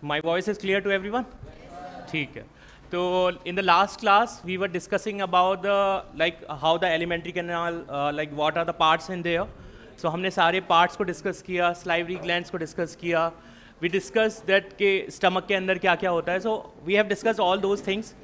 My voice is clear to everyone? ठीक है. So in the last class we were discussing about the like how the alimentary canal like what are the parts in there. So हमने सारे parts को discuss किया, salivary glands को discuss किया. We discussed that के stomach के अंदर क्या क्या होता है. So we have discussed all those things.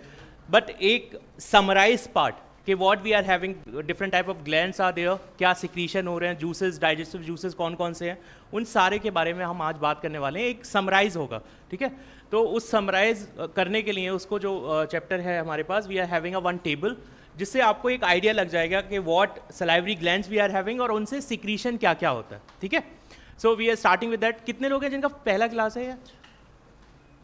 But एक summarize part कि what we are having different type of glands are there, क्या secretion हो रहे हैं, juices, digestive juices कौन कौन से हैं, उन सारे के बारे में हम आज बात करने वाले हैं. एक summarize होगा, ठीक है. तो उस summarize करने के लिए उसको जो chapter है हमारे पास, we are having a one table जिससे आपको एक आइडिया लग जाएगा कि what salivary glands we are having और उनसे secretion क्या क्या होता है, ठीक है. So we are starting with that. कितने लोग हैं जिनका पहला क्लास है यार?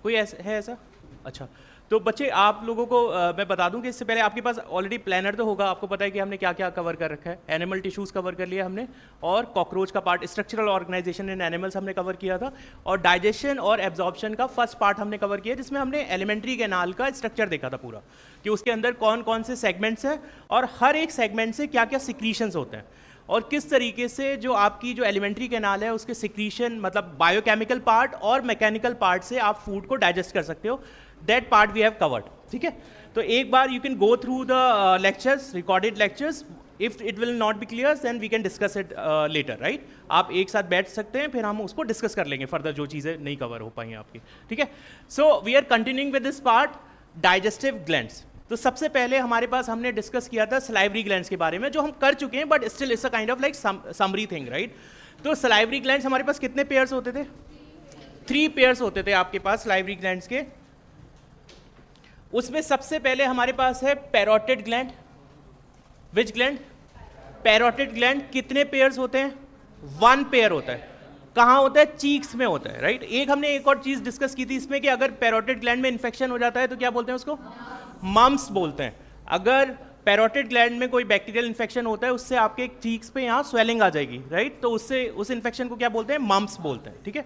कोई है ऐसा? अच्छा. तो बच्चे आप लोगों को मैं बता दूं कि इससे पहले आपके पास ऑलरेडी प्लानर तो होगा, आपको पता है कि हमने क्या क्या कवर कर रखा है. एनिमल टिश्यूज़ कवर कर लिया हमने, और कॉकरोच का पार्ट स्ट्रक्चरल ऑर्गेनाइजेशन इन एनिमल्स हमने कवर किया था, और डाइजेशन और एब्जॉर्प्शन का फर्स्ट पार्ट हमने कवर किया जिसमें हमने एलिमेंट्री कैनाल का स्ट्रक्चर देखा था पूरा, कि उसके अंदर कौन कौन से सेगमेंट्स हैं और हर एक सेगमेंट से क्या क्या सिक्रीशंस होते हैं, और किस तरीके से जो आपकी जो एलिमेंट्री कैनाल है उसके सिक्रीशन मतलब बायोकेमिकल पार्ट और मैकेनिकल पार्ट से आप फूड को डाइजेस्ट कर सकते हो. That part we have covered, ठीक है. तो एक बार you can go through the lectures, recorded lectures. If it will not be clear then we can discuss it later, right. आप एक साथ बैठ सकते हैं, फिर हम उसको डिस्कस कर लेंगे फर्दर जो चीज़ें नहीं कवर हो पाई आपकी, ठीक है. So we are continuing with this part, digestive glands. तो सबसे पहले हमारे पास हमने डिस्कस किया था सलाइवरी ग्लैंड्स के बारे में, जो हम कर चुके हैं, but still it's a kind of like summary thing, right. तो सलाइवरी ग्लैंड्स हमारे पास कितने पेयर्स होते थे? 3 पेयर्स होते थे आपके पास सलाइवरी ग्लैंड्स के. उसमें सबसे पहले हमारे पास है पैरोटिड ग्लैंड. विच ग्लैंड? Parotid gland. कितने पेयर्स होते हैं? 1 पेयर होता है. कहाँ होता है? चीक्स में होता है, राइट. एक हमने एक और चीज डिस्कस की थी इसमें कि अगर पैरोटिड ग्लैंड में इन्फेक्शन हो जाता है तो क्या बोलते हैं उसको? मम्स बोलते हैं. अगर पैरोटिड ग्लैंड में कोई बैक्टीरियल इन्फेक्शन होता है उससे आपके चीक्स पे यहाँ स्वेलिंग आ जाएगी, राइट. तो उससे उस इन्फेक्शन को क्या बोलते हैं? मम्स बोलते हैं, ठीक है.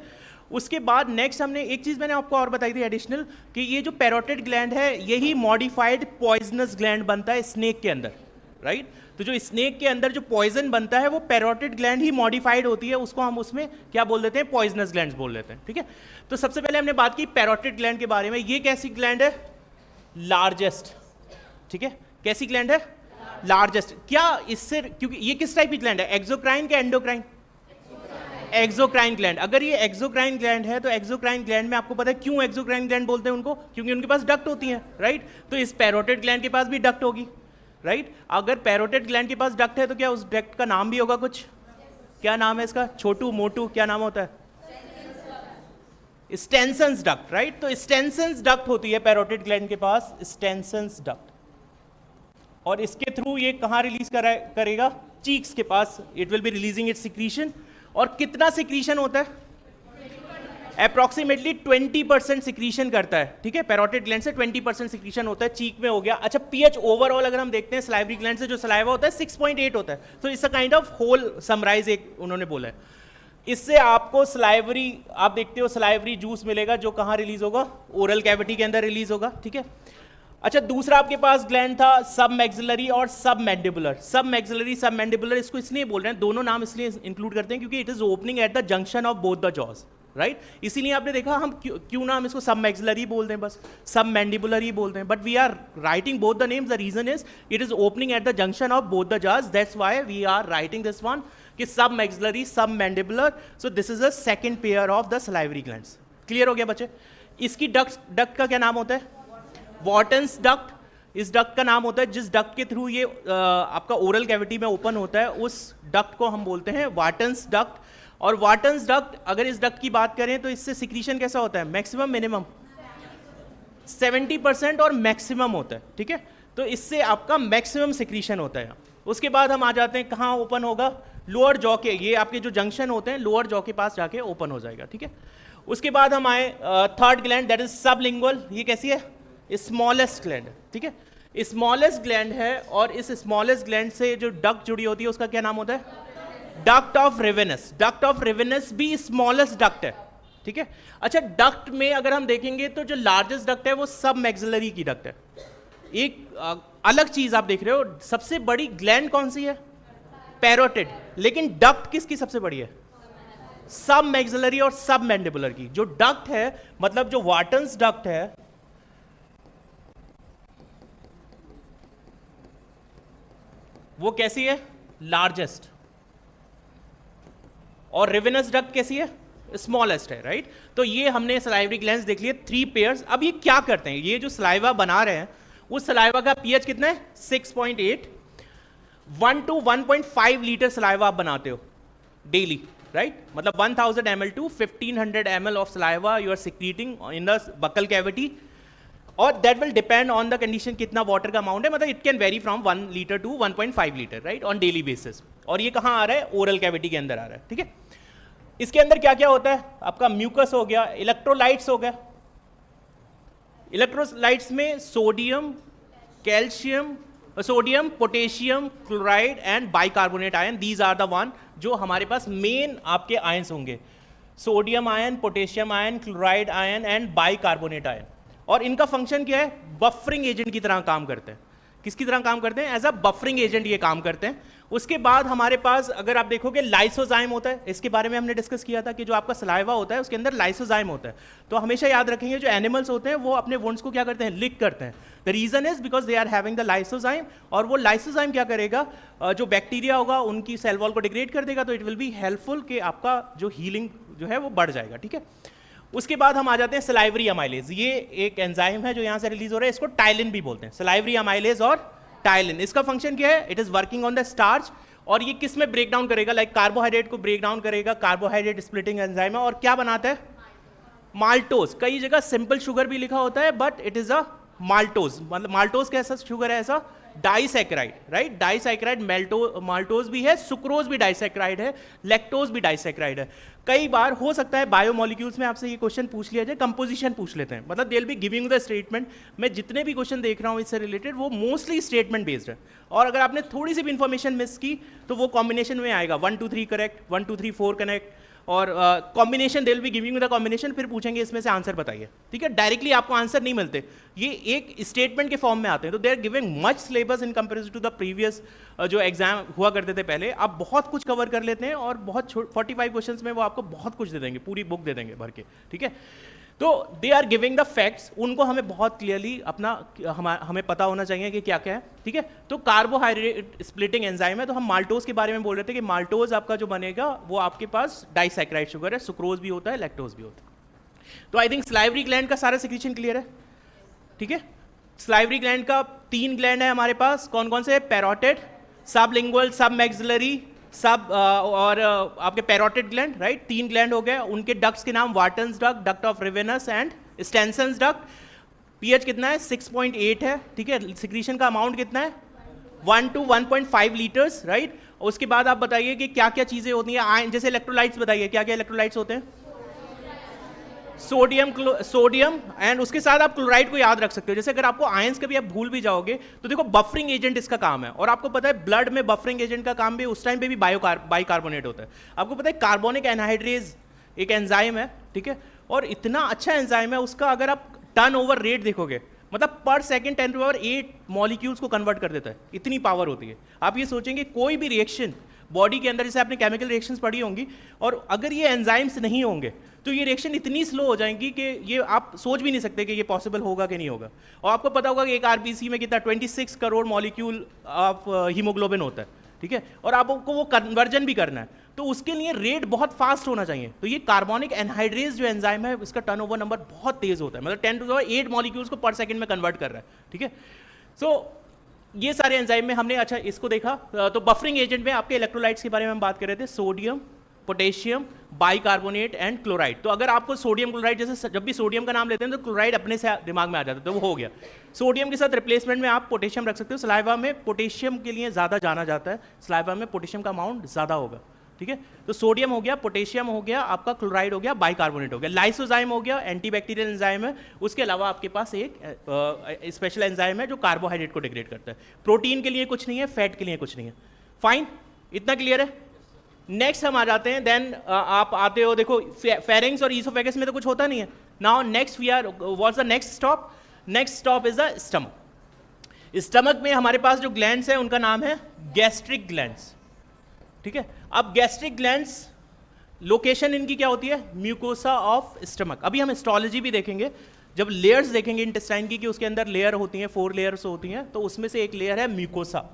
उसके बाद नेक्स्ट हमने एक चीज मैंने आपको और बताई थी एडिशनल, कि ये जो पैरोटिड ग्लैंड है यही मॉडिफाइड पॉइजनस ग्लैंड बनता है स्नेक के अंदर, राइट. तो जो स्नेक के अंदर जो पॉइजन बनता है वो पैरोटिड ग्लैंड ही मॉडिफाइड होती है, उसको हम उसमें क्या बोल देते हैं? पॉइजनस ग्लैंड्स बोल देते हैं, ठीक है. तो सबसे पहले हमने बात की पैरोटिड ग्लैंड के बारे में. ये कैसी ग्लैंड है? लार्जेस्ट, ठीक है. कैसी ग्लैंड है? लार्जेस्ट. क्या इससे, क्योंकि ये किस टाइप की ग्लैंड है? एक्सोक्राइन क्या एंडोक्राइन? Exocrine gland. अगर ये एक्सोक्राइन ग्लैंड है तो एक्सोक्राइन ग्लैंड में आपको पता है क्यों एक्सोक्राइन ग्लैंड बोलते हैं उनको? क्योंकि उनके पास डक्ट होती हैं, राइट. तो इस पैरोटिड ग्लैंड के पास भी डक्ट होगी, राइट. अगर पैरोटिड ग्लैंड के पास डक्ट है तो क्या उस डक्ट का नाम भी होगा कुछ? क्या नाम है इसका? छोटू, मोटू, क्या नाम होता है? स्टेनसन्स डक्ट, राइट. तो स्टेनसन्स डक्ट होती है पैरोटिड ग्लैंड के पास, स्टेनसन्स डक्ट. और इसके थ्रू ये कहाँ रिलीज करेगा? चीक्स के पास. It will be releasing its secretion. और कितना सिक्रीशन होता है? अप्रॉक्सीमेटली 20% सिक्रीशन करता है, ठीक है. पैरोटिड ग्लैंड से 20% सिक्रीशन होता है. चीक में हो गया. अच्छा, पीएच ओवरऑल अगर हम देखते हैं सलाइवरी ग्लैंड से जो सलाइवा होता है 6.8 होता है. तो it's a kind of whole summarise एक उन्होंने बोला है. इससे आपको सलाइवरी, आप देखते हो सलाइवरी जूस मिलेगा जो कहाँ रिलीज होगा? ओरल कैविटी के अंदर रिलीज होगा, ठीक है. अच्छा, दूसरा आपके पास ग्लैंड था सब मैक्सिलरी और सब मैंडिबुलर. सब मैक्सिलरी, सब मैंडिबुलर, इसको इसलिए बोल रहे हैं, दोनों नाम इसलिए इंक्लूड करते हैं क्योंकि it is opening at the junction of both the jaws, right. इसीलिए आपने देखा हम क्यों ना हम इसको सब मैक्सिलरी बोल दें, बस सब मैंडिबुलर ही बोल दें, but we are writing both the names. The reason is it is opening at the junction of both the jaws. That's why we are writing this one कि submaxillary, submandibular. So this is the second pair of the salivary glands. Clear हो गया बच्चे? इसकी duct का क्या नाम होता है? वॉटन्स डक्ट. इस डक्ट का नाम होता है जिस डक्ट के थ्रू ये आपका ओरल कैविटी में ओपन होता है, उस डक्ट को हम बोलते हैं वाटन्स डक्ट. और वाटन्स डक्ट, अगर इस डक्ट की बात करें तो इससे सिक्रीशन कैसा होता है? मैक्सिमम मिनिमम 70% और मैक्सिमम होता है, ठीक है. तो इससे आपका मैक्सिमम सिक्रीशन होता है. उसके बाद हम आ जाते हैं कहाँ ओपन होगा? लोअर जॉ के. ये आपके जो जंक्शन होते हैं लोअर जॉ के पास जाके ओपन हो जाएगा, ठीक है. उसके बाद हम आए third gland, that is sublingual. ये कैसी है? स्मॉलेस्ट ग्लैंड, ठीक है. स्मॉलेस्ट ग्लैंड है, और इस स्मॉलेस्ट ग्लैंड से जो डक्ट जुड़ी होती है उसका क्या नाम होता है? Duct of Rivinus. Duct of Rivinus भी स्मॉलेस्ट डक्ट है, ठीक है. अच्छा, डक्ट में अगर हम देखेंगे तो जो लार्जेस्ट डक्ट है वो सब मैक्सिलरी की डक्ट है. एक अलग चीज आप देख रहे हो, सबसे बड़ी ग्लैंड कौन सी है? पैरोटिड. लेकिन डक्ट किसकी सबसे बड़ी है? सब मैक्सिलरी और सब मैंडिबुलर की। जो डक्ट है, मतलब जो वाटन्स डक्ट है, वो कैसी है? लार्जेस्ट। और रेवेनस डक्ट कैसी है? स्मॉलेस्ट है, राइट। तो ये हमने सलाइवरी ग्लैंड्स देख लिए 3 पेयर्स। अब ये क्या करते हैं? ये जो सलाइवा बना रहे हैं, उस सलाइवा का पीएच कितना है? 6.8। 1 to 1.5 लीटर सलाइवा आप बनाते हो डेली, राइट। मतलब 1000 ml to 1500 ml of saliva you are secreting in the buccal cavity, और that will depend on the condition कितना वाटर का अमाउंट है। मतलब it can vary from 1 litre to 1.5 litre, right, on daily basis. और ये कहाँ आ रहा है? ओरल कैविटी के अंदर आ रहा है, ठीक है। इसके अंदर क्या क्या होता है? आपका म्यूकस हो गया, इलेक्ट्रोलाइट्स हो गया। इलेक्ट्रोलाइट्स में sodium, calcium, sodium, potassium, chloride and bicarbonate ion, these are the one जो हमारे पास मेन आपके आयंस होंगे। Sodium ion, potassium ion, chloride ion and bicarbonate ion. और इनका फंक्शन क्या है? बफरिंग एजेंट की तरह काम करते हैं। किसकी तरह काम करते हैं? एज अ बफरिंग एजेंट ये काम करते हैं। उसके बाद हमारे पास अगर आप देखोगे लाइसोजाइम होता है। इसके बारे में हमने डिस्कस किया था कि जो आपका सलाइवा होता है उसके अंदर लाइसोजाइम होता है। तो हमेशा याद रखेंगे जो एनिमल्स होते हैं वो अपने वुंड्स को क्या करते हैं? लिक करते हैं। The reason is because they are having the lysozyme, और वो लाइसोजाइम क्या करेगा? जो बैक्टीरिया होगा उनकी सेल वॉल को डिग्रेड कर देगा। तो इट विल बी हेल्पफुल कि आपका जो हीलिंग जो है वो बढ़ जाएगा, ठीक है। उसके बाद हम आ जाते हैं सलाइवरी अमाइलेज। ये एक एंजाइम है जो यहाँ से रिलीज हो रहा है, इसको टाइलिन भी बोलते हैं। सलाइवरी अमाइलेज और टाइलिन, इसका फंक्शन क्या है? It is working on the starch. और ये किस में ब्रेक डाउन करेगा? लाइक कार्बोहाइड्रेट को ब्रेक डाउन करेगा। कार्बोहाइड्रेट स्प्लिटिंग एंजाइम है। और क्या बनाता है? माल्टोज। कई जगह सिंपल शुगर भी लिखा होता है, but it is a maltose. मतलब माल्टोज कैसा शुगर है? ऐसा डाइसैकेराइड, राइट। डाइसैकेराइड माल्टोज भी है, सुक्रोज भी डाइसैकेराइड है, लैक्टोज भी डाइसैकेराइड है। कई बार हो सकता है बायोमोलिक्यूल्स में आपसे ये क्वेश्चन पूछ लिया जाए, कंपोजिशन पूछ लेते हैं। मतलब they will be giving the statement. मैं जितने भी क्वेश्चन देख रहा हूँ इससे रिलेटेड वो मोस्टली स्टेटमेंट बेस्ड है। और अगर आपने थोड़ी सी भी इंफॉर्मेशन मिस की तो वो कॉम्बिनेशन में आएगा 1 2 3 करेक्ट, 1 2 3 4 कनेक्ट, और combination they will be giving the combination. फिर पूछेंगे इसमें से आंसर बताइए, ठीक है। डायरेक्टली आपको आंसर नहीं मिलते, ये एक स्टेटमेंट के फॉर्म में आते हैं। तो they are giving much syllabus in comparison to the previous जो एग्जाम हुआ करते थे पहले। आप बहुत कुछ कवर कर लेते हैं और बहुत 45 क्वेश्चंस में वो आपको बहुत कुछ दे देंगे, पूरी बुक दे देंगे भर के, ठीक है। तो they are giving the facts, उनको हमें बहुत क्लियरली अपना हमें पता होना चाहिए कि क्या क्या है, ठीक है। तो कार्बोहाइड्रेट स्प्लिटिंग एंजाइम है। तो हम माल्टोज के बारे में बोल रहे थे कि माल्टोज आपका जो बनेगा वो आपके पास डाइसैकेराइड शुगर है, सुक्रोज भी होता है, लैक्टोज भी होता है। तो आई थिंक सलाइवरी ग्लैंड का सारा सिक्रीशन क्लियर है, ठीक है। सलाइवरी ग्लैंड का 3 ग्लैंड है हमारे पास। कौन कौन से? पैरोटिड, सबलिंगुअल, सब मैक्सिलरी, सब और आपके पैरोटिड ग्लैंड, राइट। 3 ग्लैंड हो गए। उनके डक्ट्स के नाम Wharton's duct, duct of Rivinus and Stensen's duct. PH कितना है? 6.8 है, ठीक है। सिक्रीशन का अमाउंट कितना है? 1 to 1.5 लीटर्स, राइट। उसके बाद आप बताइए कि क्या क्या चीजें होती हैं। जैसे इलेक्ट्रोलाइट्स बताइए, क्या क्या इलेक्ट्रोलाइट्स होते हैं? सोडियम एंड उसके साथ आप क्लोराइड को याद रख सकते हो। जैसे अगर आपको आयंस कभी आप भूल भी जाओगे तो देखो बफरिंग एजेंट इसका काम है। और आपको पता है ब्लड में बफरिंग एजेंट का काम भी उस टाइम पे भी बाइकार्बोनेट होता है। आपको पता है कार्बोनिक एनहाइड्रेज एक एंजाइम है, ठीक है। और इतना अच्छा एंजाइम है उसका, अगर आप टर्न ओवर रेट देखोगे, मतलब पर सेकेंड 10⁸ मॉलिक्यूल्स को कन्वर्ट कर देता है, इतनी पावर होती है। आप ये सोचेंगे कोई भी रिएक्शन बॉडी के अंदर, जैसे आपने केमिकल रिएक्शंस पढ़ी होंगी, और अगर ये एंजाइम्स नहीं होंगे तो ये रिएक्शन इतनी स्लो हो जाएंगी कि ये आप सोच भी नहीं सकते कि ये पॉसिबल होगा कि नहीं होगा। और आपको पता होगा कि एक आरबीसी में कितना 26 करोड़ मॉलिक्यूल ऑफ हीमोग्लोबिन होता है, ठीक है। और आपको वो कन्वर्जन भी करना है, तो उसके लिए रेट बहुत फास्ट होना चाहिए। तो ये कार्बोनिक एनहाइड्रेज जो एंजाइम है इसका टर्नओवर नंबर बहुत तेज होता है, मतलब 10⁸ मॉलिक्यूल्स को पर सेकंड में कन्वर्ट कर रहा है, ठीक है। सो ये सारे एंजाइम में हमने अच्छा इसको देखा। तो बफरिंग एजेंट में आपके इलेक्ट्रोलाइट्स के बारे में हम बात कर रहे थे, sodium, potassium, bicarbonate and chloride. तो अगर आपको सोडियम क्लोराइड, जैसे जब भी सोडियम का नाम लेते हैं तो क्लोराइड अपने से दिमाग में आ जाता है, तो वो हो गया। सोडियम के साथ रिप्लेसमेंट में आप पोटेशियम रख सकते हो। सलाइवा में पोटेशियम के लिए ज़्यादा जाना जाता है, सलाइवा में पोटेशियम का अमाउंट ज़्यादा होगा, ठीक है। तो सोडियम हो गया, पोटेशियम हो गया, आपका क्लोराइड हो गया, बाइकार्बोनेट हो गया। लाइसोजाइम हो गया, एंटीबैक्टीरियल एंजाइम है। उसके अलावा आपके पास एक स्पेशल एंजाइम है जो कार्बोहाइड्रेट को डिग्रेड करता है। प्रोटीन के लिए कुछ नहीं है, फैट के लिए कुछ नहीं है। फाइन, इतना क्लियर है। नेक्स्ट हम आ जाते हैं, देन आप आते हो, देखो फेरिंग्स और ईसोफेगस में तो कुछ होता नहीं है। Now next we are, what's the next stop? Next stop is the stomach. Stomach में हमारे पास जो ग्लैंड्स हैं उनका नाम है गैस्ट्रिक ग्लैंड्स, ठीक है। अब गैस्ट्रिक ग्लैंड्स लोकेशन इनकी क्या होती है, म्यूकोसा ऑफ स्टमक। अभी हम हिस्टोलॉजी भी देखेंगे, जब लेयर्स देखेंगे इंटेस्टाइन की कि उसके अंदर लेयर होती हैं, 4 लेयर्स होती हैं, तो उसमें से एक लेयर है म्यूकोसा,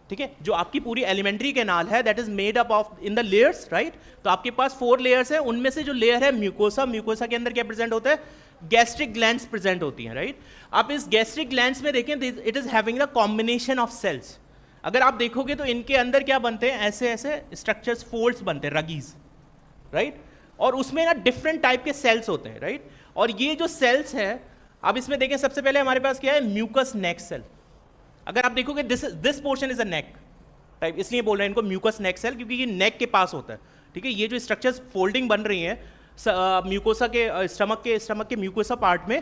ठीक है, जो आपकी पूरी एलिमेंट्री कैनाल है that is made up of in the layers, right. तो आपके पास 4 लेयर्स हैं, उनमें से जो लेयर है म्यूकोसा, म्यूकोसा के अंदर क्या प्रेजेंट होता है, गैस्ट्रिक ग्लैंड्स प्रेजेंट होती हैं, राइट। आप इस गैस्ट्रिक ग्लैंड्स में देखें, it is having the combination of cells. अगर आप देखोगे तो इनके अंदर क्या बनते हैं, ऐसे ऐसे स्ट्रक्चर्स, फोल्ड्स बनते हैं, रगीज, राइट। और उसमें ना डिफरेंट टाइप के सेल्स होते हैं, राइट। और ये जो सेल्स है, अब इसमें देखें, सबसे पहले हमारे पास क्या है, म्यूकस नेक सेल। अगर आप देखोगे this portion is a neck type, इसलिए बोल रहे हैं इनको म्यूकस नेक सेल, क्योंकि ये नेक के पास होता है, ठीक है। ये जो स्ट्रक्चर्स फोल्डिंग बन रही हैं म्यूकोसा के स्टमक के म्यूकोसा पार्ट में,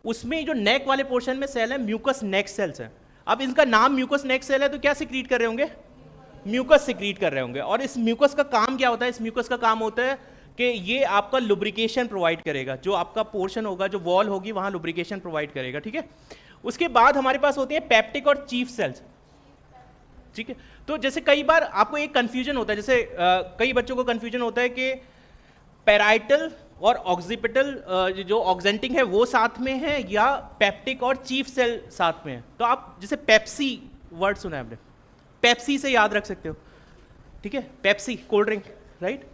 उसमें जो नेक वाले पोर्शन में सेल है म्यूकस नेक सेल्स हैं। अब इनका नाम म्यूकस नेक सेल है, तो क्या सिक्रीट कर रहे होंगे, म्यूकस सिक्रीट कर रहे होंगे। और इस म्यूकस का काम क्या होता है, इस म्यूकस का काम होता है कि ये आपका लुब्रिकेशन प्रोवाइड करेगा, जो आपका पोर्शन होगा, जो वॉल होगी, वहां लुब्रिकेशन प्रोवाइड करेगा, ठीक है। उसके बाद हमारे पास होती है पेप्टिक और चीफ सेल्स, ठीक है। तो जैसे कई बार आपको एक कंफ्यूजन होता है, जैसे कई बच्चों को कंफ्यूजन होता है कि पैराइटल और ऑक्सीपिटल जो ऑक्जेंटिंग है वो साथ में है, या पेप्टिक और चीफ सेल साथ में है। तो आप जैसे पेप्सी वर्ड सुना है आपने, पेप्सी से याद रख सकते हो, ठीक है, पेप्सी कोल्ड ड्रिंक, राइट।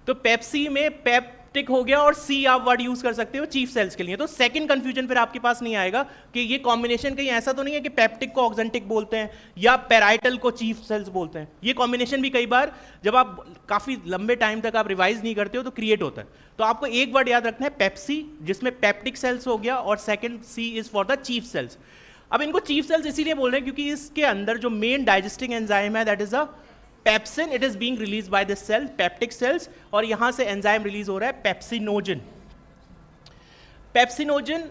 तो पेप्सी में पेप्टिक हो गया, और सी आप वर्ड यूज कर सकते हो चीफ सेल्स के लिए। तो सेकंड कंफ्यूजन फिर आपके पास नहीं आएगा कि ये कॉम्बिनेशन कहीं ऐसा तो नहीं है कि पेप्टिक को ऑक्जेंटिक बोलते हैं या पैराइटल को चीफ सेल्स बोलते हैं। ये कॉम्बिनेशन भी कई बार जब आप काफी लंबे टाइम तक आप रिवाइज नहीं करते हो तो क्रिएट होता है। तो आपको एक वर्ड याद रखना है, पेप्सी, जिसमें पेप्टिक सेल्स हो गया, और second C is for the chief cells. अब इनको चीफ सेल्स इसीलिए बोल रहे हैं क्योंकि इसके अंदर जो मेन डाइजेस्टिंग एंजाइम है that is a pepsin, it is being release by this cell, peptic cells, और यहां से एंजाइम रिलीज हो रहा है पेप्सिनोजन। पेप्सिनोजन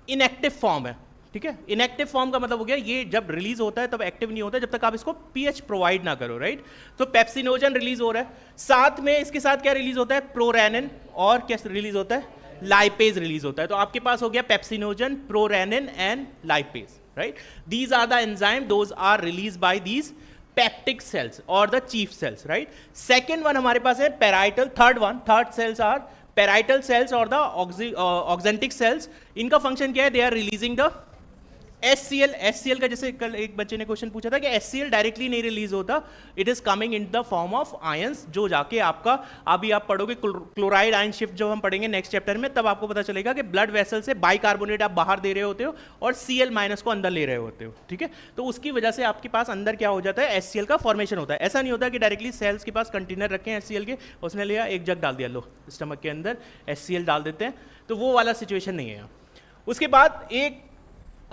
इनएक्टिव फॉर्म है, ठीक है। इनएक्टिव फॉर्म का मतलब हो गया ये जब रिलीज होता है तब एक्टिव नहीं होता, जब तक आप इसको पीएच प्रोवाइड ना करो, राइट। तो पेप्सिनोजन रिलीज हो रहा है, साथ में इसके साथ क्या रिलीज होता है, प्रोरेनिन, और क्या रिलीज होता है, लाइपेज रिलीज होता है। तो आपके पास हो गया pepsinogen, prorennin and lipase, right. These are the enzyme, those are release by these peptic cells और the chief cells, right. Second one हमारे पास है parietal, third cells are parietal cells और द ऑक्जेंटिक सेल्स। इनका function क्या है, they are releasing the HCl का, जैसे कल एक बच्चे ने क्वेश्चन पूछा था कि HCl डायरेक्टली नहीं रिलीज होता, it is coming in the form of ions, जो जाके आपका अभी आप पढ़ोगे क्लोराइड आयन शिफ्ट जो हम पढ़ेंगे नेक्स्ट चैप्टर में, तब आपको पता चलेगा कि ब्लड वेसल से बाइकार्बोनेट आप बाहर दे रहे होते हो और Cl- को अंदर ले रहे होते हो, ठीक है। तो उसकी वजह से आपके पास अंदर क्या हो जाता है, HCl का फॉर्मेशन होता है। ऐसा नहीं होता कि डायरेक्टली सेल्स के पास कंटेनर रखे हैं HCl के, उसने लिया एक जग डाल दिया, लो स्टमक के अंदर HCl डाल देते हैं, तो वो वाला सिचुएशन नहीं है यहाँ। उसके बाद एक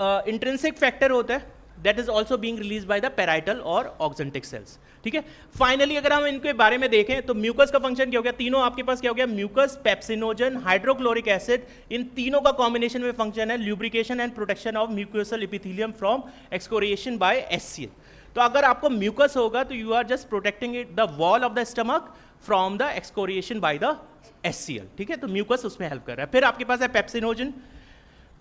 इंट्रिंसिक फैक्टर होता है that is also being release by the parietal और ऑक्जेंटिक सेल्स, ठीक है। फाइनली अगर हम इनके बारे में देखें तो म्यूकस का फंक्शन क्या हो गया, तीनों आपके पास क्या हो गया, म्यूकस, पेप्सिनोजन, हाइड्रोक्लोरिक एसिड, इन तीनों का कॉम्बिनेशन में फंक्शन है lubrication and protection of mucosal epithelium from excoriation by HCl। तो अगर आपको म्यूकस होगा तो you are just protecting it the wall of the stomach from the excoriation by the HCl, ठीक है। तो म्यूकस उसमें हेल्प कर रहा है। फिर आपके पास है पेप्सिनोजन।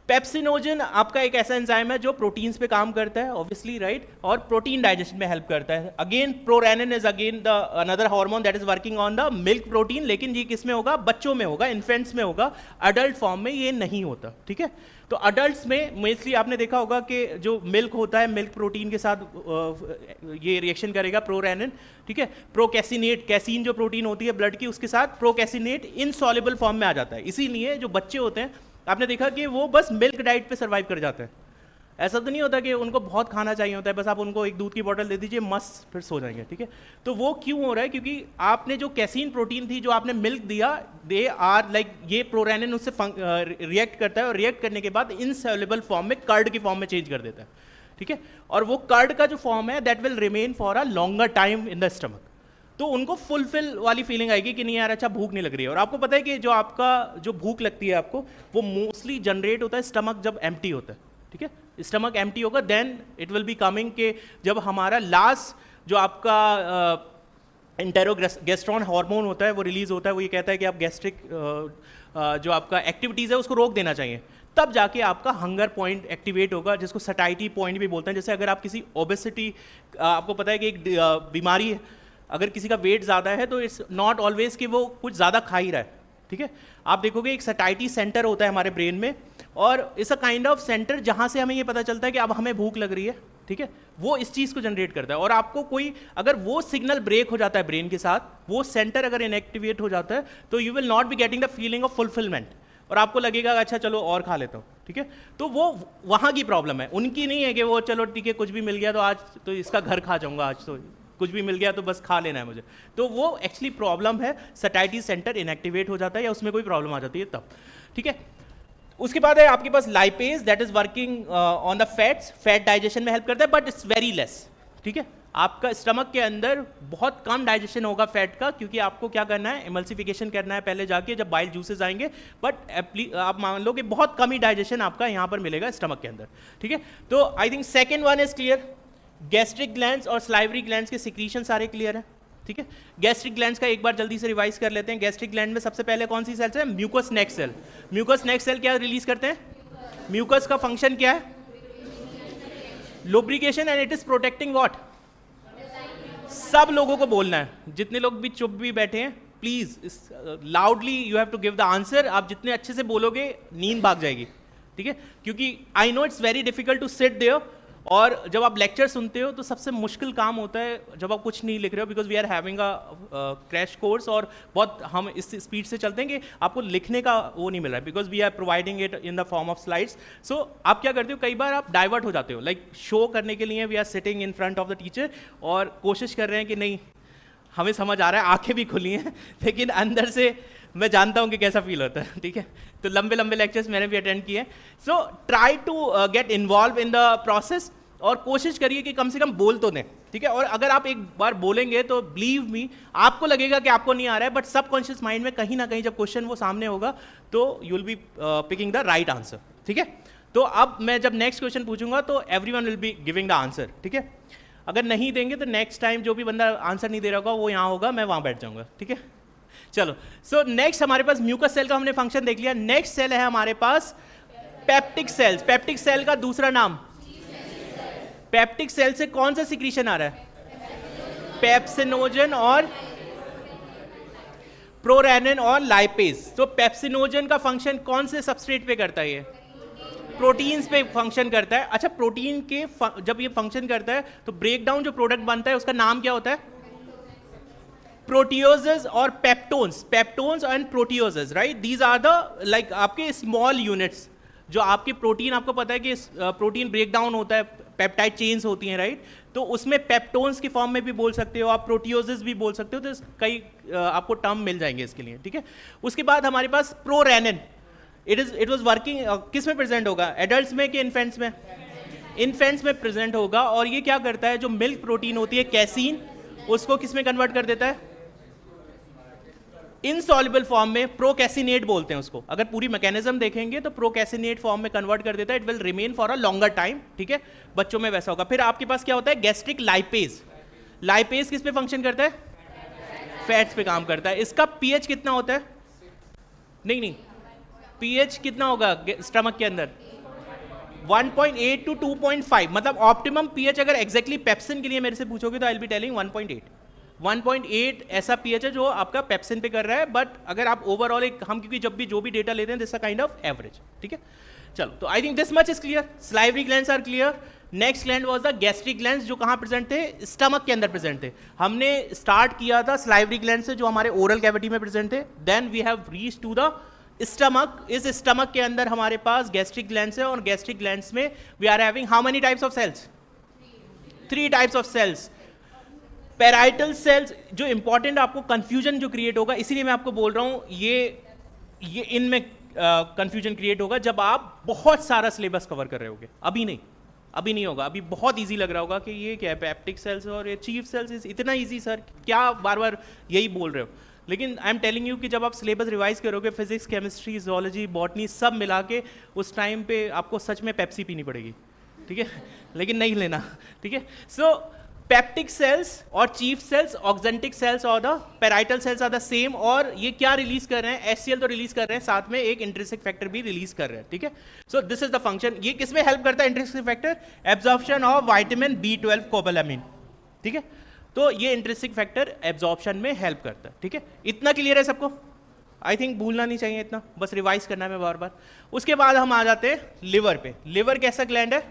पेप्सिनोजन आपका एक ऐसा एंजाइम है जो प्रोटीन्स पे काम करता है, ऑब्वियसली, राइट, और प्रोटीन डाइजेशन में हेल्प करता है। Again prorenin is again the another hormone that is working on the milk protein, लेकिन ये किस में होगा, बच्चों में होगा, इन्फेंट्स में होगा, अडल्ट फॉर्म में ये नहीं होता, ठीक है। तो अडल्ट्स में मोस्टली आपने देखा होगा कि जो मिल्क होता है, मिल्क प्रोटीन के साथ ये रिएक्शन करेगा प्रोरेनिन, ठीक है। प्रोकैसिनेट, कैसीन जो प्रोटीन होती है ब्लड की, उसके साथ प्रोकैसिनेट इनसॉल्युबल फॉर्म में आ जाता है। इसीलिए जो बच्चे होते हैं आपने देखा कि वो बस मिल्क डाइट पे सर्वाइव कर जाते हैं। ऐसा तो नहीं होता कि उनको बहुत खाना चाहिए होता है, बस आप उनको एक दूध की बोतल दे दीजिए, मस्त फिर सो जाएंगे, ठीक है। तो वो क्यों हो रहा है, क्योंकि आपने जो कैसीन प्रोटीन थी, जो आपने मिल्क दिया, दे आर लाइक, ये प्रोरेनिन उससे रिएक्ट करता है, और रिएक्ट करने के बाद इनसॉल्युबल फॉर्म में, कर्ड की फॉर्म में चेंज कर देता है, ठीक है। और वो कर्ड का जो फॉर्म है that will remain for a longer time in the stomach. तो उनको फुलफिल वाली फीलिंग आएगी कि नहीं यार अच्छा भूख नहीं लग रही है। और आपको पता है कि जो आपका जो भूख लगती है आपको, वो मोस्टली जनरेट होता है स्टमक जब एम्प्टी होता है, ठीक है। स्टमक एम्प्टी होगा then it will be coming के जब हमारा लास्ट जो आपका इंटेरोगेस्ट्रॉन हार्मोन होता है वो रिलीज होता है, वो ये कहता है कि आप गैस्ट्रिक जो आपका एक्टिविटीज़ है उसको रोक देना चाहिए, तब जाके आपका हंगर पॉइंट एक्टिवेट होगा, जिसको सटाइटी पॉइंट भी बोलते हैं। जैसे अगर आप किसी ओबेसिटी, आपको पता है कि एक बीमारी है अगर किसी का वेट ज़्यादा है तो इट्स नॉट ऑलवेज कि वो कुछ ज़्यादा खा ही रहा है, ठीक है। आप देखोगे एक सटाइटी सेंटर होता है हमारे ब्रेन में, और it's a kind of centre जहाँ से हमें ये पता चलता है कि अब हमें भूख लग रही है, ठीक है। वो इस चीज़ को जनरेट करता है, और आपको कोई अगर वो सिग्नल ब्रेक हो जाता है ब्रेन के साथ, वो सेंटर अगर इनएक्टिवेट हो जाता है, तो you will not be getting the feeling of fulfilment, और आपको लगेगा अच्छा चलो और खा लेता हूँ, ठीक है। तो वो वहाँ की प्रॉब्लम है, उनकी नहीं है कि वो चलो ठीक है कुछ भी मिल गया तो आज तो इसका घर खा जाऊँगा, आज तो कुछ भी मिल गया तो बस खा लेना है मुझे। तो वो एक्चुअली प्रॉब्लम है, सटाइटी सेंटर इनएक्टिवेट हो जाता है या उसमें कोई प्रॉब्लम आ जाती है तब, ठीक है। उसके बाद है आपके पास lipase, that is working on the fats, fat digestion में हेल्प करता है, बट इट्स वेरी लेस, ठीक है। आपका स्टमक के अंदर बहुत कम डाइजेशन होगा फैट का, क्योंकि आपको क्या करना है, एमल्सिफिकेशन करना है पहले जाके जब बाइल जूसेस आएंगे, बट आप मान लो कि बहुत कम ही डाइजेशन आपका यहाँ पर मिलेगा स्टमक के अंदर, ठीक है। तो I think second one is clear, gastric glands और स्लाइवरी ग्लैंड्स के सिक्रीशन सारे क्लियर है, ठीक है। गैस्ट्रिक ग्लैंड्स का एक बार जल्दी से रिवाइज कर लेते हैं। गैस्ट्रिक ग्लैंड में सबसे पहले कौन सी सेल्स है, म्यूकस नेक सेल। म्यूकस नेक सेल क्या रिलीज करते हैं, म्यूकस का फंक्शन क्या है, lubrication, and it is protecting what. सब लोगों को बोलना है, जितने लोग भी चुप भी बैठे हैं please loudly you have to give the answer. आप जितने अच्छे से बोलोगे नींद भाग जाएगी, ठीक है, क्योंकि I know it's very difficult to sit there, और जब आप लेक्चर सुनते हो तो सबसे मुश्किल काम होता है जब आप कुछ नहीं लिख रहे हो, because we are having a crash course, और बहुत हम इस स्पीड से चलते हैं कि आपको लिखने का वो नहीं मिल रहा है, because we are providing it in the form of slides. So आप क्या करते हो, कई बार आप डाइवर्ट हो जाते हो, लाइक शो करने के लिए we are sitting in front of the teacher और कोशिश कर रहे हैं कि नहीं हमें समझ आ रहा है, आंखें भी खुली हैं, लेकिन अंदर से मैं जानता हूँ कि कैसा फील होता है, ठीक है। तो लंबे लंबे लेक्चर्स मैंने भी अटेंड किए, so try to get involve in the process, और कोशिश करिए कि कम से कम बोल तो दें, ठीक है। और अगर आप एक बार बोलेंगे तो बिलीव मी आपको लगेगा कि आपको नहीं आ रहा है, बट सबकॉन्शियस माइंड में कहीं ना कहीं जब क्वेश्चन वो सामने होगा तो you will be picking the right answer, ठीक है। तो अब मैं जब नेक्स्ट क्वेश्चन पूछूंगा तो everyone will be giving the answer, ठीक है। अगर नहीं देंगे तो नेक्स्ट टाइम जो भी बंदा आंसर नहीं दे रहा होगा वो यहाँ होगा, मैं वहाँ बैठ जाऊँगा, ठीक है। चलो, सो नेक्स्ट हमारे पास म्यूकस सेल का हमने फंक्शन देख लिया। नेक्स्ट सेल है हमारे पास पेप्टिक सेल्स। पेप्टिक सेल का दूसरा नाम, पेप्टिक सेल से कौन सा सिक्रीशन आ रहा है, पेप्सिनोजन और प्रोरेनिन और लाइपेज। तो पेप्सिनोजन का फंक्शन कौन से सबस्ट्रेट पे करता है, ये प्रोटीन्स पे फंक्शन करता है। अच्छा, प्रोटीन के जब ये फंक्शन करता है तो ब्रेक डाउन जो प्रोडक्ट बनता है उसका नाम क्या होता है, प्रोटियोजेस और peptones, peptones and proteoses, right. These are the like आपके स्मॉल यूनिट्स जो आपके प्रोटीन, आपको पता है कि प्रोटीन ब्रेक डाउन होता है, पेप्टाइड चेन्स होती हैं, राइट। तो उसमें पेप्टोन्स की फॉर्म में भी बोल सकते हो आप, प्रोटियोजेस भी बोल सकते हो, तो कई आपको टर्म मिल जाएंगे इसके लिए, ठीक है। उसके बाद हमारे पास प्रोरेनिन, इट वाज वर्किंग, किस में प्रेजेंट होगा, एडल्ट्स में कि इन्फेंट्स में, इन्फेंट्स में प्रेजेंट होगा। और ये क्या करता है, जो मिल्क प्रोटीन होती है कैसीन, उसको किस में कन्वर्ट कर देता है, इनसॉल्युबल फॉर्म में, प्रोकैसिनेट बोलते हैं उसको। अगर पूरी मैकेनिज्म देखेंगे तो प्रोकैसिनेट फॉर्म में कन्वर्ट कर देता है, it will remain for a longer time, ठीक है। बच्चों में वैसा होगा। फिर आपके पास क्या होता है, गैस्ट्रिक लाइपेज। लाइपेज किस पे फंक्शन करता है, फैट्स पे काम करता है। इसका पीएच कितना होता है, नहीं पीएच कितना होगा स्टमक के अंदर, 1.8 to 2.5, मतलब ऑप्टिमम पीएच अगर एग्जैक्टली पेप्सिन के लिए मेरे से पूछोगे तो आई विल बी टेलिंग 1.8 ऐसा पीएच है जो आपका पेप्सिन पे कर रहा है। बट अगर आप ओवरऑल एक, हम क्योंकि जब भी जो भी डेटा लेते हैं this a kind of average, ठीक है। चलो, तो I think this much is clear. Salivary glands are clear. Next gland was the gastric glands, जो कहाँ प्रेजेंट थे, स्टमक के अंदर प्रेजेंट थे। हमने स्टार्ट किया था स्लाइवरी ग्लैंड से जो हमारे ओरल कैविटी में प्रेजेंट थे, then we have reach to the stomach. इस स्टमक के अंदर हमारे पास गैस्ट्रिक ग्लैंड्स है, और गैस्ट्रिक ग्लैंड्स में we are having how many types of cells, 3 types of cells. Parietal cells, जो इंपॉर्टेंट आपको कंफ्यूजन जो क्रिएट होगा, इसीलिए मैं आपको बोल रहा हूं ये इनमें कंफ्यूजन क्रिएट होगा जब आप बहुत सारा सिलेबस कवर कर रहे होगे। अभी नहीं होगा, अभी बहुत इजी लग रहा होगा कि ये क्या है, पेप्टिक सेल्स और ये चीफ सेल्स, इतना इजी सर, क्या बार बार यही बोल रहे हो। लेकिन आई एम टेलिंग यू कि जब आप सिलेबस रिवाइज करोगे, फिजिक्स, केमिस्ट्री, जोलॉजी, बॉटनी सब मिला के, उस टाइम पे आपको सच में पेप्सी पीनी पड़ेगी, ठीक है, लेकिन नहीं लेना, ठीक है। सो पेप्टिक सेल्स और चीफ सेल्स, ऑक्जेंटिक सेल्स और the parietal cells are the same. और ये क्या रिलीज कर रहे हैं, HCl तो रिलीज कर रहे हैं, साथ में एक इंट्रिंसिक फैक्टर भी रिलीज कर रहे हैं, ठीक है। So this is the function. ये किसमें हेल्प करता है intrinsic factor, absorption of vitamin B12 cobalamin, ठीक है। तो ये इंट्रिंसिक फैक्टर एब्जॉर्प्शन में हेल्प करता है, ठीक है। इतना क्लियर है सबको? आई थिंक भूलना नहीं चाहिए इतना, बस रिवाइज करना है मैं बार बार। उसके बाद हम आ जाते हैं लिवर पे। लिवर कैसा ग्लैंड है?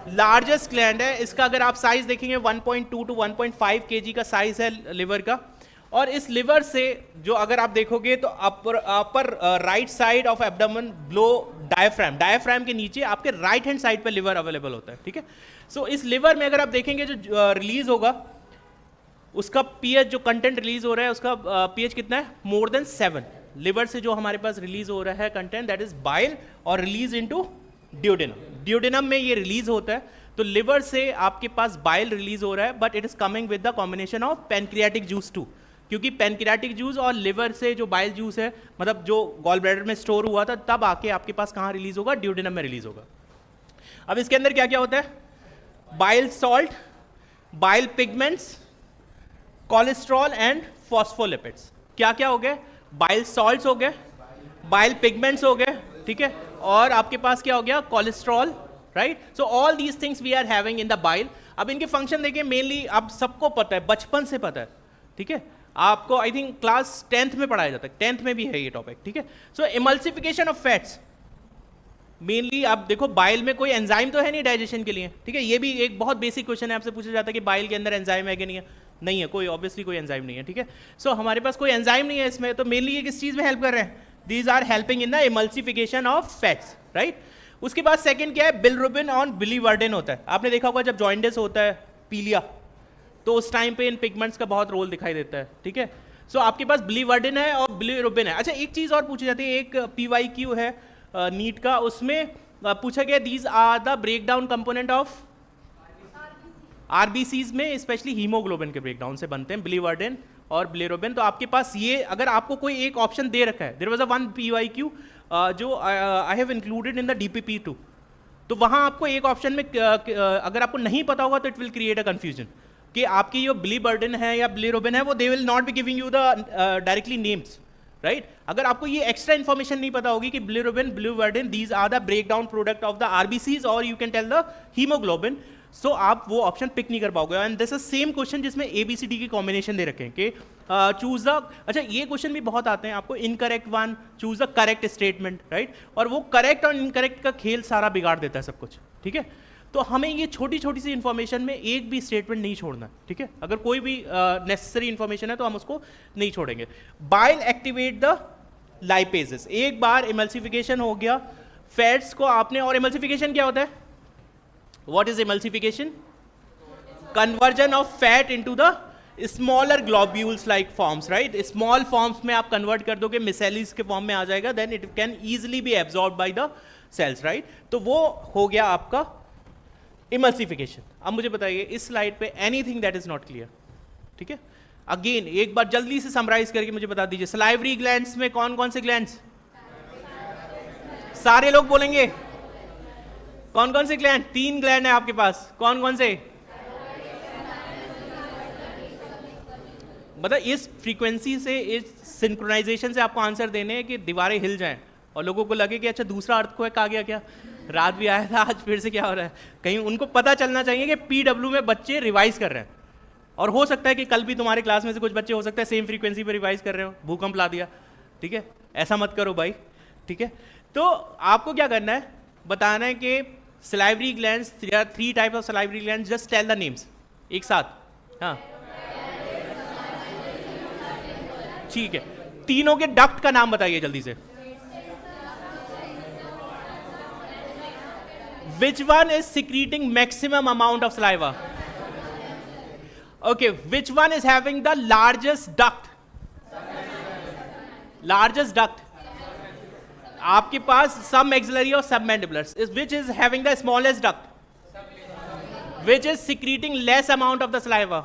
लार्जेस्ट ग्लैंड है। इसका अगर आप साइज देखेंगे 1.2 टू 1.5 kg का साइज है लिवर का। और इस लिवर से जो अगर आप देखोगे तो upper right side of abdomen blow diaphragm, diaphragm के नीचे आपके राइट हैंड साइड पे लिवर अवेलेबल होता है, ठीक है। सो इस लिवर में अगर आप देखेंगे जो रिलीज होगा उसका पीएच, जो कंटेंट रिलीज हो रहा है उसका पीएच कितना है? More than 7। लिवर से जो हमारे पास रिलीज हो रहा है कंटेंट दैट इज बाइल और रिलीज इनटू ड्यूडेनम। ड्यूडेनम में ये रिलीज होता है, तो लिवर से आपके पास बाइल रिलीज हो रहा है, but it is coming with the combination of pancreatic juice too, क्योंकि पैनक्रियाटिक जूस और लिवर से जो बाइल जूस है, मतलब जो गॉल ब्लैडर में स्टोर हुआ था, तब आके आपके पास कहाँ रिलीज होगा? ड्यूडेनम में रिलीज होगा। अब इसके अंदर क्या क्या होता है? Bile salt, bile pigments, cholesterol and phospholipids. क्या क्या हो गए? बाइल सॉल्ट्स हो गए, बाइल पिगमेंट्स हो गए, ठीक है, और आपके पास क्या हो गया? Cholesterol, right. So all these things we are having in the bile. अब इनके फंक्शन देखिए, मेनली आप सबको पता है, बचपन से पता है, ठीक है। आपको आई थिंक क्लास 10th में पढ़ाया जाता है, 10th में भी है ये टॉपिक, ठीक है। सो इमल्सिफिकेशन ऑफ फैट्स, मेनली आप देखो बाइल में कोई एंजाइम तो है नहीं डाइजेशन के लिए, ठीक है। ये भी एक बहुत बेसिक क्वेश्चन है, आपसे पूछा जाता है कि बाइल के अंदर एंजाइम है कि नहीं है? नहीं है, कोई ऑब्वियसली कोई एंजाइम नहीं है, ठीक है। सो हमारे पास कोई एंजाइम नहीं है इसमें, तो मेनली ये किस चीज में हेल्प कर रहे हैं? These are helping in the emulsification of fats, right. उसके बाद सेकंड क्या है? बिलिरुबिन और बिलीवर्डेन होता है। आपने देखा होगा जब जॉइंडिस होता है, पीलिया, तो उस टाइम पे इन पिगमेंट्स का बहुत रोल दिखाई देता है, ठीक है। सो आपके पास बिलीवर्डेन है और बिलिरुबिन है। अच्छा, एक चीज और पूछी जाती है, एक PYQ है नीट का, उसमें पूछा गया these are the breakdown component of RBCs में, स्पेशली हीमोग्लोबिन के ब्रेकडाउन से बनते हैं बिलीवर्डेन और बिलिरुबिन। तो आपके पास ये, अगर आपको कोई एक ऑप्शन दे रखा है, there was a one PYQ जो I have included in the DPP2, तो वहां आपको एक ऑप्शन में अगर आपको नहीं पता होगा तो it will create a confusion कि आपकी जो बिलीवर्डेन है या बिलिरुबिन है वो they will not be giving you the directly names, right. अगर आपको ये एक्स्ट्रा इन्फॉर्मेशन नहीं पता होगी कि bilirubin, biliverdin, these are the breakdown product of the RBCs और you can tell the haemoglobin, so आप वो ऑप्शन पिक नहीं कर पाओगे। And this is same question जिसमें ABCD की कॉम्बिनेशन दे रखे हैं कि चूज द, अच्छा ये क्वेश्चन भी बहुत आते हैं आपको, incorrect one, choose the correct statement, right. और वो करेक्ट और इनकरेक्ट का खेल सारा बिगाड़ देता है सब कुछ, ठीक है। तो हमें ये छोटी छोटी सी इंफॉर्मेशन में एक भी स्टेटमेंट नहीं छोड़ना, ठीक है। अगर कोई भी नेसेसरी इंफॉर्मेशन है तो हम उसको नहीं छोड़ेंगे। Bile activate the lipases. एक बार इमल्सिफिकेशन हो गया फैट्स को आपने, और इमल्सिफिकेशन क्या होता है? What is emulsification? Conversion of fat into the smaller globules like forms, right. Small forms में आप कन्वर्ट कर दोगे, मिसेलीज के फॉर्म में आ जाएगा, then it can easily be absorb by the cells, right. तो वो हो गया आपका इमल्सिफिकेशन। अब मुझे बताइए इस slide pay anything that is not clear, ठीक है। अगेन एक बार जल्दी से समराइज करके मुझे बता दीजिए, सलाइवरी ग्लैंड्स में कौन कौन से ग्लैंड्स? सारे लोग बोलेंगे कौन कौन से ग्लैंड? 3 ग्लैंड है आपके पास, कौन कौन से? मतलब इस फ्रीक्वेंसी से, इस सिंक्रोनाइजेशन से आपको आंसर देने हैं कि दीवारें हिल जाएं और लोगों को लगे कि अच्छा दूसरा अर्थक्वेक आ गया क्या, रात भी आया था आज फिर से क्या हो रहा है। कहीं उनको पता चलना चाहिए कि PW में बच्चे रिवाइज कर रहे हैं, और हो सकता है कि कल भी तुम्हारे क्लास में से कुछ बच्चे हो सकता है सेम फ्रीक्वेंसी पे रिवाइज कर रहे हो, भूकंप ला दिया, ठीक है। ऐसा मत करो भाई, ठीक है। तो आपको क्या करना है, बताना है कि salivary glands, 3 type of salivary glands, just tell the names एक साथ। हाँ ठीक है, तीनों के डक्ट का नाम बताइए जल्दी से। Which one is secreting maximum amount of saliva? Okay, which one is having the largest duct? Largest duct. आपके पास submaxillary और submandibular. Which is having the smallest duct? Which is secreting less amount of the saliva?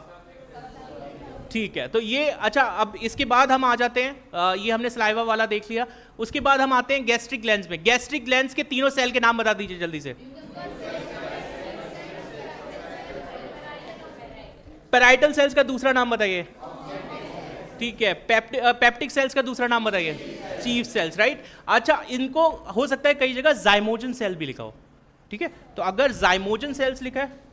ठीक है, तो ये अच्छा, अब इसके बाद हम आ जाते हैं, ये हमने सलाइवा वाला देख लिया। उसके बाद हम आते हैं गैस्ट्रिक ग्लैंड्स में। गैस्ट्रिक ग्लैंड्स के तीनों सेल के नाम बता दीजिए जल्दी से। पैराइटल सेल्स का दूसरा नाम बताइए। ठीक है, पेप्टिक सेल्स का दूसरा नाम बताइए। Chief cells, right. अच्छा, इनको हो सकता है कई जगह जाइमोजन सेल भी लिखा हो, ठीक है। तो अगर जाइमोजन सेल्स लिखा है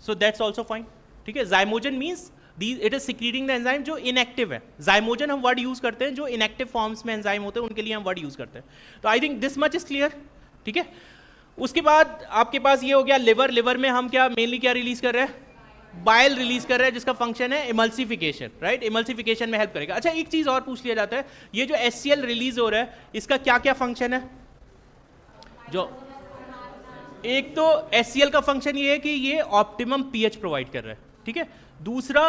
सो दैट्स ऑल्सो फाइन, ठीक है. Zymogen means it is secreting the enzyme जो इनएक्टिव है. जाइमोजन हम वर्ड यूज करते हैं जो इनएक्टिव फॉर्म्स में एंजाइम होते हैं उनके लिए हम वर्ड यूज करते हैं. तो I think this much is clear, ठीक है. उसके बाद आपके पास ये हो गया लिवर. लिवर में हम क्या मेनली क्या रिलीज कर रहे हैं, बाइल रिलीज कर रहे हैं जिसका फंक्शन है इमल्सिफिकेशन, राइट. इमल्सिफिकेशन में हेल्प करेगा. अच्छा एक चीज और पूछ लिया जाता है, ये जो HCl रिलीज हो रहा है इसका क्या क्या फंक्शन है. जो एक तो HCl का फंक्शन ये है कि ये ऑप्टिमम पीएच प्रोवाइड कर रहा है, ठीक है. दूसरा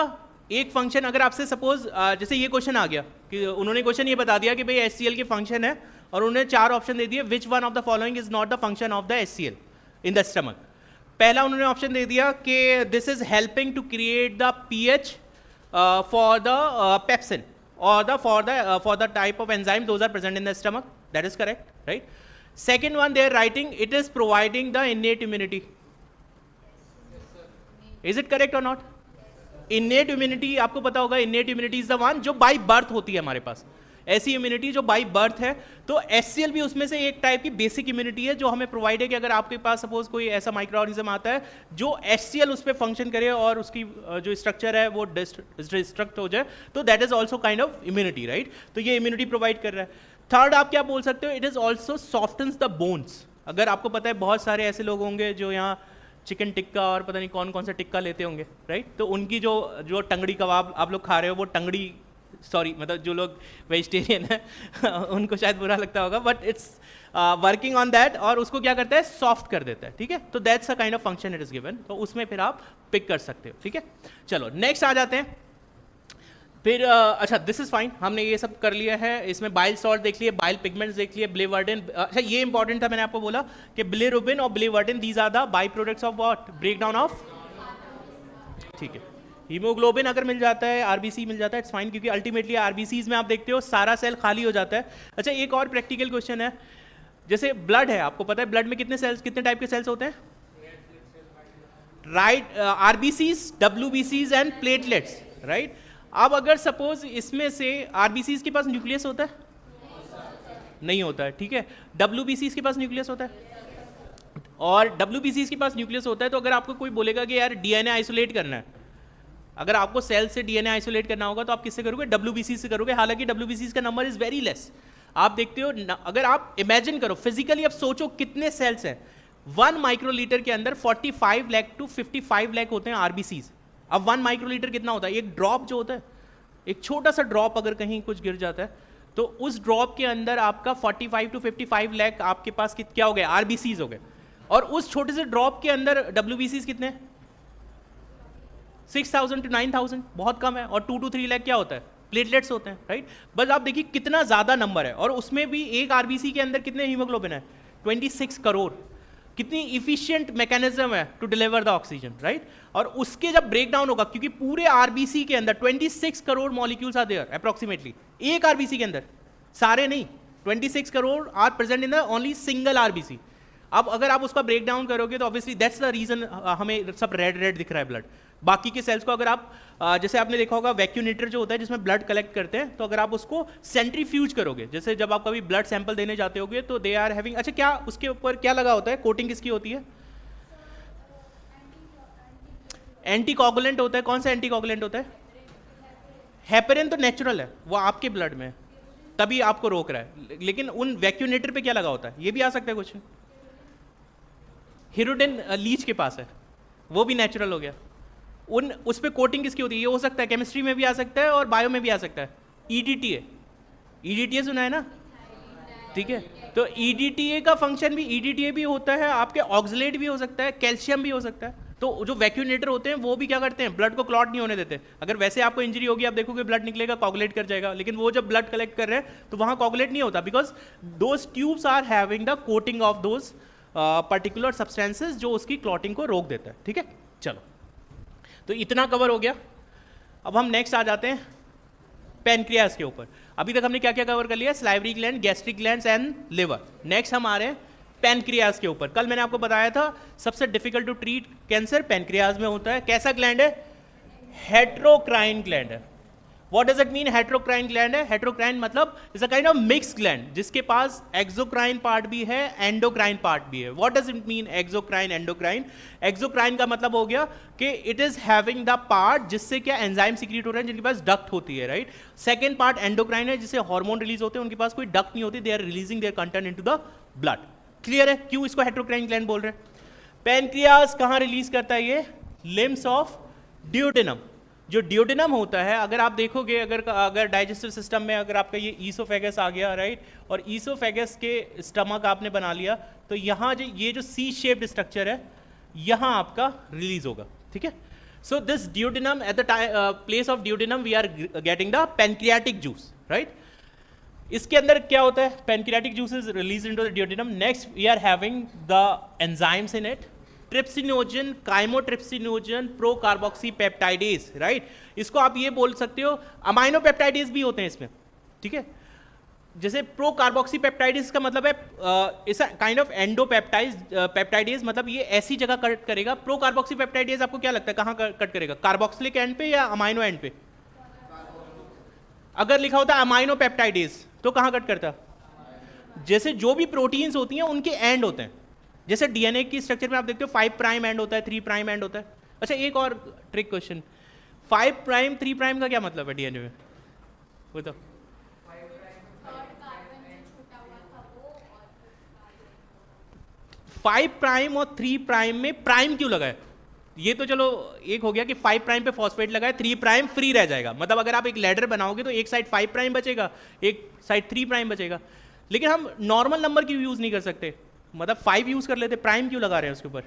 एक फंक्शन अगर आपसे सपोज जैसे ये क्वेश्चन आ गया कि उन्होंने क्वेश्चन ये बता दिया कि भाई HCl के फंक्शन है और उन्होंने 4 ऑप्शन दे दिए, which one of the following is not the function of the HCl in the stomach. पहला उन्होंने ऑप्शन दे दिया कि this is helping to create the pH for the pepsin or for the type of enzyme those are present in the stomach. That is correct, right? Second one they are writing it is providing the innate immunity. Is it correct or not? Innate immunity आपको पता होगा, innate immunity is the one जो by birth होती है हमारे पास, ऐसी immunity जो by birth है. तो HCl भी उसमें से एक टाइप की बेसिक इम्यूनिटी है जो हमें प्रोवाइड है कि अगर आपके पास सपोज कोई ऐसा माइक्रो ऑर्गेनिज्म आता है जो HCl उस पर फंक्शन करे और उसकी जो स्ट्रक्चर है वो डिस्ट्रक्ट हो जाए, तो that is also kind of immunity, right. तो ये इम्यूनिटी प्रोवाइड कर रहा है. थर्ड आप क्या बोल सकते हो, it is also softens the bones. अगर आपको पता है बहुत सारे ऐसे लोग होंगे जो यहाँ चिकन टिक्का और पता नहीं कौन कौन सा टिक्का लेते होंगे, राइट. तो उनकी जो टंगड़ी कबाब आप लोग खा रहे हो वो टंगड़ी, सॉरी मतलब जो लोग वेजिटेरियन है उनको शायद बुरा लगता होगा, but it's working on that और उसको क्या करता है सॉफ्ट कर देता है, ठीक है. तो that's a kind of function it is given, तो उसमें फिर आप पिक कर सकते हो, ठीक है. चलो नेक्स्ट आ जाते हैं फिर. अच्छा दिस इज फाइन, हमने ये सब कर लिया है. इसमें बाइल सॉल्ट देख लिए, बाइल पिगमेंट्स देख लिए, बिलिवर्डिन. अच्छा ये इंपॉर्टेंट था, मैंने आपको बोला कि बिलिरुबिन और biliverdin these are the by products of what, break down of, ठीक है. हीमोग्लोबिन अगर मिल जाता है, आरबीसी मिल जाता है, इट्स फाइन, क्योंकि अल्टीमेटली आरबीसीज में आप देखते हो सारा सेल खाली हो जाता है. अच्छा एक और प्रैक्टिकल क्वेश्चन है, जैसे ब्लड है, आपको पता है ब्लड में कितने सेल्स, कितने टाइप के सेल्स होते हैं, राइट. आरबीसीज, डब्ल्यूबीसीज एंड प्लेटलेट्स, राइट. अब अगर सपोज इसमें से आरबीसीज के पास न्यूक्लियस होता है, नहीं होता है, ठीक है. डब्ल्यूबीसीज के पास न्यूक्लियस होता है और डब्ल्यूबीसीज के पास न्यूक्लियस होता है. तो अगर आपको कोई बोलेगा कि यार डीएनए आइसोलेट करना है, अगर आपको सेल से डीएनए आइसोलेट करना होगा तो आप किससे करोगे, डब्ल्यूबीसी से करोगे. हालांकि डब्ल्यूबीसी का नंबर इज वेरी लेस. आप देखते हो अगर आप इमेजिन करो फिजिकली, अब सोचो कितने सेल्स हैं. 1 माइक्रोलीटर के अंदर 45 लाख टू 55 लाख होते हैं आरबीसीज. अब 1 माइक्रोलीटर कितना होता है, एक ड्रॉप जो होता है, एक छोटा सा ड्रॉप अगर कहीं कुछ गिर जाता है तो उस ड्रॉप के अंदर आपका 45 टू 55 लाख आपके पास क्या हो गए, आरबीसीज हो गए. और उस छोटे से ड्रॉप के अंदर डब्ल्यूबीसीज कितने, 6,000 टू 9,000, बहुत कम है. और 2 to 3 लाख क्या होता है, प्लेटलेट्स होते हैं, राइट. बस आप देखिए कितना ज्यादा नंबर है. और उसमें भी एक आरबीसी के अंदर कितने हीमोग्लोबिन है, 26 करोड़. कितनी इफिशिएंट मैकेनिज्म है to deliver the oxygen, right. और उसके जब ब्रेक डाउन होगा, क्योंकि पूरे आरबीसी के अंदर 26 crore molecules are there approximately, एक आरबीसी के अंदर, सारे नहीं, 26 crore are present in the only single RBC. अब अगर आप उसका ब्रेक डाउन करोगे तो ऑब्वियसली दैट्स द रीजन हमें सब रेड रेड दिख रहा है ब्लड. बाकी के सेल्स को अगर आप जैसे आपने देखा होगा वैक्यूनेटर जो होता है जिसमें ब्लड कलेक्ट करते हैं, तो अगर आप उसको सेंट्रीफ्यूज करोगे, जैसे जब आप कभी ब्लड सैंपल देने जाते होगे तो दे आर हैविंग, अच्छा क्या उसके ऊपर क्या लगा होता है, कोटिंग किसकी होती है, एंटीकोगुलेंट होता है. कौन सा एंटीकोगुलेंट होता है, हेपेरिन. तो नेचुरल है, वो आपके ब्लड में तभी आपको रोक रहा है. लेकिन उन वैक्यूनेटर पे क्या लगा होता है, ये भी आ सकता है क्वेश्चन. हिरोडिन लीच के पास है, वो भी नेचुरल हो गया. उस पे कोटिंग किसकी होती है, ये हो सकता है केमिस्ट्री में भी आ सकता है और बायो में भी आ सकता है. ईडीटीए, ईडीटीए सुना है ना, ठीक है. तो ईडीटीए का फंक्शन भी, ईडीटीए भी होता है आपके, ऑक्सलेट भी हो सकता है, कैल्शियम भी हो सकता है. तो जो वैक्यूनेटर होते हैं वो भी क्या करते हैं, ब्लड को क्लॉट नहीं होने देते. अगर वैसे आपको इंजरी होगी, आप देखोगे ब्लड निकलेगा, कोगुलेट कर जाएगा. लेकिन वो जब ब्लड कलेक्ट कर रहे हैं तो वहां कोगुलेट नहीं होता, because those tubes are having the coating of those particular substances जो उसकी क्लॉटिंग को रोक देता है, ठीक है. चलो तो इतना कवर हो गया. अब हम नेक्स्ट आ जाते हैं पैनक्रियास के ऊपर. अभी तक हमने क्या क्या कवर कर लिया, salivary gland, gastric glands and liver. Next हम आ रहे हैं पैनक्रियास के ऊपर. कल मैंने आपको बताया था सबसे difficult to treat cancer pancreas में होता है. कैसा ग्लैंड है, हेट्रोक्राइन ग्लैंड है. What does it mean heterocrine gland है? हेट्रोक्राइन मतलब is a kind of mix gland जिसके पास एक्सोक्राइन पार्ट भी है, एंडोक्राइन पार्ट भी है. What does it mean exocrine endocrine? Exocrine का मतलब हो गया कि it is having the part जिससे क्या एंजाइम सीक्रेट हो रहे हैं, जिनके पास डक्ट होती है, राइट. सेकेंड पार्ट एंडोक्राइन है जिससे हार्मोन रिलीज होते हैं, उनके पास कोई डक्ट नहीं होती, they are releasing their content into the blood. Clear है क्यों इसको हेट्रोक्राइन ग्लैंड बोल रहे हैं? पैनक्रियास कहाँ रिलीज करता है? ये लिम्स ऑफ ड्यूटेनम. जो ड्यूटेनम होता है, अगर आप देखोगे, अगर डाइजेस्टिव सिस्टम में अगर आपका ये ईसोफेगस आ गया, राइट, और ईसोफेगस के स्टमक आपने बना लिया, तो यहाँ जो ये जो सी शेप्ड स्ट्रक्चर है यहाँ आपका रिलीज होगा. ठीक है. So this duodenum, at the place of duodenum we are getting the pancreatic juice, right. इसके अंदर क्या होता है? Pancreatic juice is release into the duodenum. Next we are having the enzymes in it. Trypsinogen, chymotrypsinogen, procarboxypeptidase, right. इसको आप ये बोल सकते हो, अमाइनोपेप्टाइडेज भी होते हैं इसमें. ठीक है. जैसे प्रोकार्बोक्सीपेप्टाइडेज का मतलब है इस काइंड ऑफ एंडोपेप्टाइज पेप्टाइडेज, मतलब ये ऐसी जगह कट करेगा. प्रोकार्बोक्सीपेप्टाइडेज आपको क्या लगता है कहाँ कट करेगा? कार्बोक्सिलिक एंड पे या अमाइनो एंड पे? अगर लिखा होता है अमाइनोपेप्टाइडेज तो कहाँ कट करता? जैसे जो भी प्रोटीन्स होती हैं उनके एंड होते हैं. जैसे डीएनए की स्ट्रक्चर में आप देखते हो 5 प्राइम एंड होता है, 3 प्राइम एंड होता है. अच्छा, एक और ट्रिक क्वेश्चन, 5 प्राइम 3 प्राइम का क्या मतलब है डीएनए में? बताओ. 5 प्राइम और 3 प्राइम में प्राइम क्यों लगा है? ये तो चलो एक हो गया कि 5 प्राइम पे फॉस्फेट लगा है, 3 प्राइम फ्री रह जाएगा. मतलब अगर आप एक लैडर बनाओगे तो एक साइड 5 प्राइम बचेगा, एक साइड 3 प्राइम बचेगा. लेकिन हम नॉर्मल नंबर क्यों यूज नहीं कर सकते? मतलब 5 यूज कर लेते, प्राइम क्यों लगा रहे हैं उसके ऊपर?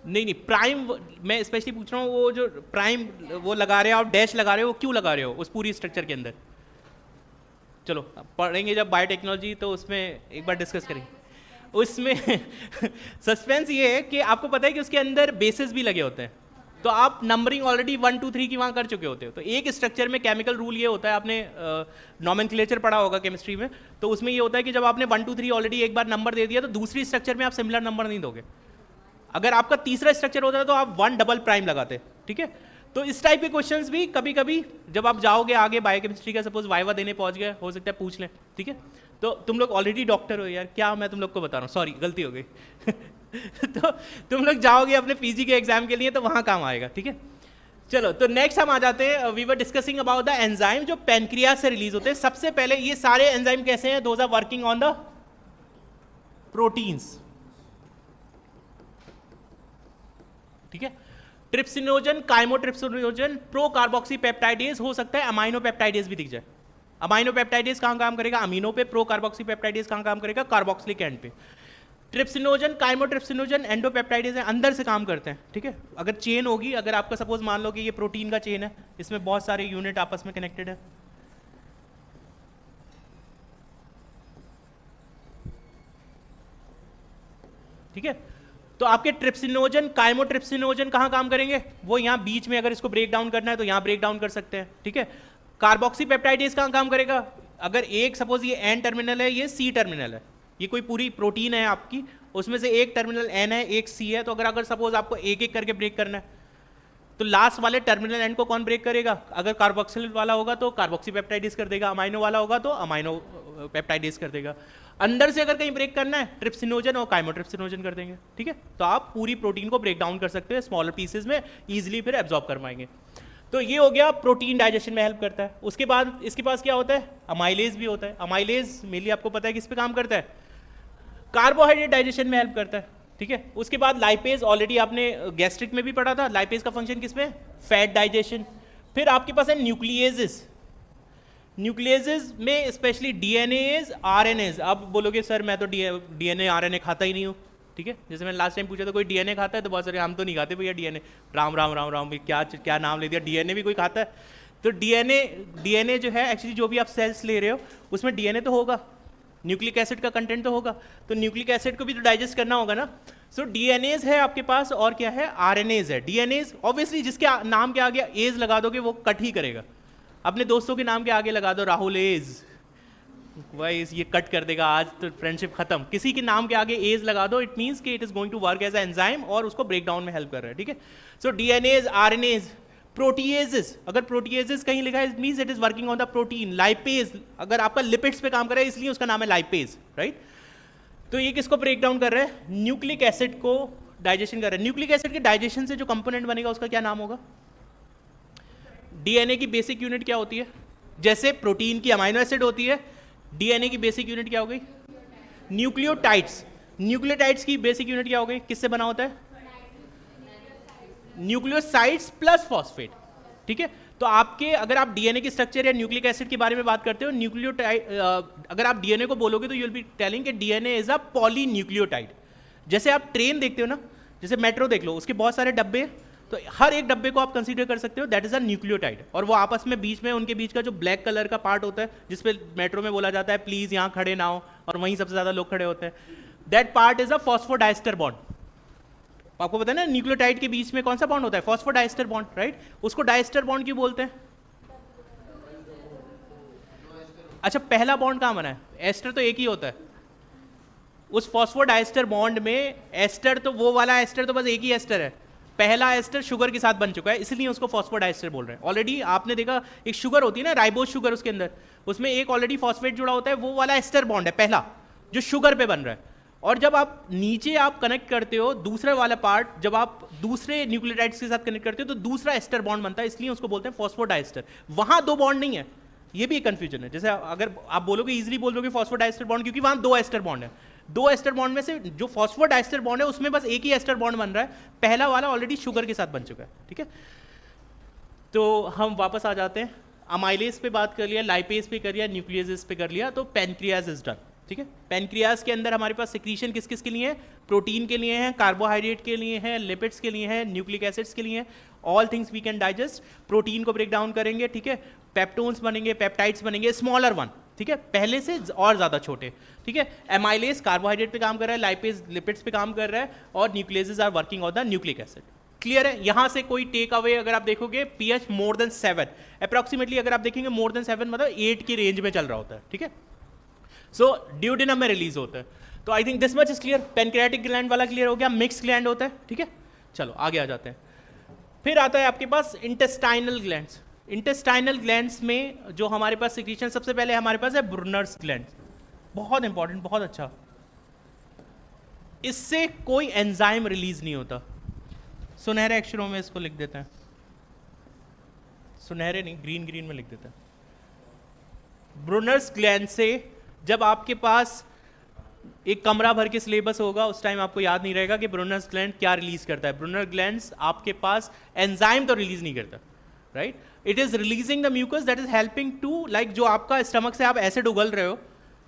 नहीं, प्राइम मैं स्पेशली पूछ रहा हूँ, वो जो प्राइम वो लगा रहे हो आप, डैश लगा रहे हो, वो क्यों लगा रहे हो उस पूरी स्ट्रक्चर के अंदर? चलो पढ़ेंगे जब बायोटेक्नोलॉजी तो उसमें एक बार डिस्कस करेंगे. उसमें सस्पेंस ये है कि आपको पता है कि उसके अंदर बेसिस भी लगे होते हैं, तो आप नंबरिंग ऑलरेडी 1 2 3 की वहाँ कर चुके होते हो. तो एक स्ट्रक्चर में केमिकल रूल ये होता है, आपने नॉमेनक्लेचर पढ़ा होगा केमिस्ट्री में, तो उसमें ये होता है कि जब आपने 1 2 3 ऑलरेडी एक बार नंबर दे दिया तो दूसरी स्ट्रक्चर में आप सिमिलर नंबर नहीं दोगे. अगर आपका तीसरा स्ट्रक्चर होता है तो आप 1 डबल प्राइम लगाते. ठीक है. तो इस टाइप के क्वेश्चंस भी कभी कभी जब आप जाओगे आगे बायोकेमिस्ट्री का, सपोज वाइवा देने पहुंच गए, हो सकता है पूछ लें. ठीक है. तो तुम लोग ऑलरेडी डॉक्टर हो यार, क्या मैं तुम लोग को बता रहा हूँ, सॉरी गलती हो गई. तो तुम लोग जाओगे अपने पीजी के एग्जाम के लिए तो वहाँ काम आएगा. ठीक है. चलो, तो नेक्स्ट हम आ जाते हैं. We were discussing about the enzyme जो पैनक्रियास से रिलीज होते हैं. सबसे पहले ये सारे एंजाइम कैसे हैं? Those are working on the proteins. ठीक है. ट्रिप्सिनोजन, काइमोट्रिप्सिनोजन, प्रोकार्बोक्सीपेप्टाइडेज, हो सकता है अमाइनोपेप्टाइडेज भी दिख जाए. अमाइनोपेप्टाइडेज कहाँ काम करेगा? अमीनो पे. प्रोकार्बोक्सीपेप्टाइडेज कहाँ काम करेगा? कार्बोक्सिलिक एंड पे. ट्रिप्सिनोजन, काइमोट्रिप्सिनोजन एंडोपेप्टाइडेज है, अंदर से काम करते हैं. ठीक है. अगर चेन होगी, अगर आपका सपोज मान लो कि ये प्रोटीन का चेन है, इसमें बहुत सारे यूनिट आपस में कनेक्टेड है. ठीक है. तो आपके ट्रिप्सिनोजन, काइमोट्रिप्सिनोजन कहाँ काम करेंगे? वो यहाँ बीच में, अगर इसको ब्रेक डाउन करना है तो यहाँ ब्रेक डाउन कर सकते हैं. ठीक है. कार्बोक्सीपेप्टाइडेज कहाँ काम करेगा? अगर एक सपोज ये एन टर्मिनल है, ये सी टर्मिनल है, ये कोई पूरी प्रोटीन है आपकी, उसमें से एक टर्मिनल एन है, एक सी है, तो अगर सपोज आपको एक एक करके ब्रेक करना है तो लास्ट वाले टर्मिनल एंड को कौन ब्रेक करेगा? अगर कार्बोक्सिल वाला होगा तो कार्बोक्सीपेप्टाइडेज कर देगा, अमाइनो वाला होगा तो अमाइनो पेप्टाइडेज कर देगा. अंदर से अगर कहीं ब्रेक करना है, ट्रिप्सिनोजन और काइमोट्रिप्सिनोजन कर देंगे. ठीक है. तो आप पूरी प्रोटीन को ब्रेक डाउन कर सकते हैं स्मॉलर पीसेज में, इजीली फिर एब्जॉर्ब कर पाएंगे. तो ये हो गया, प्रोटीन डाइजेशन में हेल्प करता है. उसके बाद इसके पास क्या होता है? अमाइलेज भी होता है. अमाइलेज मेनली आपको पता है किस पे काम करता है? कार्बोहाइड्रेट डाइजेशन में हेल्प करता है. ठीक है. उसके बाद लाइपेज, ऑलरेडी आपने गैस्ट्रिक में भी पढ़ा था, लाइपेज का फंक्शन किसमें? Fat digestion. फिर आपके पास है न्यूक्लियेजेस. न्यूक्लियेजेस में स्पेशली डीएनएज, आरएनएज. आप बोलोगे सर मैं तो डीएनए आरएनए खाता ही नहीं हूँ. ठीक है. जैसे मैंने लास्ट टाइम पूछा था कोई डीएनए खाता है, तो बहुत सारे हम तो नहीं खाते भैया डीएनए. राम राम राम राम, क्या क्या नाम ले दिया, डीएनए भी कोई खाता है? तो डीएनए जो है एक्चुअली जो भी आप सेल्स ले रहे हो उसमें डीएनए तो होगा, न्यूक्लिक एसिड का कंटेंट तो होगा, तो न्यूक्लिक एसिड को भी तो डाइजेस्ट करना होगा ना. सो डीएनएज है आपके पास, और क्या है? आरएनएज है. डीएनएज ऑब्वियसली जिसके नाम के आगे एज लगा दोगे वो कट ही करेगा. अपने दोस्तों के नाम के आगे लगा दो राहुल एज, भाई ये कट कर देगा आज तो फ्रेंडशिप खत्म। किसी के नाम के आगे एज लगा दो, इट मीन्स कि it is going to work as enzyme और उसको ब्रेक डाउन में हेल्प कर रहा है, ठीक है। सो डीएनएज, आरएनएज, प्रोटीएजेस, अगर प्रोटीएजेस कहीं लिखा है it means it is working on the protein. Lipase अगर आपका लिपिड्स पे काम कर रहा है इसलिए उसका नाम है लाइपेज, राइट। तो ये किसको ब्रेक डाउन कर रहा है? न्यूक्लिक एसिड को डाइजेशन कर रहा है। न्यूक्लिक एसिड के डाइजेशन से जो कंपोनेंट बनेगा उसका क्या नाम होगा? डीएनए की बेसिक यूनिट क्या होती है? जैसे प्रोटीन की अमाइनो एसिड होती है, डीएनए की बेसिक यूनिट क्या हो गई? न्यूक्लियोटाइड्स। न्यूक्लियोटाइड्स की बेसिक यूनिट क्या हो गई? किससे बना होता है? न्यूक्लियोसाइड्स प्लस फॉस्फेट, ठीक है। तो आपके अगर आप डीएनए की स्ट्रक्चर या न्यूक्लिक एसिड के बारे में बात करते हो, न्यूक्लियोटाइड अगर आप डीएनए को बोलोगे तो यू विल बी टेलिंग कि डीएनए इज अ पॉलीन्यूक्लियोटाइड। जैसे आप ट्रेन देखते हो ना, जैसे मेट्रो देख लो, उसके बहुत सारे डब्बे, तो हर एक डब्बे को आप कंसीडर कर सकते हो दैट इज अ न्यूक्लियोटाइड। और वो आपस में बीच में उनके बीच का जो ब्लैक कलर का पार्ट होता है जिसपे मेट्रो में बोला जाता है प्लीज यहाँ खड़े ना हो, और वहीं सबसे ज्यादा लोग खड़े होते हैं, that part is a phosphodiester bond. आपको पता है ना न्यूक्लियोटाइड के बीच में कौन सा बॉन्ड होता है? Phosphodiester bond, right. उसको डाइस्टर बॉन्ड क्यों बोलते हैं? अच्छा, पहला बॉन्ड कहां बना है? एस्टर तो एक ही होता है। उस फॉस्फोडाइस्टर बॉन्ड में एस्टर तो वो वाला एस्टर तो बस एक ही एस्टर है, पहला एस्टर शुगर के साथ बन चुका है, इसलिए उसको फॉस्फोडाइस्टर बोल रहे हैं। ऑलरेडी आपने देखा एक शुगर होती है ना, राइबोज शुगर, उसके अंदर उसमें एक ऑलरेडी फॉस्फेट जुड़ा होता है, वो वाला एस्टर बॉन्ड है पहला जो शुगर पे बन रहा है। और जब आप नीचे आप कनेक्ट करते हो दूसरे वाला पार्ट, जब आप दूसरे न्यूक्लियोटाइड्स के साथ कनेक्ट करते हो तो दूसरा एस्टर बॉन्ड बनता है, इसलिए उसको बोलते हैं फॉस्फोडाइस्टर। वहां दो बॉन्ड नहीं है, ये भी एक कंफ्यूजन है। जैसे अगर आप बोलोगे इजीली बोल दोगे फॉस्फोडाइस्टर बॉन्ड, क्योंकि वहां दो एस्टर बॉन्ड है। दो एस्टर बॉन्ड में से जो फॉस्फोडाइस्टर बॉन्ड है उसमें बस एक ही एस्टर बॉन्ड बन रहा है, पहला वाला ऑलरेडी शुगर के साथ बन चुका है, ठीक है। तो हम वापस आ जाते हैं, अमाइलेज पे बात कर लिया, लाइपेज पे कर लिया, न्यूक्लियस पे कर लिया, तो पैनक्रियाज इज डन, ठीक है। पैनक्रियाज के अंदर हमारे पास सिक्रीशन किस किस के लिए है? प्रोटीन के लिए है, कार्बोहाइड्रेट के लिए है, लिपिड्स के लिए है, न्यूक्लिक एसिड्स के लिए है। All things we can digest. Protein को ब्रेक डाउन करेंगे, ठीक है, पेप्टोन्स बनेंगे, पेप्टाइड्स बनेंगे, स्मॉलर वन, ठीक है, पहले से और ज्यादा छोटे, ठीक है। एमाइलेज कार्बोहाइड्रेट पे काम कर रहा है, लाइपेज लिपिड्स पे काम कर रहा है, और nucleases are working on the nucleic acid. Clear है? यहां से कोई टेक अवे अगर आप देखोगे, पीएच मोर देन 7 अप्रोक्सीमेटली, अगर आप देखेंगे मोर देन 7 मतलब 8 की रेंज में चल रहा होता है, ठीक है। सो ड्यूडेनम में रिलीज होता है। तो I think this much is clear. Pancreatic gland वाला क्लियर हो गया, मिक्स ग्लैंड होता है, ठीक है। चलो आगे आ जाते हैं। फिर आता है आपके पास इंटेस्टाइनल ग्लैंड्स। इंटेस्टाइनल ग्लैंड्स में जो हमारे पास सिक्रीशन, सबसे पहले हमारे पास है ब्रुनर्स ग्लैंड, बहुत इंपॉर्टेंट, बहुत अच्छा। इससे कोई एंजाइम रिलीज नहीं होता। सुनहरे अक्षरों में इसको लिख देते हैं, सुनहरे नहीं, ग्रीन ग्रीन में लिख देते हैं। ब्रुनर्स ग्लैंड से जब आपके पास एक कमरा भर के सिलेबस होगा उस टाइम आपको याद नहीं रहेगा कि ब्रुनर्स ग्लैंड क्या रिलीज करता है। ब्रुनर ग्लैंड्स आपके पास एंजाइम तो रिलीज नहीं करता, right. It is releasing the mucus that is helping to, like जो आपका स्टमक से आप एसिड उगल रहे हो,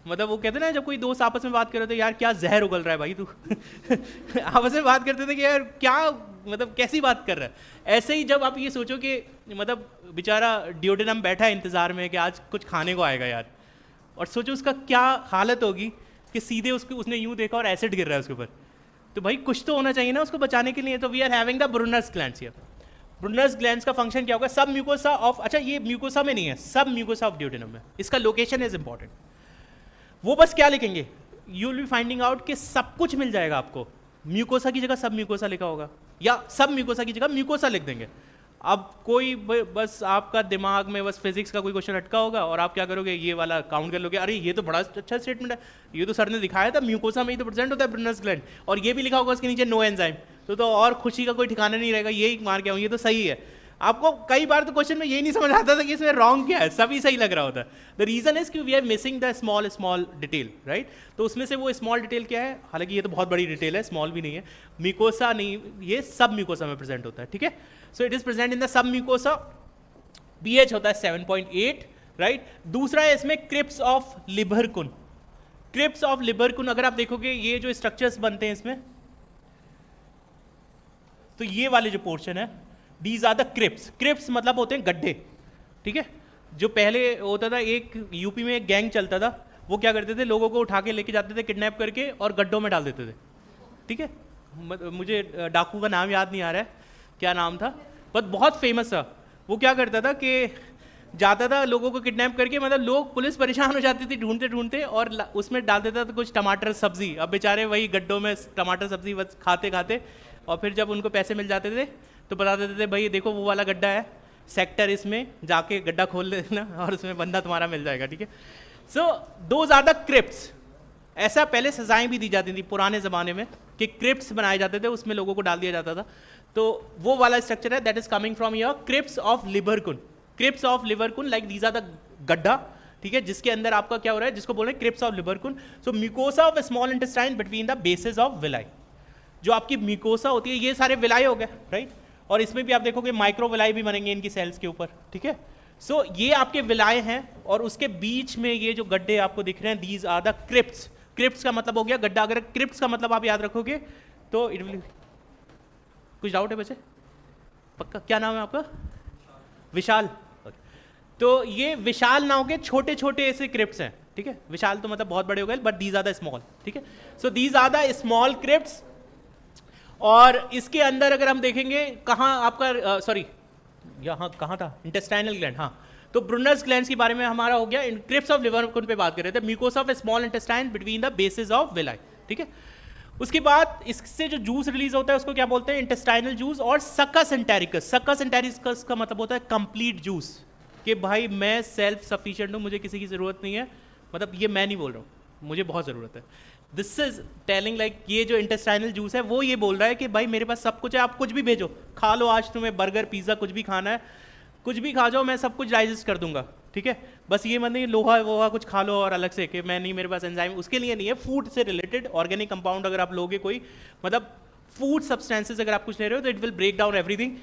मतलब वो कहते हैं ना जब कोई दोस्त आपस में बात कर रहे थे, यार क्या जहर उगल रहा है भाई तू आपस में बात करते थे कि यार क्या, मतलब कैसी बात कर रहा है। ऐसे ही जब आप ये सोचो कि मतलब बेचारा डिओडेनम बैठा है इंतजार में कि आज कुछ खाने को आएगा यार, और सोचो उसका क्या हालत होगी कि सीधे उसने यूं देखा और एसिड गिर रहा है उसके ऊपर, तो भाई कुछ तो होना चाहिए ना उसको बचाने के लिए। तो we are having the Brunner's glands here. Brunner's glands का फंक्शन क्या होगा? सब म्यूकोसा ऑफ, अच्छा ये म्यूकोसा में नहीं है, सब म्यूकोसा ऑफ डिओडेनम में, इसका लोकेशन इज इंपॉर्टेंट। वो बस क्या लिखेंगे, you will be finding out कि सब कुछ मिल जाएगा आपको, म्यूकोसा की जगह सब म्यूकोसा लिखा होगा, या सब म्यूकोसा की जगह म्यूकोसा लिख देंगे। अब कोई बस आपका दिमाग में बस फिजिक्स का कोई क्वेश्चन अटका होगा और आप क्या करोगे, ये वाला काउंट कर लोगे, अरे ये तो बड़ा अच्छा स्टेटमेंट है, ये तो सर ने दिखाया था म्यूकोसा में ही तो प्रेजेंट होता है ब्रुनर्स ग्लैंड, और ये भी लिखा होगा उसके नीचे नो एंजाइम, तो और खुशी का कोई ठिकाना नहीं रहेगा, यही मार के आऊँ ये तो सही है। आपको कई बार तो क्वेश्चन में यही नहीं समझ आता था कि इसमें रॉन्ग क्या है, सभी सही लग रहा होता है। द रीजन इज कि we are missing the small small detail, right. तो उसमें से वो स्मॉल डिटेल क्या है, हालांकि ये तो बहुत बड़ी डिटेल है, स्मॉल भी नहीं है, म्यूकोसा नहीं, ये सब म्यूकोसा में प्रेजेंट होता है, ठीक है। So it is present in the sub mucosa, pH होता है 7.8, राइट। दूसरा है इसमें क्रिप्स ऑफ लिबरकुन। क्रिप्स ऑफ लिबरकुन अगर आप देखोगे ये जो स्ट्रक्चर्स बनते हैं इसमें, तो ये वाले जो पोर्शन है, these are the crypts. Crypts मतलब होते हैं गड्ढे, ठीक है। जो पहले होता था, एक यूपी में एक गैंग चलता था, वो क्या करते थे, लोगों को उठा के लेके जाते थे किडनैप करके और गड्ढों में डाल देते थे, ठीक है। मुझे डाकू का नाम याद नहीं आ रहा है, क्या नाम था, बट बहुत फेमस था। वो क्या करता था कि जाता था लोगों को किडनैप करके, मतलब लोग, पुलिस परेशान हो जाती थी ढूंढते ढूंढते, और उसमें डाल देता था कुछ टमाटर सब्जी। अब बेचारे वही गड्ढों में टमाटर सब्जी बस खाते खाते, और फिर जब उनको पैसे मिल जाते थे तो बता देते थे भाई देखो वो वाला गड्ढा है, सेक्टर इसमें जाके गड्ढा खोल देना और उसमें बंदा तुम्हारा मिल जाएगा, ठीक है। So those are the crypts. ऐसा पहले सजाएं भी दी जाती थी पुराने ज़माने में कि क्रिप्ट्स बनाए जाते थे, उसमें लोगों को डाल दिया जाता था। तो वो वाला स्ट्रक्चर है, that is coming from your crypts of Lieberkuhn. Crypts of Lieberkuhn, like these are the गड्ढा, ठीक है, जिसके अंदर आपका क्या हो रहा है, जिसको बोल रहे हैं crypts of Lieberkuhn. So mucosa of small intestine between the basis of villi. जो आपकी म्यूकोसा होती है, ये सारे विलाई हो गए, राइट। और इसमें भी आप देखोगे माइक्रो विलाई भी बनेंगे इनकी सेल्स के ऊपर, ठीक है। सो ये आपके विलाय हैं, और उसके बीच में ये जो गड्ढे आपको दिख रहे हैं, these are the crypts. Crypts का मतलब हो गया गड्ढा। अगर क्रिप्ट्स का मतलब आप याद रखोगे तो इट विल, कुछ डाउट है बच्चे? पक्का? क्या नाम है आपका? विशाल। तो ये विशाल नाव के छोटे छोटे ऐसे क्रिप्ट्स हैं, ठीक है। विशाल तो मतलब बहुत बड़े हो गए, but these are the small, ठीक है। So these are the small crypts. और इसके अंदर अगर हम देखेंगे, कहाँ आपका सॉरी यहाँ कहाँ था, इंटेस्टाइनल ग्लैंड, हाँ। तो ब्रुनर्स ग्लैंड्स के बारे में हमारा हो गया। क्रिप्ट्स ऑफ लिबरकुन पे बात कर रहे थे। Mucosa of small intestine between the basis of villi, ठीक है। उसके बाद इससे जो जूस रिलीज होता है उसको क्या बोलते हैं? Intestinal juice. और सकस एंटेरिकस। सकस एंटेरिकस का मतलब होता है कंप्लीट जूस, कि भाई मैं सेल्फ सफिशिएंट हूँ, मुझे किसी की ज़रूरत नहीं है। मतलब ये मैं नहीं बोल रहा हूँ, मुझे बहुत ज़रूरत है। दिस इज टेलिंग लाइक, ये जो इंटेस्टाइनल जूस है वो ये बोल रहा है कि भाई मेरे पास सब कुछ है, आप कुछ भी भेजो, खा लो, आज तुम्हें बर्गर पिज़्ज़ा कुछ भी खाना है, कुछ भी खा जाओ, मैं सब कुछ डाइजेस्ट कर दूंगा, ठीक है। बस ये मत नहीं लोहा वोहा कुछ खा लो और अलग से कि मैं नहीं, मेरे पास एंजाइम, उसके लिए नहीं है। फूड से रिलेटेड ऑर्गेनिक कंपाउंड अगर आप लोगे कोई, मतलब फूड सब्सटेंसेज अगर आप कुछ ले रहे हो, तो it will break down everything.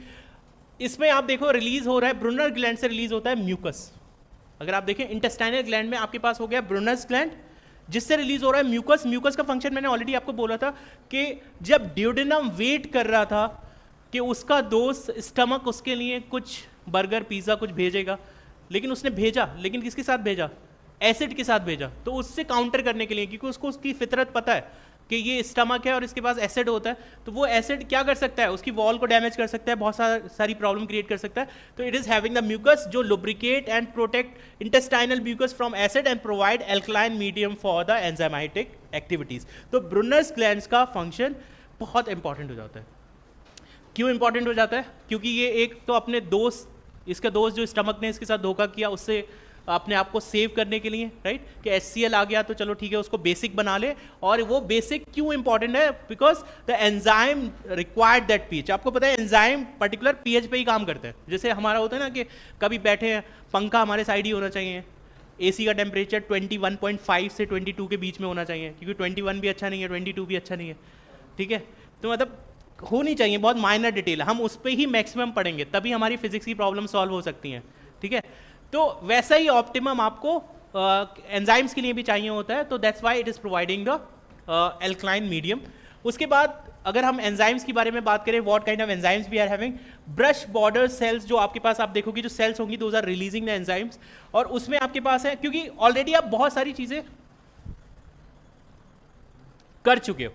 इसमें आप देखो रिलीज हो रहा है, ब्रुनर ग्लैंड से रिलीज होता है म्यूकस। अगर आप देखें इंटेस्टाइनल ग्लैंड में आपके पास हो गया ब्रुनर्स ग्लैंड, जिससे रिलीज हो रहा है म्यूकस। म्यूकस का फंक्शन मैंने ऑलरेडी आपको बोला था कि जब ड्यूडेनम वेट कर रहा था कि उसका दोस्त स्टमक उसके लिए कुछ बर्गर पिज़्ज़ा कुछ भेजेगा, लेकिन उसने भेजा, लेकिन किसके साथ भेजा? एसिड के साथ भेजा। तो उससे काउंटर करने के लिए, क्योंकि उसको उसकी फितरत पता है कि ये स्टमक है और इसके पास एसिड होता है, तो वो एसिड क्या कर सकता है? उसकी वॉल को डैमेज कर सकता है, बहुत सारी प्रॉब्लम क्रिएट कर सकता है। तो it is having the mucus जो lubricate and protect intestinal mucus from acid and provide alkaline medium for the enzymatic activities. तो ब्रुनर्स ग्लैंड्स का फंक्शन बहुत इंपॉर्टेंट हो जाता है। क्यों इंपॉर्टेंट हो जाता है? क्योंकि ये एक तो अपने दोस्त, इसका दोस्त जो स्टमक ने इसके साथ धोखा किया, उससे अपने आप को सेव करने के लिए, राइट, कि HCl आ गया तो चलो ठीक है, उसको बेसिक बना ले। और वो बेसिक क्यों इंपॉर्टेंट है? Because the enzyme required that pH. आपको पता है एंजाइम पर्टिकुलर पीएच पे ही काम करते हैं। जैसे हमारा होता है ना कि कभी बैठे हैं, पंखा हमारे साइड ही होना चाहिए, AC का टेम्परेचर 21.5 से 22 के बीच में होना चाहिए, क्योंकि 21 भी अच्छा नहीं है, 22 भी अच्छा नहीं है, ठीक है। तो मतलब होनी चाहिए, बहुत माइनर डिटेल, हम उस पर ही मैक्सिमम पढ़ेंगे, तभी हमारी फिजिक्स की प्रॉब्लम सॉल्व हो सकती हैं, ठीक है। तो वैसा ही ऑप्टिमम आपको एंजाइम्स के लिए भी चाहिए होता है, तो that's why it is providing the alkaline medium. उसके बाद अगर हम एंजाइम्स के बारे में बात करें, what kind of enzymes we are having, brush border cells जो आपके पास आप देखोगे जो सेल्स होंगी, those are releasing the enzymes. और उसमें आपके पास है, क्योंकि ऑलरेडी आप बहुत सारी चीजें कर चुके हो,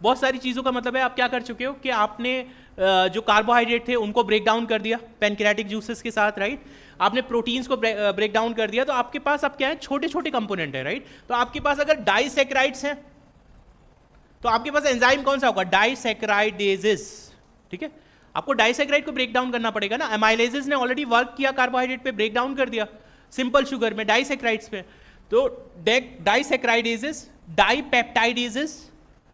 बहुत सारी चीज़ों का मतलब है आप क्या कर चुके हो कि आपने जो कार्बोहाइड्रेट थे उनको ब्रेक डाउन कर दिया पैनक्रियाटिक जूसेस के साथ, राइट। आपने प्रोटीन्स को ब्रेक डाउन कर दिया, तो आपके पास अब क्या है? छोटे छोटे कंपोनेंट है, राइट। तो आपके पास अगर डाइसैकेराइड्स हैं तो आपके पास एंजाइम कौन सा होगा? डाइसैकेराइडेजेस, ठीक है। आपको डाइसैकेराइड को ब्रेक डाउन करना पड़ेगा ना। एमाइलेजेस ने ऑलरेडी वर्क किया कार्बोहाइड्रेट पे, ब्रेक डाउन कर दिया सिंपल शुगर में, डाइसैकेराइड्स पे। तो disaccharidases, dipeptidases,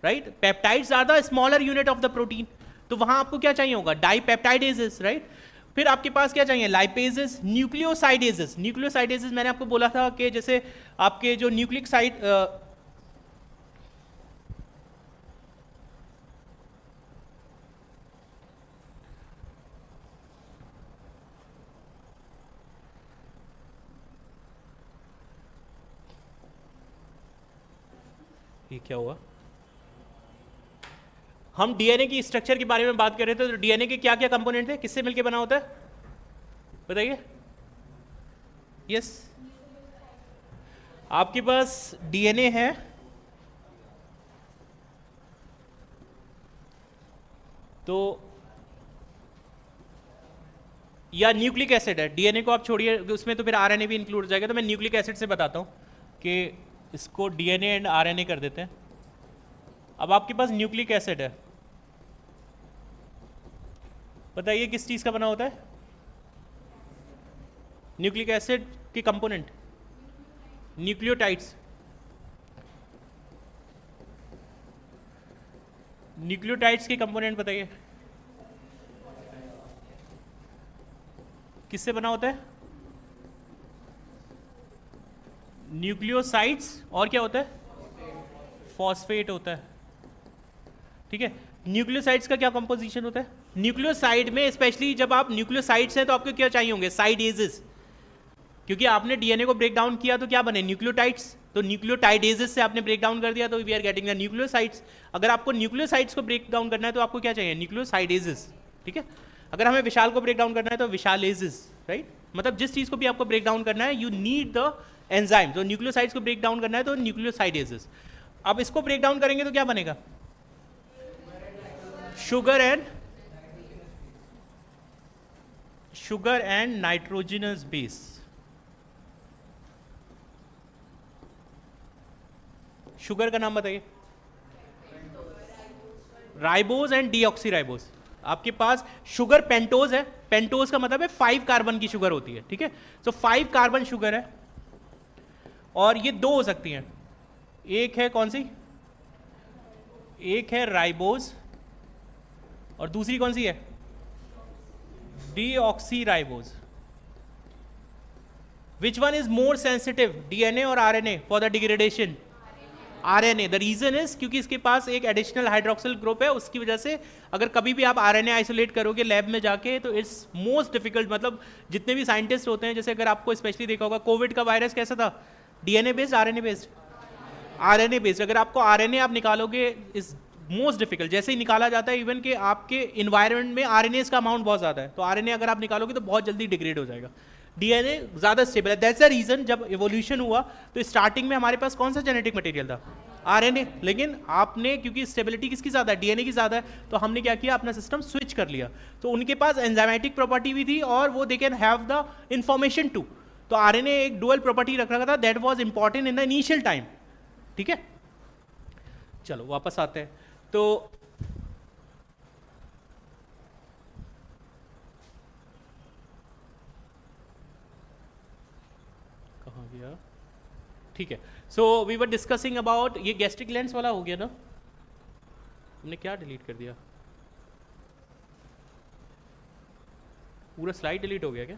right. Peptides are the smaller unit of the protein, तो वहां आपको क्या चाहिए होगा? Dipeptidases, right. फिर आपके पास क्या चाहिए? लाइपेजेस, न्यूक्लियोसाइडेजेस। न्यूक्लियोसाइडेजेस मैंने आपको बोला था कि जैसे आपके जो न्यूक्लिक साइड ये क्या हुआ? हम डीएनए की स्ट्रक्चर के बारे में बात कर रहे थे, तो डीएनए के क्या क्या कंपोनेंट थे, किससे मिलकर बना होता है बताइए? यस, आपके पास डीएनए है, तो या न्यूक्लिक एसिड है, डीएनए को आप छोड़िए, उसमें तो फिर आरएनए भी इंक्लूड हो जाएगा, तो मैं न्यूक्लिक एसिड से बताता हूँ कि इसको डीएनए एंड आरएनए कर देते हैं। अब आपके पास न्यूक्लिक एसिड है, बताइए किस चीज़ का बना होता है? न्यूक्लिक एसिड के कंपोनेंट न्यूक्लियोटाइड्स। न्यूक्लियोटाइड्स के कंपोनेंट बताइए किससे बना होता है? न्यूक्लियोसाइड्स, और क्या होता है? फॉस्फेट होता है। ठीक है, न्यूक्लियोसाइड्स का क्या कंपोजिशन होता है? न्यूक्लियोसाइड में स्पेशली जब आप न्यूक्लियोसाइड्स हैं तो आपको क्या चाहिए होंगे? साइडेजेस, क्योंकि आपने डीएनए को ब्रेक डाउन किया तो क्या बने? न्यूक्लियोटाइड्स। तो न्यूक्लियोटाइडेजेस से आपने ब्रेक डाउन कर दिया तो we are getting the nucleosides. अगर आपको न्यूक्लियोसाइड्स को ब्रेक डाउन करना है तो आपको क्या चाहिए? न्यूक्लियोसाइडेजेस। ठीक है, अगर हमें विशाल को ब्रेक डाउन करना है तो विशालेजेस, राइट? मतलब जिस चीज़ को भी आपको ब्रेक डाउन करना है यू नीड द एंजाइम। तो न्यूक्लियोसाइड्स को ब्रेक डाउन करना है तो न्यूक्लियोसाइडेजेस। अब इसको ब्रेक डाउन करेंगे तो क्या बनेगा? Sugar and nitrogenous base. Sugar का नाम बताइए। Ribose and deoxyribose. आपके पास शुगर पेंटोज है, पेंटोज का मतलब है 5 कार्बन की शुगर होती है। ठीक है, तो 5 कार्बन शुगर है और ये दो हो सकती हैं। एक है कौन सी? एक है राइबोज और दूसरी कौन सी है? Deoxyribose. Which one is more sensitive, DNA और RNA for the degradation? RNA. The reason is क्योंकि इसके पास एक एडिशनल हाइड्रोक्सिल ग्रुप है, उसकी वजह से अगर कभी भी आप आरएनए आइसोलेट करोगे लैब में जाके तो इट्स मोस्ट डिफिकल्ट। मतलब जितने भी साइंटिस्ट होते हैं, जैसे अगर आपको स्पेशली देखा होगा कोविड का वायरस कैसा था? DNA based, RNA based? RNA based. अगर आपको आरएनए आप निकालोगे इज मोस्ट डिफिकल्ट। जैसे ही निकाला जाता है, इवन कि आपके इन्वायरमेंट में आरएनए का अमाउंट बहुत ज़्यादा है, तो आरएनए अगर आप निकालोगे तो बहुत जल्दी डिग्रेड हो जाएगा। डीएनए ज़्यादा स्टेबल है। दैट्स द रीज़न जब इवोल्यूशन हुआ तो स्टार्टिंग में हमारे पास कौन सा जेनेटिक मटेरियल था? आरएनए। लेकिन आपने क्योंकि स्टेबिलिटी किसकी ज़्यादा है? डीएनए की ज़्यादा है, तो हमने क्या किया? अपना सिस्टम स्विच कर लिया। तो उनके पास एंजाइमेटिक प्रॉपर्टी भी थी और वो they can have the information too. तो आरएनए एक डुअल प्रॉपर्टी रख रखा था, that was important in the initial time. ठीक है, चलो वापस आते हैं। तो कहाँ गया? ठीक है, so we were discussing about, ये गैस्ट्रिक लेंस वाला हो गया ना? हमने क्या डिलीट कर दिया? पूरा स्लाइड डिलीट हो गया क्या?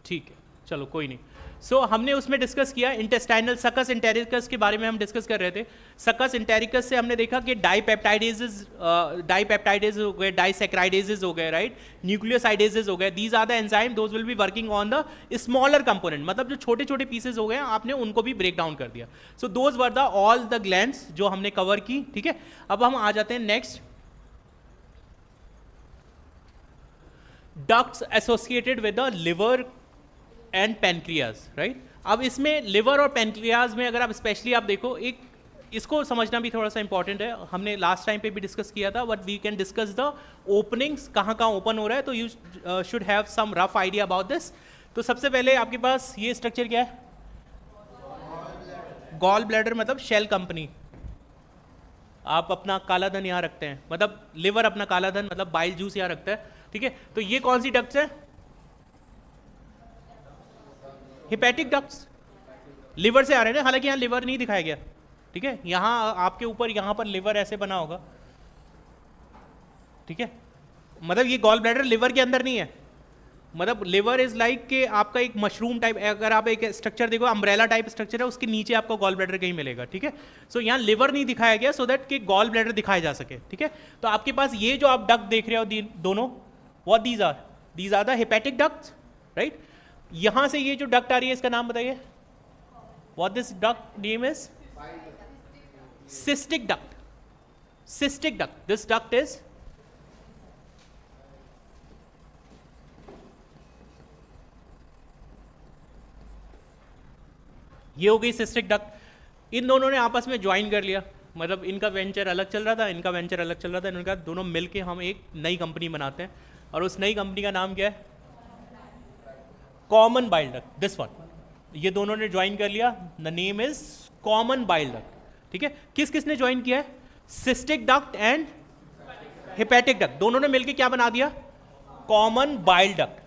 ठीक है, चलो कोई नहीं। सो हमने उसमें डिस्कस किया इंटेस्टाइनल सकस इंटेरिकस के बारे में हम डिस्कस कर रहे थे। सकस इंटेरिकस से हमने देखा कि डाइपेप्टाइडेज हो गए, डाइसेक्राइडेजेस हो गए, राइट? न्यूक्लियोसाइडेजेस हो गए। These are the enzyme, those will be working on the smaller component. मतलब जो छोटे छोटे पीसेज हो गए आपने उनको भी ब्रेक डाउन कर दिया। So those were the all the glands जो हमने कवर की। ठीक है, अब हम आ जाते हैं next, ducts associated with the liver and pancreas, right? अब इसमें लिवर और पेनक्रियाज में अगर आप स्पेशली आप देखो, एक इसको समझना भी थोड़ा सा इंपॉर्टेंट है। हमने लास्ट टाइम पे भी डिस्कस किया था, but we can discuss the openings, कहाँ कहाँ ओपन हो रहा है। तो you should have some rough idea about this. तो सबसे पहले आपके पास ये स्ट्रक्चर क्या है? गॉल ब्लैडर, मतलब शेल कंपनी। आप अपना काला धन यहाँ रखते हैं, मतलब लिवर अपना काला धन मतलब बाइल जूस यहाँ रखता है। ठीक है, तो ये कौन सी डक्ट्स है? Hepatic ducts. लिवर से आ रहे हैं ना, हालांकि यहाँ लिवर नहीं दिखाया गया। ठीक है, यहाँ आपके ऊपर यहाँ पर लिवर ऐसे बना होगा। ठीक है, मतलब ये गॉल ब्लैडर लिवर के अंदर नहीं है। मतलब लिवर इज लाइक कि आपका एक मशरूम टाइप, अगर आप एक स्ट्रक्चर देखो, अम्ब्रेला टाइप स्ट्रक्चर है, उसके नीचे आपको गॉल ब्लैडर कहीं मिलेगा। ठीक है, सो यहाँ लिवर नहीं दिखाया गया सो दैट कि गॉल ब्लैडर दिखाए जा सके। ठीक है, तो आपके पास ये जो आप डक्ट देख रहे हो दोनों, what these are the hepatic ducts, right? यहां से ये जो डक्ट आ रही है इसका नाम बताइए, what this duct name is? Cystic duct. Cystic duct, this duct is ये हो गई सिस्टिक डक्ट। इन दोनों ने आपस में ज्वाइन कर लिया। मतलब इनका वेंचर अलग चल रहा था, इनका वेंचर अलग चल रहा था, इन्होंने कहा दोनों मिलके हम एक नई कंपनी बनाते हैं, और उस नई कंपनी का नाम क्या है? Common bile duct, this one. ये दोनों ने ज्वाइन कर लिया, the name is common bile duct. ठीक है, किस किस ने ज्वाइन किया है? Cystic duct and hepatic duct, दोनों ने मिलकर क्या बना दिया? Common bile duct.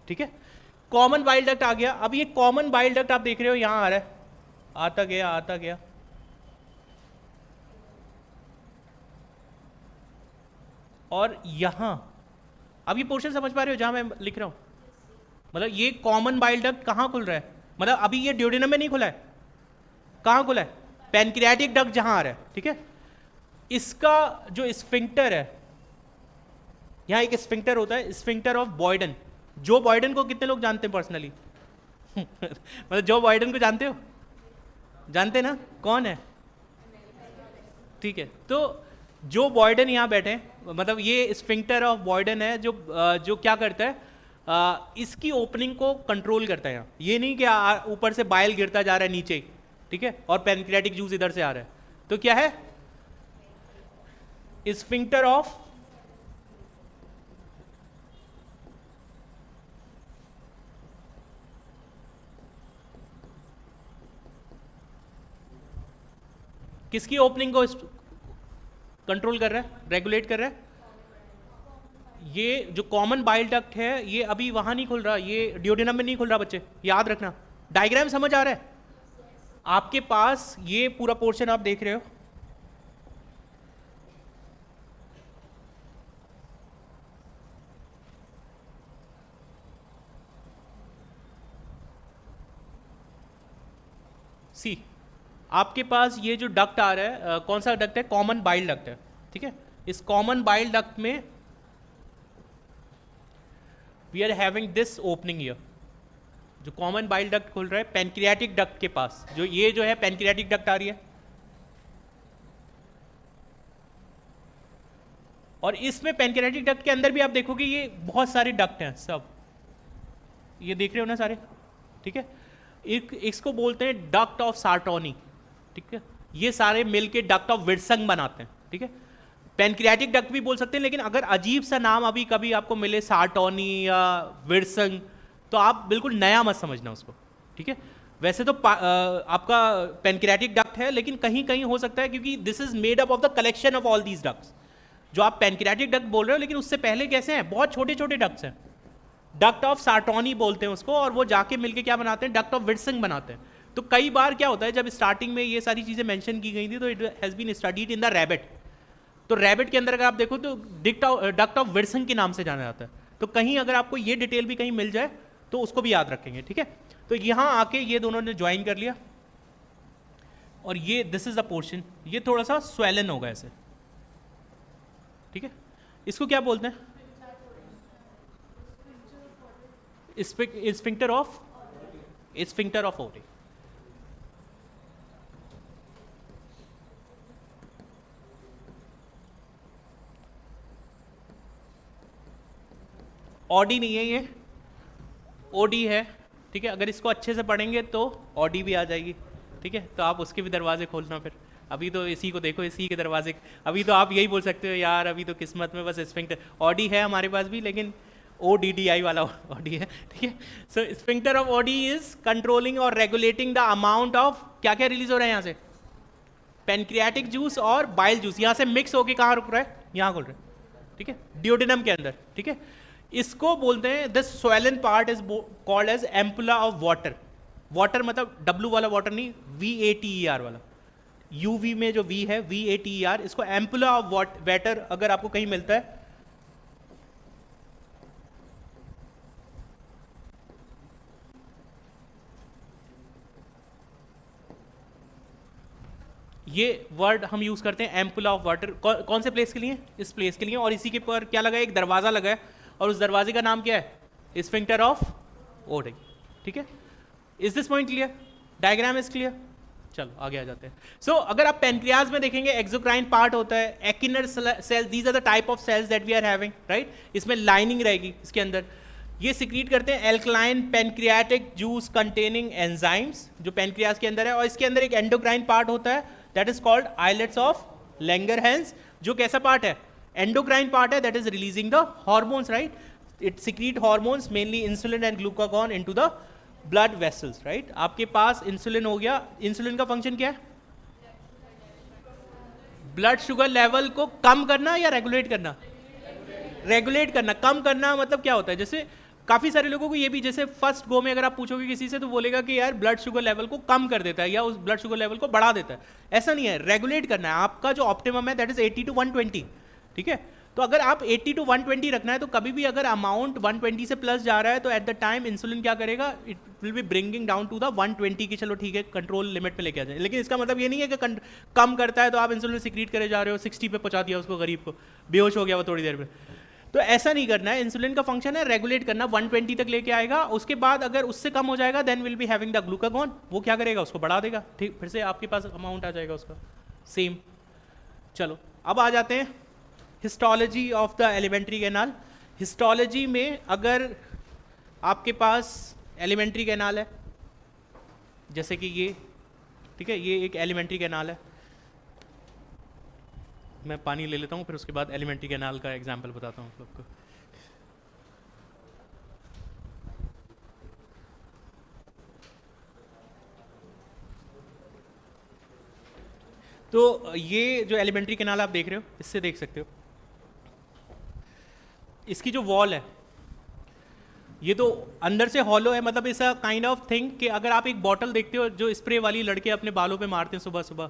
ठीक है, कॉमन बाइल डक्ट आ गया। अब ये कॉमन बाइल डक्ट आप देख रहे हो यहां आ रहा है, आता गया आता गया, और यहां, अब ये पोर्शन समझ पा रहे हो जहां मैं लिख रहा हूं? मतलब ये कॉमन बाइल डक्ट कहां खुल रहा है? मतलब अभी ये ड्यूडेनम में नहीं खुला है, कहां खुला है? पैनक्रियाटिक डक्ट जहां आ रहा है। ठीक है, इसका जो स्फिंक्टर है, यहां एक स्फिंक्टर होता है, स्फिंक्टर ऑफ बॉयडन। जो बॉयडन को कितने लोग जानते हैं पर्सनली? मतलब जो बॉयडन को जानते हो? जानते ना कौन है? ठीक है, तो जो बॉयडन यहां बैठे हैं, मतलब ये स्फिंक्टर ऑफ बॉयडन है, जो क्या करता है, इसकी ओपनिंग को कंट्रोल करता है। यहाँ ये नहीं कि ऊपर से बाइल गिरता जा रहा है नीचे, ठीक है, और पैनक्रियाटिक जूस इधर से आ रहा है, तो क्या है? स्फिंक्टर ऑफ किसकी ओपनिंग को कंट्रोल कर रहा है, रेगुलेट कर रहा है? ये जो कॉमन बाइल डक्ट है, ये अभी वहां नहीं खुल रहा, ये ड्यूडेनम में नहीं खुल रहा। बच्चे याद रखना, डायग्राम समझ आ रहा है आपके पास? ये पूरा पोर्शन आप देख रहे हो, सी आपके पास ये जो डक्ट आ रहा है, कौन सा डक्ट है? कॉमन बाइल डक्ट है। ठीक है, इस कॉमन बाइल डक्ट में we are having this opening here. जो कॉमन बाइल डक्ट खुल रहा है पैनक्रियाटिक डक्ट के पास, जो ये जो है पैनक्रियाटिक डक्ट आ रही है, और इसमें पैनक्रियाटिक डक्ट के अंदर भी आप देखोगे ये बहुत सारे डक्ट हैं, सब ये देख रहे हो ना सारे। ठीक है, इसको बोलते हैं डक्ट ऑफ सार्टोनी। ठीक है, ये सारे मिलके डक्ट ऑफ विल्सन बनाते हैं। ठीक है, पैनक्रियाटिक डक्ट भी बोल सकते हैं, लेकिन अगर अजीब सा नाम अभी कभी आपको मिले सार्टोनी या विल्सन, तो आप बिल्कुल नया मत समझना उसको। ठीक है, वैसे तो आपका पैनक्रियाटिक डक्ट है, लेकिन कहीं कहीं हो सकता है, क्योंकि this is made up of the collection of all these ducts. जो आप पैनक्रियाटिक डक्ट बोल रहे हो, लेकिन उससे पहले कैसे हैं? बहुत छोटे छोटे डक्ट्स हैं, डक्ट ऑफ सार्टोनी बोलते हैं उसको, और वो जाके मिलके क्या बनाते हैं? डक्ट ऑफ विल्सन बनाते हैं। तो कई बार क्या होता है, जब स्टार्टिंग में ये सारी चीजें मेंशन की गई थी, तो it has been studied in the rabbit. तो रैबिट के अंदर अगर आप देखो तो डक्ट ऑफ विल्सन के नाम से जाना जाता है। तो कहीं अगर आपको ये डिटेल भी कहीं मिल जाए तो उसको भी याद रखेंगे। ठीक है, तो यहां आके ये दोनों ने ज्वाइन कर लिया, और ये दिस इज द पोर्शन, ये थोड़ा सा स्वेलन होगा ऐसे। ठीक है, इसको क्या बोलते हैं? स्फिंक्टर ऑफ ओरे। ऑडी नहीं है, ये ओडी है। ठीक है, अगर इसको अच्छे से पढ़ेंगे तो ऑडी भी आ जाएगी। ठीक है, तो आप उसके भी दरवाजे खोलना फिर। अभी तो इसी को देखो, इसी के दरवाजे, अभी तो आप यही बोल सकते हो यार अभी तो किस्मत में बस स्फिंक्टर। ऑडी है हमारे पास भी, लेकिन ODDI वाला ऑडी है। ठीक है, so sphincter of Oddi is controlling और रेगुलेटिंग द अमाउंट ऑफ क्या क्या रिलीज हो रहा है यहाँ से? पैनक्रियाटिक जूस और बाइल जूस यहाँ से मिक्स होके कहाँ रुक रहा है? यहाँ खुल रहा है। ठीक है, ड्यूडेनम के अंदर। ठीक है, इसको बोलते हैं this swollen part is called as ampulla of Vater. Water मतलब W वाला वाटर नहीं, VATER वाला। UV में जो V है, VATER, इसको एम्पुला ऑफ वाटर अगर आपको कहीं मिलता है, ये वर्ड हम यूज करते हैं एम्पुला ऑफ वाटर। कौन से प्लेस के लिए? इस प्लेस के लिए। और इसी के पर क्या लगा है? एक दरवाजा लगा है, और उस दरवाजे का नाम क्या है? Sphincter of OD. ठीक है, is this point clear? Diagram is clear? चलो आगे आ जाते हैं। सो अगर आप पेनक्रियाज में देखेंगे, एक्सोक्राइन पार्ट होता है, acinar cells, these are the type of cells that we are having, right? इसमें लाइनिंग रहेगी इसके अंदर। ये सिक्रीट करते हैं alkaline pancreatic juice containing enzymes, जो पैनक्रियाज के अंदर है। और इसके अंदर एक एंडोक्राइन पार्ट होता है that is called islets of Langerhans, जो कैसा पार्ट है, एंडोक्राइन पार्ट है, that is releasing the hormones, right, it secrete hormones mainly insulin and glucagon into the blood vessels, right. आपके पास इंसुलिन हो गया, इंसुलिन का फंक्शन क्या है, ब्लड शुगर लेवल को कम करना या रेगुलेट करना, रेगुलेट करना। कम करना मतलब क्या होता है, जैसे काफी सारे लोगों को ये भी, जैसे फर्स्ट गो में अगर आप पूछोगे किसी से तो बोलेगा कि यार ब्लड शुगर लेवल को कम कर देता है या उस ब्लड शुगर लेवल को बढ़ा देता है, ऐसा नहीं है, रेगुलेट करना है। आपका जो ऑप्टिमम है दैट इज 80 to 120, ठीक है। तो अगर आप 80 to 120 रखना है तो कभी भी अगर अमाउंट 120 से प्लस जा रहा है तो एट द टाइम इंसुलिन क्या करेगा, it will be bringing down to the 120 की, चलो ठीक है कंट्रोल लिमिट पे लेके आ जाए। लेकिन इसका मतलब ये नहीं है कि कम करता है तो आप इंसुलिन सिक्रीट करे जा रहे हो, 60 पे पहुंचा दिया उसको, गरीब को बेहोश हो गया वो थोड़ी देर में, तो ऐसा नहीं करना है। इंसुलिन का फंक्शन है रेगुलेट करना, 120 तक लेके आएगा, उसके बाद अगर उससे कम हो जाएगा then will be having the glucagon, वो क्या करेगा, उसको बढ़ा देगा, ठीक, फिर से आपके पास अमाउंट आ जाएगा उसका सेम। चलो अब आ जाते हैं histology of the alimentary canal. Histology में अगर आपके पास एलिमेंट्री कैनाल है, जैसे कि ये, ठीक है, ये एक एलिमेंट्री कैनाल है, मैं पानी ले लेता हूँ फिर उसके बाद एलिमेंट्री कैनाल का एग्जाम्पल बताता हूँ आप लोग को। तो ये जो एलिमेंट्री कैनाल आप देख रहे हो, इससे देख सकते हो इसकी जो वॉल है ये तो अंदर से हॉलो है, मतलब ऐसा काइंड ऑफ थिंग कि अगर आप एक बॉटल देखते हो जो स्प्रे वाली लड़के अपने बालों पे मारते हैं सुबह सुबह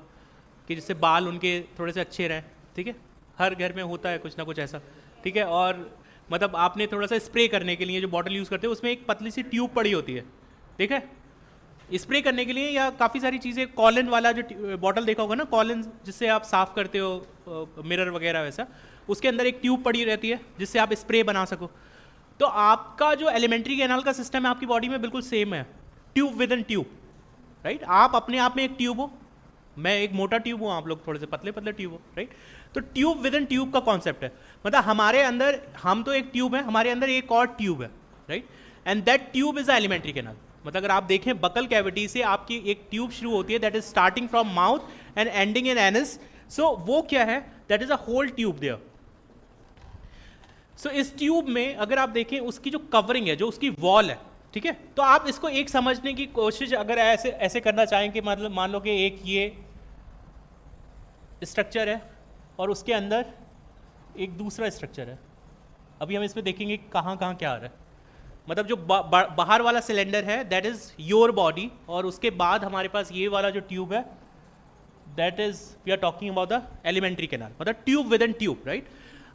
कि जिससे बाल उनके थोड़े से अच्छे रहें, ठीक है, हर घर में होता है कुछ ना कुछ ऐसा, ठीक है। और मतलब आपने थोड़ा सा स्प्रे करने के लिए जो बॉटल यूज़ करते हो उसमें एक पतली सी ट्यूब पड़ी होती है, ठीक है, स्प्रे करने के लिए, या काफ़ी सारी चीज़ें, कॉलिन वाला जो बॉटल देखा होगा ना, कॉलिन जिससे आप साफ़ करते हो मिरर वगैरह वैसा, उसके अंदर एक ट्यूब पड़ी रहती है जिससे आप स्प्रे बना सको। तो आपका जो एलिमेंट्री कैनाल का सिस्टम है आपकी बॉडी में बिल्कुल सेम है, tube within tube, right. आप अपने आप में एक ट्यूब हो, मैं एक मोटा ट्यूब हूँ, आप लोग थोड़े से पतले पतले ट्यूब हो, राइट। तो ट्यूब विद इन ट्यूब का कॉन्सेप्ट है, मतलब हमारे अंदर, हम तो एक ट्यूब है, हमारे अंदर एक और ट्यूब है, right, and that tube is the alimentary canal. मतलब अगर आप देखें बकल कैविटी से आपकी एक ट्यूब शुरू होती है that is starting from mouth and ending in anus, so वो क्या है, that is a whole tube there. So इस ट्यूब में अगर आप देखें उसकी जो कवरिंग है, जो उसकी वॉल है, ठीक है, तो आप इसको एक समझने की कोशिश अगर ऐसे ऐसे करना चाहें कि मतलब मान लो कि एक ये स्ट्रक्चर है और उसके अंदर एक दूसरा स्ट्रक्चर है, अभी हम इसमें देखेंगे कहाँ कहाँ क्या आ रहा है। मतलब जो बाहर वाला सिलेंडर है दैट इज योर बॉडी, और उसके बाद हमारे पास ये वाला जो ट्यूब है that is, we are talking about the alimentary canal, मतलब tube within tube, right.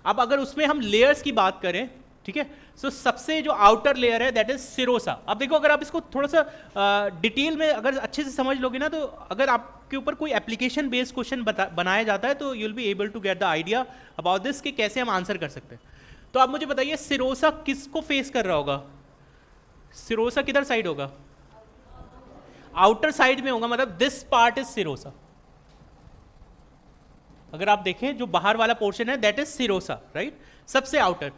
अब अगर उसमें हम लेयर्स की बात करें, ठीक है, सो सबसे जो आउटर लेयर है दैट इज सिरोसा। अब देखो अगर आप इसको थोड़ा सा डिटेल में अगर अच्छे से समझ लोगे ना, तो अगर आपके ऊपर कोई एप्लीकेशन बेस्ड क्वेश्चन बनाया जाता है तो you will be able to get the idea about this कि कैसे हम आंसर कर सकते हैं। तो आप मुझे बताइए सिरोसा किसको फेस कर रहा होगा, सिरोसा किधर साइड होगा, आउटर साइड में होगा, मतलब दिस पार्ट इज सिरोसा। अगर आप देखें जो बाहर वाला पोर्शन है दैट इज सिरोसा, राइट, सबसे आउटर।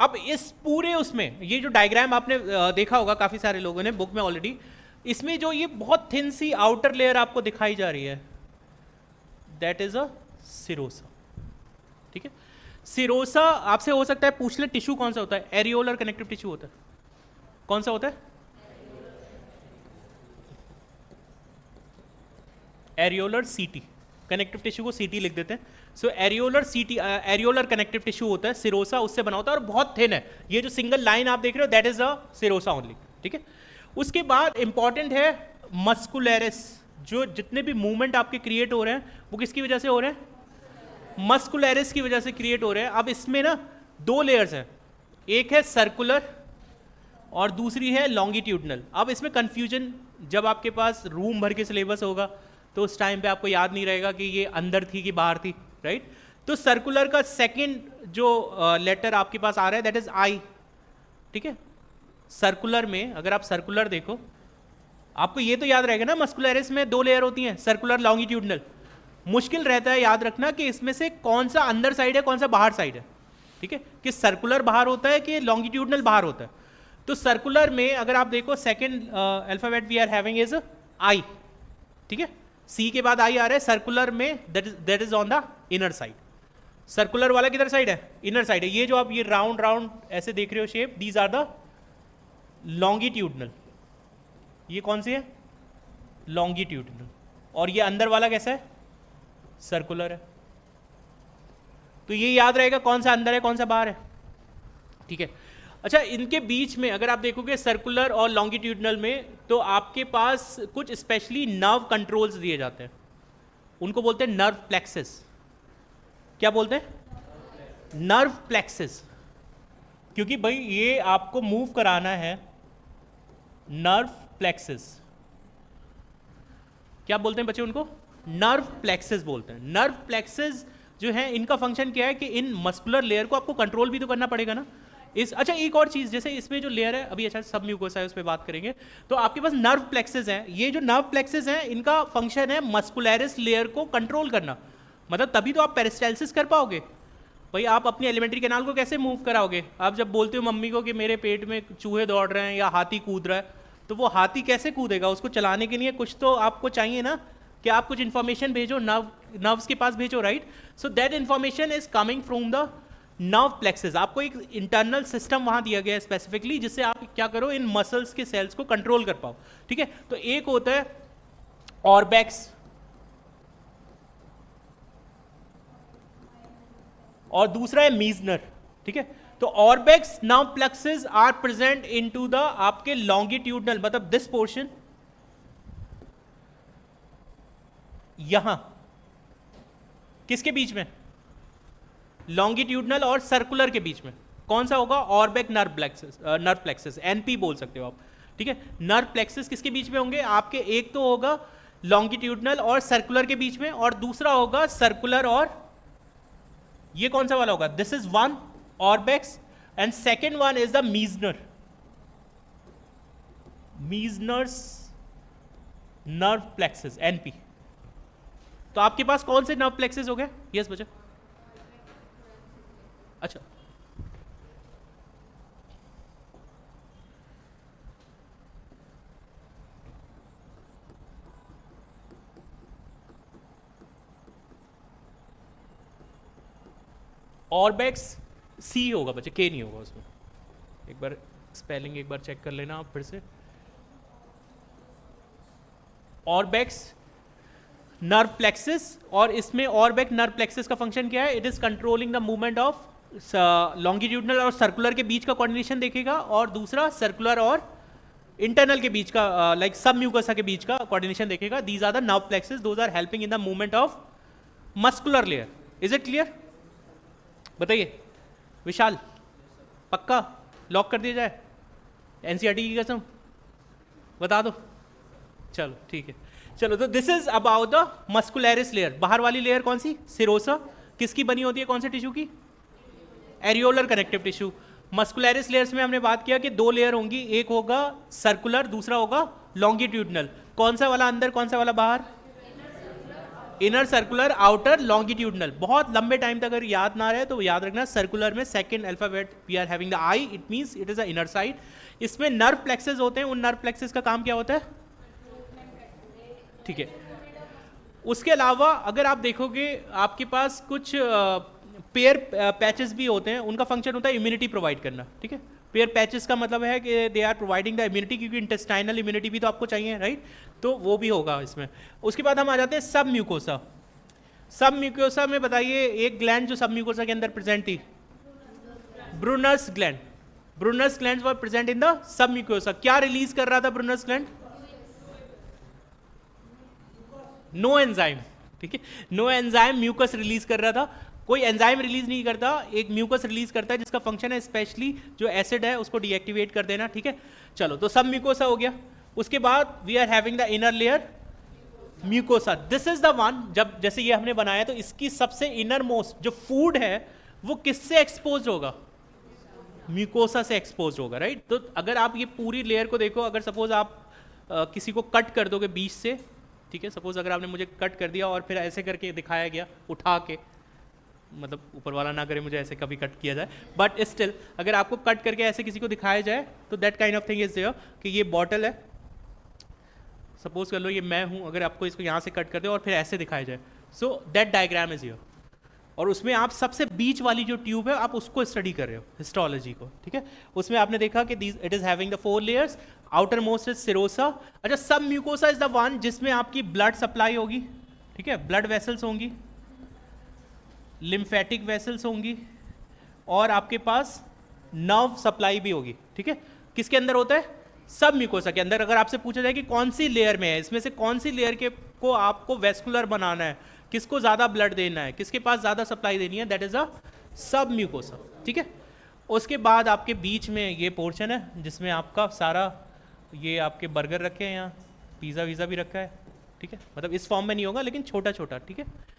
अब इस पूरे उसमें ये जो डायग्राम आपने देखा होगा काफी सारे लोगों ने बुक में ऑलरेडी, इसमें जो ये बहुत थिन सी आउटर लेयर आपको दिखाई जा रही है दैट इज अ सिरोसा, ठीक है। सिरोसा आपसे हो सकता है पूछ ले टिश्यू कौन सा होता है, एरियोलर कनेक्टिव टिश्यू होता है, कौन सा होता है, एरियोलर सीटी, कनेक्टिव टिश्यू को सीटी लिख देते हैं। सो एरियोलर सीटी, एरियोलर कनेक्टिव टिश्यू होता है, सिरोसा उससे बना होता है और बहुत थिन है। ये जो सिंगल लाइन आप देख रहे हो that is a serosa only, ठीक है। उसके बाद इंपॉर्टेंट है मस्कुलरिस, जो जितने भी मूवमेंट आपके क्रिएट हो रहे हैं वो किसकी वजह से हो रहे हैं, मस्कुलरिस की वजह से क्रिएट हो रहे हैं। अब इसमें ना दो लेयर्स हैं, एक है सर्कुलर और दूसरी है लॉन्गिट्यूडनल। अब इसमें कंफ्यूजन, जब आपके पास रूम भर के सिलेबस होगा तो उस टाइम पे आपको याद नहीं रहेगा कि ये अंदर थी कि बाहर थी, राइट। तो सर्कुलर का सेकंड जो लेटर आपके पास आ रहा है दैट इज आई, ठीक है। सर्कुलर में अगर आप सर्कुलर देखो आपको ये तो याद रहेगा ना, मस्कुलरिस में दो लेयर होती हैं, सर्कुलर लॉन्गिट्यूडनल। मुश्किल रहता है याद रखना कि इसमें से कौन सा अंदर साइड है कौन सा बाहर साइड है, ठीक है, कि सर्कुलर बाहर होता है कि लॉन्गिट्यूडनल बाहर होता है। तो सर्कुलर में अगर आप देखो second alphabet we are having is I, ठीक है, सी के बाद आई आ रहा है सर्कुलर में, that is on the inner side. Circular वाला किधर साइड है? इनर साइड है। ये जो आप ये राउंड राउंड ऐसे देख रहे हो shape, these are the longitudinal. ये कौन सी है? लॉन्गिट्यूडनल। और ये अंदर वाला कैसा है? सर्कुलर है। तो ये याद रहेगा कौन सा अंदर है कौन सा बाहर है, ठीक है। अच्छा, इनके बीच में अगर आप देखोगे सर्कुलर और लॉन्गिट्यूडनल में, तो आपके पास कुछ स्पेशली नर्व कंट्रोल्स दिए जाते हैं, उनको बोलते हैं नर्व प्लेक्सिस। क्या बोलते हैं? Nerve plexus. क्योंकि भाई ये आपको मूव कराना है, नर्व प्लेक्सिस। क्या बोलते हैं बच्चे उनको? नर्व प्लेक्सिस बोलते हैं। नर्व प्लेक्सिस जो है, इनका फंक्शन क्या है कि इन मस्कुलर लेयर को आपको कंट्रोल भी तो करना पड़ेगा ना। अच्छा, एक और चीज, जैसे इसमें जो लेयर है अभी, अच्छा सब म्यूकोसा है उस पर बात करेंगे, तो आपके पास नर्व प्लेक्सिस है। ये जो नर्व प्लेक्सिस है, इनका फंक्शन है मस्कुलरिस लेयर को कंट्रोल करना। मतलब तभी तो आप पेरिस्टालसिस कर पाओगे। भाई आप अपनी एलिमेंट्री कैनाल को कैसे मूव कराओगे? आप जब बोलते हो मम्मी को कि मेरे पेट में चूहे दौड़ रहे हैं या हाथी कूद रहा है, तो वो हाथी कैसे कूदेगा? उसको चलाने के लिए कुछ तो आपको चाहिए ना, कि आप कुछ इन्फॉर्मेशन भेजो, नर्व्स के पास भेजो, right? So that information is coming from the nerve plexus. आपको एक इंटरनल सिस्टम वहां दिया गया है स्पेसिफिकली, जिससे आप क्या करो, इन मसल्स के सेल्स को कंट्रोल कर पाओ, ठीक है। तो एक होता है ऑर्बेक्स और दूसरा है मीजनर, ठीक है। तो Auerbach nerve plexus are present into the आपके लॉन्गिट्यूडनल, मतलब दिस पोर्शन यहां किसके बीच में? लॉन्गिट्यूडनल और सर्कुलर के बीच में। कौन सा होगा? ऑर्बेक नर्व प्लेक्सिस, एनपी बोल सकते हो आप, ठीक है। नर्व प्लेक्सिस किसके बीच में होंगे आपके? एक तो होगा लॉन्गिट्यूडनल और सर्कुलर के बीच में, और दूसरा होगा सर्कुलर और ये कौन सा वाला होगा? This is one Auerbach and second one is the Meissner, Meissner's nerve plexus, NP. तो आपके पास कौन से नर्व प्लेक्सिस हो गए? यस बच्चा। अच्छा, ऑर्बेक्स सी होगा बच्चे, के नहीं होगा उसमें। एक बार स्पेलिंग एक बार चेक कर लेना आप फिर से। ऑर्बेक्स नर्व प्लेक्सिस, और इसमें ऑर्बेक नर्व प्लेक्सिस का फंक्शन क्या है? It is controlling the movement of longitudinal और सर्कुलर के बीच का कोऑर्डिनेशन देखेगा, और दूसरा सर्कुलर और इंटरनल के बीच का, लाइक सब म्यूकोसा के बीच का कोऑर्डिनेशन देखेगा। These are the nerve plexus, those are helping in the movement of muscular layer. Is it clear? बताइए विशाल, पक्का लॉक कर दिया जाए? एनसीईआरटी की कसम बता दो। चलो ठीक है, चलो। तो this is about the muscularis layer. बाहर वाली लेयर कौन सी? सिरोसा। किसकी बनी होती है? कौन से टिश्यू की? Areolar connective tissue. Muscularis layers में हमने बात किया कि दो लेयर होंगी, एक होगा सर्कुलर, दूसरा होगा लॉन्गिट्यूडनल। कौन सा वाला अंदर, कौन सा वाला बाहर? Inner circular, outer longitudinal. बहुत लंबे टाइम तक अगर याद ना रहे तो याद रखना, सर्कुलर में second alphabet we are having the I, it means it is the inner side. इसमें नर्व प्लेक्सेस होते हैं, उन नर्व प्लेक्सेस का काम क्या होता है? ठीक है। उसके अलावा अगर आप देखोगे आपके पास कुछ पेयर पैचेस भी होते हैं, उनका फंक्शन होता है इम्यूनिटी प्रोवाइड करना, ठीक है। पेयर पैचेस का मतलब है कि they are providing the immunity, क्योंकि इंटेस्टाइनल इम्यूनिटी भी तो आपको चाहिए, राइट? तो वो भी होगा इसमें। उसके बाद हम आ जाते हैं सब म्यूकोसा। सब म्यूकोसा में बताइए एक ग्लैंड जो सब म्यूकोसा के अंदर प्रेजेंट थी, Brunner's gland. Brunner's gland were present in the sub mucosa. क्या रिलीज कर रहा था ब्रूनर्स ग्लैंड? नो एंजाइम, ठीक है। नो एंजाइम म्यूकस रिलीज कर रहा था। कोई एंजाइम रिलीज नहीं करता, एक म्यूकस रिलीज करता है जिसका फंक्शन है स्पेशली जो एसिड है उसको डीएक्टिवेट कर देना, ठीक है। चलो, तो सब म्यूकोसा हो गया। उसके बाद we are having the inner layer mucosa. This is the one, जब जैसे ये हमने बनाया तो इसकी सबसे इनर मोस्ट जो फूड है वो किससे एक्सपोज होगा? म्यूकोसा से एक्सपोज होगा, राइट? तो अगर आप ये पूरी लेयर को देखो, अगर सपोज आप किसी को कट कर दोगे बीच से, ठीक है, सपोज अगर आपने मुझे कट कर दिया और फिर ऐसे करके दिखाया गया उठा के, मतलब ऊपर वाला ना करे मुझे ऐसे कभी कट किया जाए, बट स्टिल अगर आपको कट करके ऐसे किसी को दिखाया जाए तो that kind of thing is there कि ये बॉटल है, सपोज कर लो ये मैं हूँ, अगर आपको इसको यहाँ से कट कर दे और फिर ऐसे दिखाया जाए, so that diagram is here, और उसमें आप सबसे बीच वाली जो ट्यूब है आप उसको स्टडी कर रहे हो, हिस्टोलॉजी को, ठीक है। उसमें आपने देखा कि it is having the 4 layers, outer most is serosa. अच्छा, सब म्यूकोसा इज द वन जिसमें आपकी ब्लड सप्लाई होगी, ठीक है, ब्लड वेसल्स होंगी, लिम्फेटिक वेसल्स होंगी, और आपके पास नर्व सप्लाई भी होगी, ठीक है। किसके अंदर होता है? सब म्यूकोसा के अंदर। अगर आपसे पूछा जाए कि कौन सी लेयर में है, इसमें से कौन सी लेयर के को आपको वेस्कुलर बनाना है, किसको ज़्यादा ब्लड देना है, किसके पास ज़्यादा सप्लाई देनी है, दैट इज़ अ सब म्यूकोसा, ठीक है। उसके बाद आपके बीच में ये पोर्शन है जिसमें आपका सारा, ये आपके बर्गर रखे हैं, यहाँ पिज़्ज़ा वीज़ा भी रखा है, ठीक है, मतलब इस फॉर्म में नहीं होगा लेकिन छोटा छोटा, ठीक है।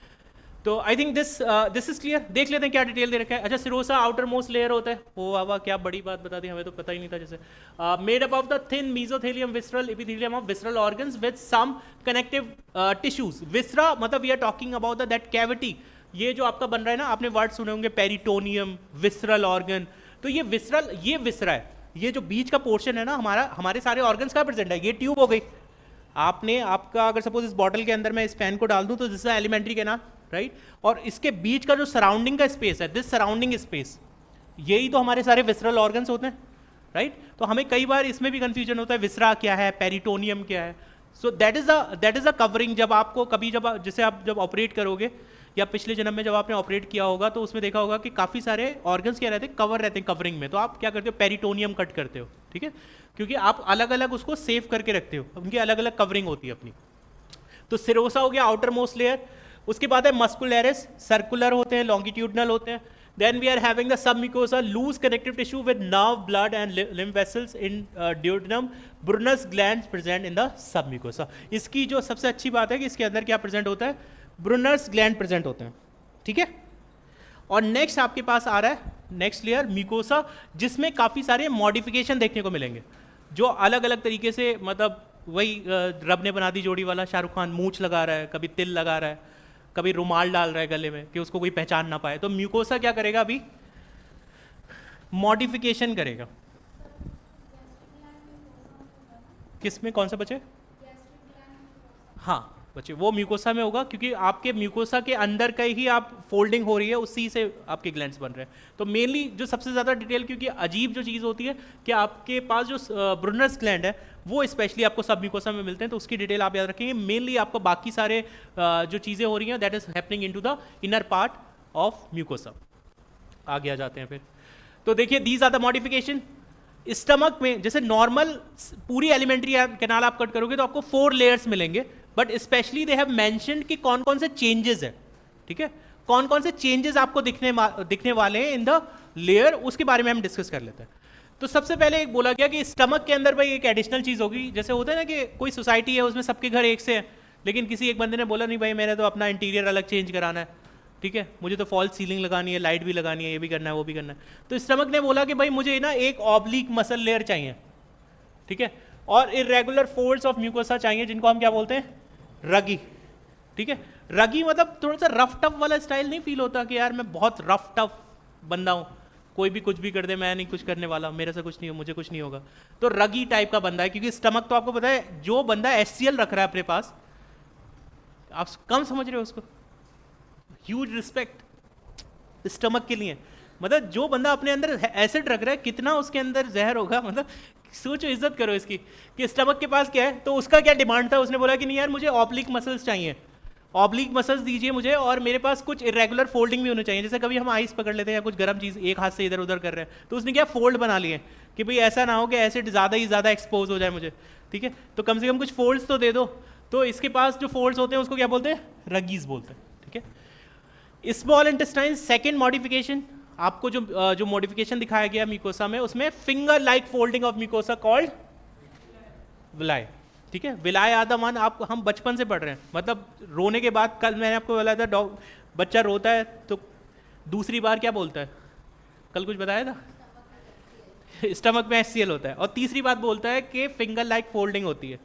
तो I think this is clear. देख लेते हैं क्या डिटेल दे रखा है। अच्छा, सिरोसा आउटर मोस्ट लेयर होता है, ओ वाह क्या बड़ी बात बता दी, हमें तो पता ही नहीं था। जैसे made up of the thin mesothelium visceral epithelium of visceral organs with some connective tissues. Viscera मतलब we are talking about the that cavity, ये जो आपका बन रहा है ना, आपने वर्ड सुने होंगे पेरिटोनियम, विसरल ऑर्गन, तो ये विसरल, ये विसरा है, ये जो बीच का पोर्शन है ना हमारे सारे ऑर्गन्स का प्रेजेंट है। ये ट्यूब हो गई, आपने आपका अगर सपोज इस बॉटल के अंदर मैं इस पेन को डाल दूं तो this is alimentary canal, right, और इसके बीच का जो सराउंडिंग का स्पेस है, दिस सराउंडिंग स्पेस, यही तो हमारे सारे विसरल ऑर्गन्स होते हैं, राइट। तो हमें कई बार इसमें भी कंफ्यूजन होता है, विसरा क्या है, पेरिटोनियम क्या है। So that is a covering. जब आपको कभी जैसे आप जब ऑपरेट करोगे या पिछले जन्म में जब आपने ऑपरेट किया होगा तो उसमें देखा होगा कि काफ़ी सारे ऑर्गन्स क्या रहते हैं, कवर रहते हैं कवरिंग में, तो आप क्या करते हो, पेरिटोनियम कट करते हो, ठीक है, क्योंकि आप अलग अलग उसको सेव करके रखते हो, उनकी अलग अलग कवरिंग होती है अपनी। तो सिरोसा हो गया आउटर मोस्ट लेयर। उसके बाद है मस्कुलरिस, सर्कुलर होते हैं, लॉन्गिट्यूडनल होते हैं। Then we are having the submucosa, loose connective tissue with nerve, blood and lymph vessels in duodenum, Brunner's gland present in the submucosa. इसकी जो सबसे अच्छी बात है कि इसके अंदर क्या प्रेजेंट होता है, ब्रुनस ग्लैंड प्रेजेंट होते हैं, ठीक है। और नेक्स्ट आपके पास आ रहा है नेक्स्ट लेयर म्यूकोसा, जिसमें काफ़ी सारे मॉडिफिकेशन देखने को मिलेंगे, जो अलग अलग तरीके से, मतलब वही रब ने बना दी जोड़ी वाला, शाहरुख खान मूंछ लगा रहा है, कभी तिल लगा रहा है, कभी रुमाल डाल रहा है गले में कि उसको कोई पहचान ना पाए। तो म्यूकोसा क्या करेगा, अभी मॉडिफिकेशन करेगा। किस में, कौन सा बचे? हाँ बच्चे, वो म्यूकोसा में होगा, क्योंकि आपके म्यूकोसा के अंदर का ही आप फोल्डिंग हो रही है, उसी से आपके ग्लैंड्स बन रहे हैं। तो मेनली जो सबसे ज़्यादा डिटेल, क्योंकि अजीब जो चीज़ होती है कि आपके पास जो ब्रुनस ग्लैंड है वो स्पेशली आपको सब म्यूकोसा में मिलते हैं, तो उसकी डिटेल आप याद रखेंगे। मेनली आपको बाकी सारे जो चीज़ें हो रही हैं that is happening into the inner part of mucosa. आगे आ जाते हैं फिर। तो देखिए, these are the modification. Stomach में जैसे नॉर्मल पूरी एलिमेंट्री कैनाल आप कट करोगे तो आपको 4 लेयर्स मिलेंगे, but specially they have mentioned कि कौन कौन से चेंजेस है, ठीक है, कौन कौन से चेंजेस आपको दिखने वाले हैं इन द लेयर, उसके बारे में हम डिस्कस कर लेते हैं। तो सबसे पहले एक बोला गया कि स्टमक के अंदर भाई एक एडिशनल चीज़ होगी। जैसे होता है ना कि कोई सोसाइटी है उसमें सबके घर एक से हैं, लेकिन किसी एक बंदे ने बोला नहीं भाई मैंने तो अपना इंटीरियर अलग चेंज कराना है, ठीक है, मुझे तो फॉल्स सीलिंग लगानी है, लाइट भी लगानी है, ये भी करना है, वो भी करना है। तो स्टमक ने बोला कि भाई मुझे ना एक ऑब्लिक मसल लेयर चाहिए, ठीक है, और इरेगुलर फोल्ड्स ऑफ म्यूकोसा चाहिए, जिनको हम क्या बोलते हैं, रगी, ठीक है। रगी मतलब थोड़ा सा रफ टफ वाला स्टाइल नहीं फील होता कि यार मैं बहुत रफ टफ बंदा हूँ, कोई भी कुछ भी कर दे, मैं नहीं कुछ करने वाला, मेरे से कुछ नहीं हो, मुझे कुछ नहीं होगा। तो रगी टाइप का बंदा है, क्योंकि स्टमक तो आपको पता है, जो बंदा एचसीएल रख रहा है अपने पास, आप कम समझ रहे हो उसको, ह्यूज रिस्पेक्ट स्टमक के लिए। मतलब जो बंदा अपने अंदर एसिड रख रहा है, कितना उसके अंदर जहर होगा, मतलब सोचो, इज्जत करो इसकी कि स्टमक के पास क्या है। तो उसका क्या डिमांड था, उसने बोला कि नहीं यार मुझे ऑब्लिक मसल्स चाहिए, ऑब्लिक मसल्स दीजिए मुझे, और मेरे पास कुछ इरेगुलर फोल्डिंग भी होनी चाहिए। जैसे कभी हम आइस पकड़ लेते हैं या कुछ गर्म चीज़ एक हाथ से इधर उधर कर रहे हैं, तो उसने क्या फोल्ड बना लिए कि भाई ऐसा ना हो कि एसिड ज़्यादा ही ज़्यादा एक्सपोज हो जाए मुझे, ठीक है, तो कम से कम कुछ फोल्ड्स तो दे दो। तो इसके पास जो फोल्ड्स होते हैं उसको क्या बोलते हैं, रगीज बोलते हैं, ठीक है। स्मॉल इंटेस्टाइन, सेकेंड मॉडिफिकेशन, आपको जो मॉडिफिकेशन दिखाया गया म्यूकोसा में, उसमें finger like folding of mucosa called villi, ठीक है। विलाय आदमान आप हम बचपन से पढ़ रहे हैं, मतलब रोने के बाद, कल मैंने आपको बोला था बच्चा रोता है तो दूसरी बार क्या बोलता है, कल कुछ बताया था, स्टमक में एचसीएल होता है, और तीसरी बात बोलता है कि फिंगर लाइक फोल्डिंग होती है।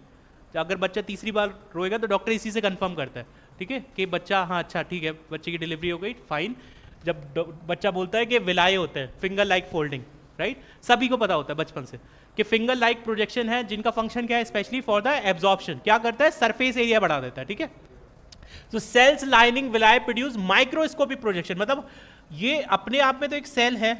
तो अगर बच्चा तीसरी बार रोएगा तो डॉक्टर इसी से कंफर्म करता है, ठीक है, कि बच्चा, हाँ अच्छा ठीक है, बच्चे की डिलीवरी हो गई, फाइन। जब बच्चा बोलता है कि विलाय होता है, फिंगर लाइक फोल्डिंग, राइट, सभी को पता होता है बचपन से। कि फिंगर लाइक प्रोजेक्शन है जिनका फंक्शन क्या है, स्पेशली फॉर द एब्जॉर्प्शन, क्या करता है, सरफेस एरिया बढ़ा देता है, ठीक है। तो cells lining villi produce microscopic projection, मतलब ये अपने आप में तो एक सेल है,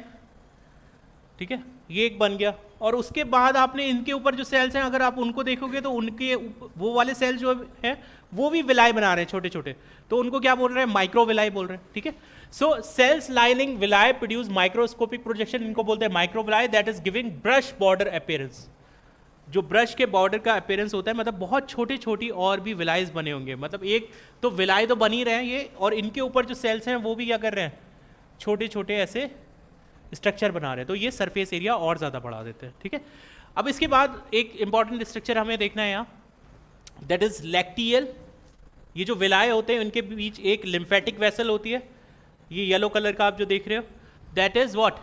ठीक है, ये एक बन गया, और उसके बाद आपने इनके ऊपर जो सेल्स हैं अगर आप उनको देखोगे तो उनके वो वाले सेल जो है वो भी विलाई बना रहे हैं छोटे छोटे, तो उनको क्या बोल रहे हैं, माइक्रो विलाई बोल रहे हैं, ठीक है। So cells lining villi produce microscopic projection, इनको बोलते हैं micro villi, that is giving brush border appearance. जो ब्रश के बॉर्डर का अपीयरेंस होता है, मतलब बहुत छोटी छोटी और भी विलाइज बने होंगे, मतलब एक तो विलाई तो बन ही रहे हैं ये, और इनके ऊपर जो सेल्स हैं वो भी क्या कर रहे हैं, छोटे छोटे ऐसे स्ट्रक्चर बना रहे हैं, तो ये सरफेस एरिया और ज़्यादा बढ़ा देते हैं, ठीक है। अब इसके बाद एक इंपॉर्टेंट स्ट्रक्चर हमें देखना है यहाँ, दैट इज लैक्टियल। ये जो विलाय होते हैं उनके बीच एक लिम्फेटिक वेसल होती है, ये येलो कलर का आप जो देख रहे हो, that is what,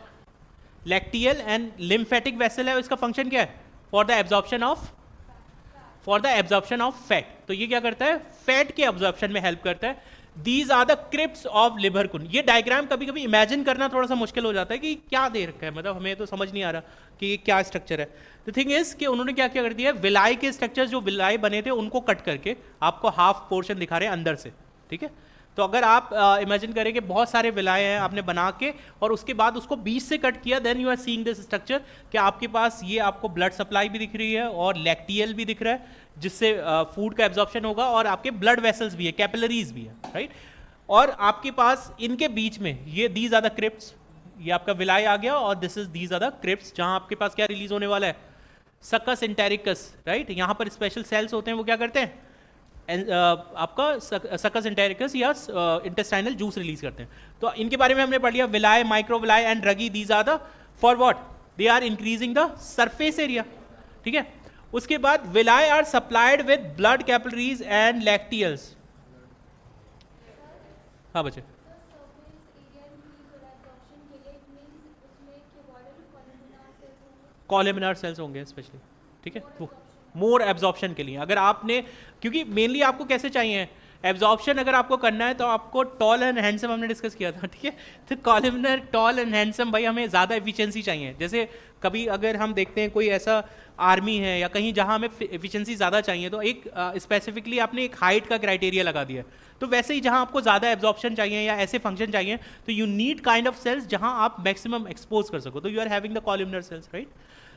lacteal and lymphatic vessel है। इसका फंक्शन क्या है, for the absorption of fat, तो ये क्या करता है, फैट के एब्जॉर्प्शन में हेल्प करता है। These are the crypts of Lieberkuhn. ये डायग्राम कभी कभी इमेजिन करना थोड़ा सा मुश्किल हो जाता है कि क्या दे रखा है, मतलब हमें तो समझ नहीं आ रहा कि ये क्या स्ट्रक्चर है। द थिंग इज कि उन्होंने क्या क्या कर दिया, विलाई के स्ट्रक्चर जो विलाई बने थे उनको कट करके आपको हाफ पोर्शन दिखा रहे हैं अंदर से, ठीक है। तो अगर आप इमेजिन करें कि बहुत सारे विलाय हैं आपने बना के और उसके बाद उसको बीच से कट किया, then you are seeing this structure कि आपके पास ये आपको ब्लड सप्लाई भी दिख रही है और लैक्टियल भी दिख रहा है जिससे फूड का एब्जॉर्प्शन होगा, और आपके ब्लड वेसल्स भी है, कैपिलरीज भी है, राइट। और आपके पास इनके बीच में ये दीज आर द क्रिप्स, ये आपका विलाय आ गया, और this is these are the crypts जहां आपके पास क्या रिलीज होने वाला है, सकस एंटेरिकस, राइट। यहां पर स्पेशल सेल्स होते हैं, वो क्या करते हैं, आपका सकस एंटेरिकस या इंटेस्टाइनल जूस रिलीज करते हैं। तो इनके बारे में हमने पढ़ लिया, villi, micro villi and rugae, these are the for what, they are increasing the surface area, ठीक है। उसके बाद villi are supplied with blood capillaries and lacteals. हाँ बच्चे, कॉलमिनार सेल्स होंगे स्पेशली, ठीक है, मोर एब्जॉर्प्शन के लिए। अगर आपने, क्योंकि मेनली आपको कैसे चाहिए एब्जॉर्प्शन, अगर आपको करना है तो आपको टॉल एंड हैंडसम हमने डिस्कस किया था, ठीक है। तो कॉलमिनर, टॉल एंड हैंडसम, भाई हमें ज़्यादा एफिशिएंसी चाहिए। जैसे कभी अगर हम देखते हैं कोई ऐसा आर्मी है या कहीं जहां हमें एफिशिएंसी ज़्यादा चाहिए, तो एक स्पेसिफिकली आपने एक हाइट का क्राइटेरिया लगा दिया, तो वैसे ही जहां आपको ज़्यादा एब्जॉर्प्शन चाहिए या ऐसे फंक्शन चाहिए, तो you need kind of cells जहां आप मैक्सिमम एक्सपोज कर सको, तो you are having the columnar cells, right.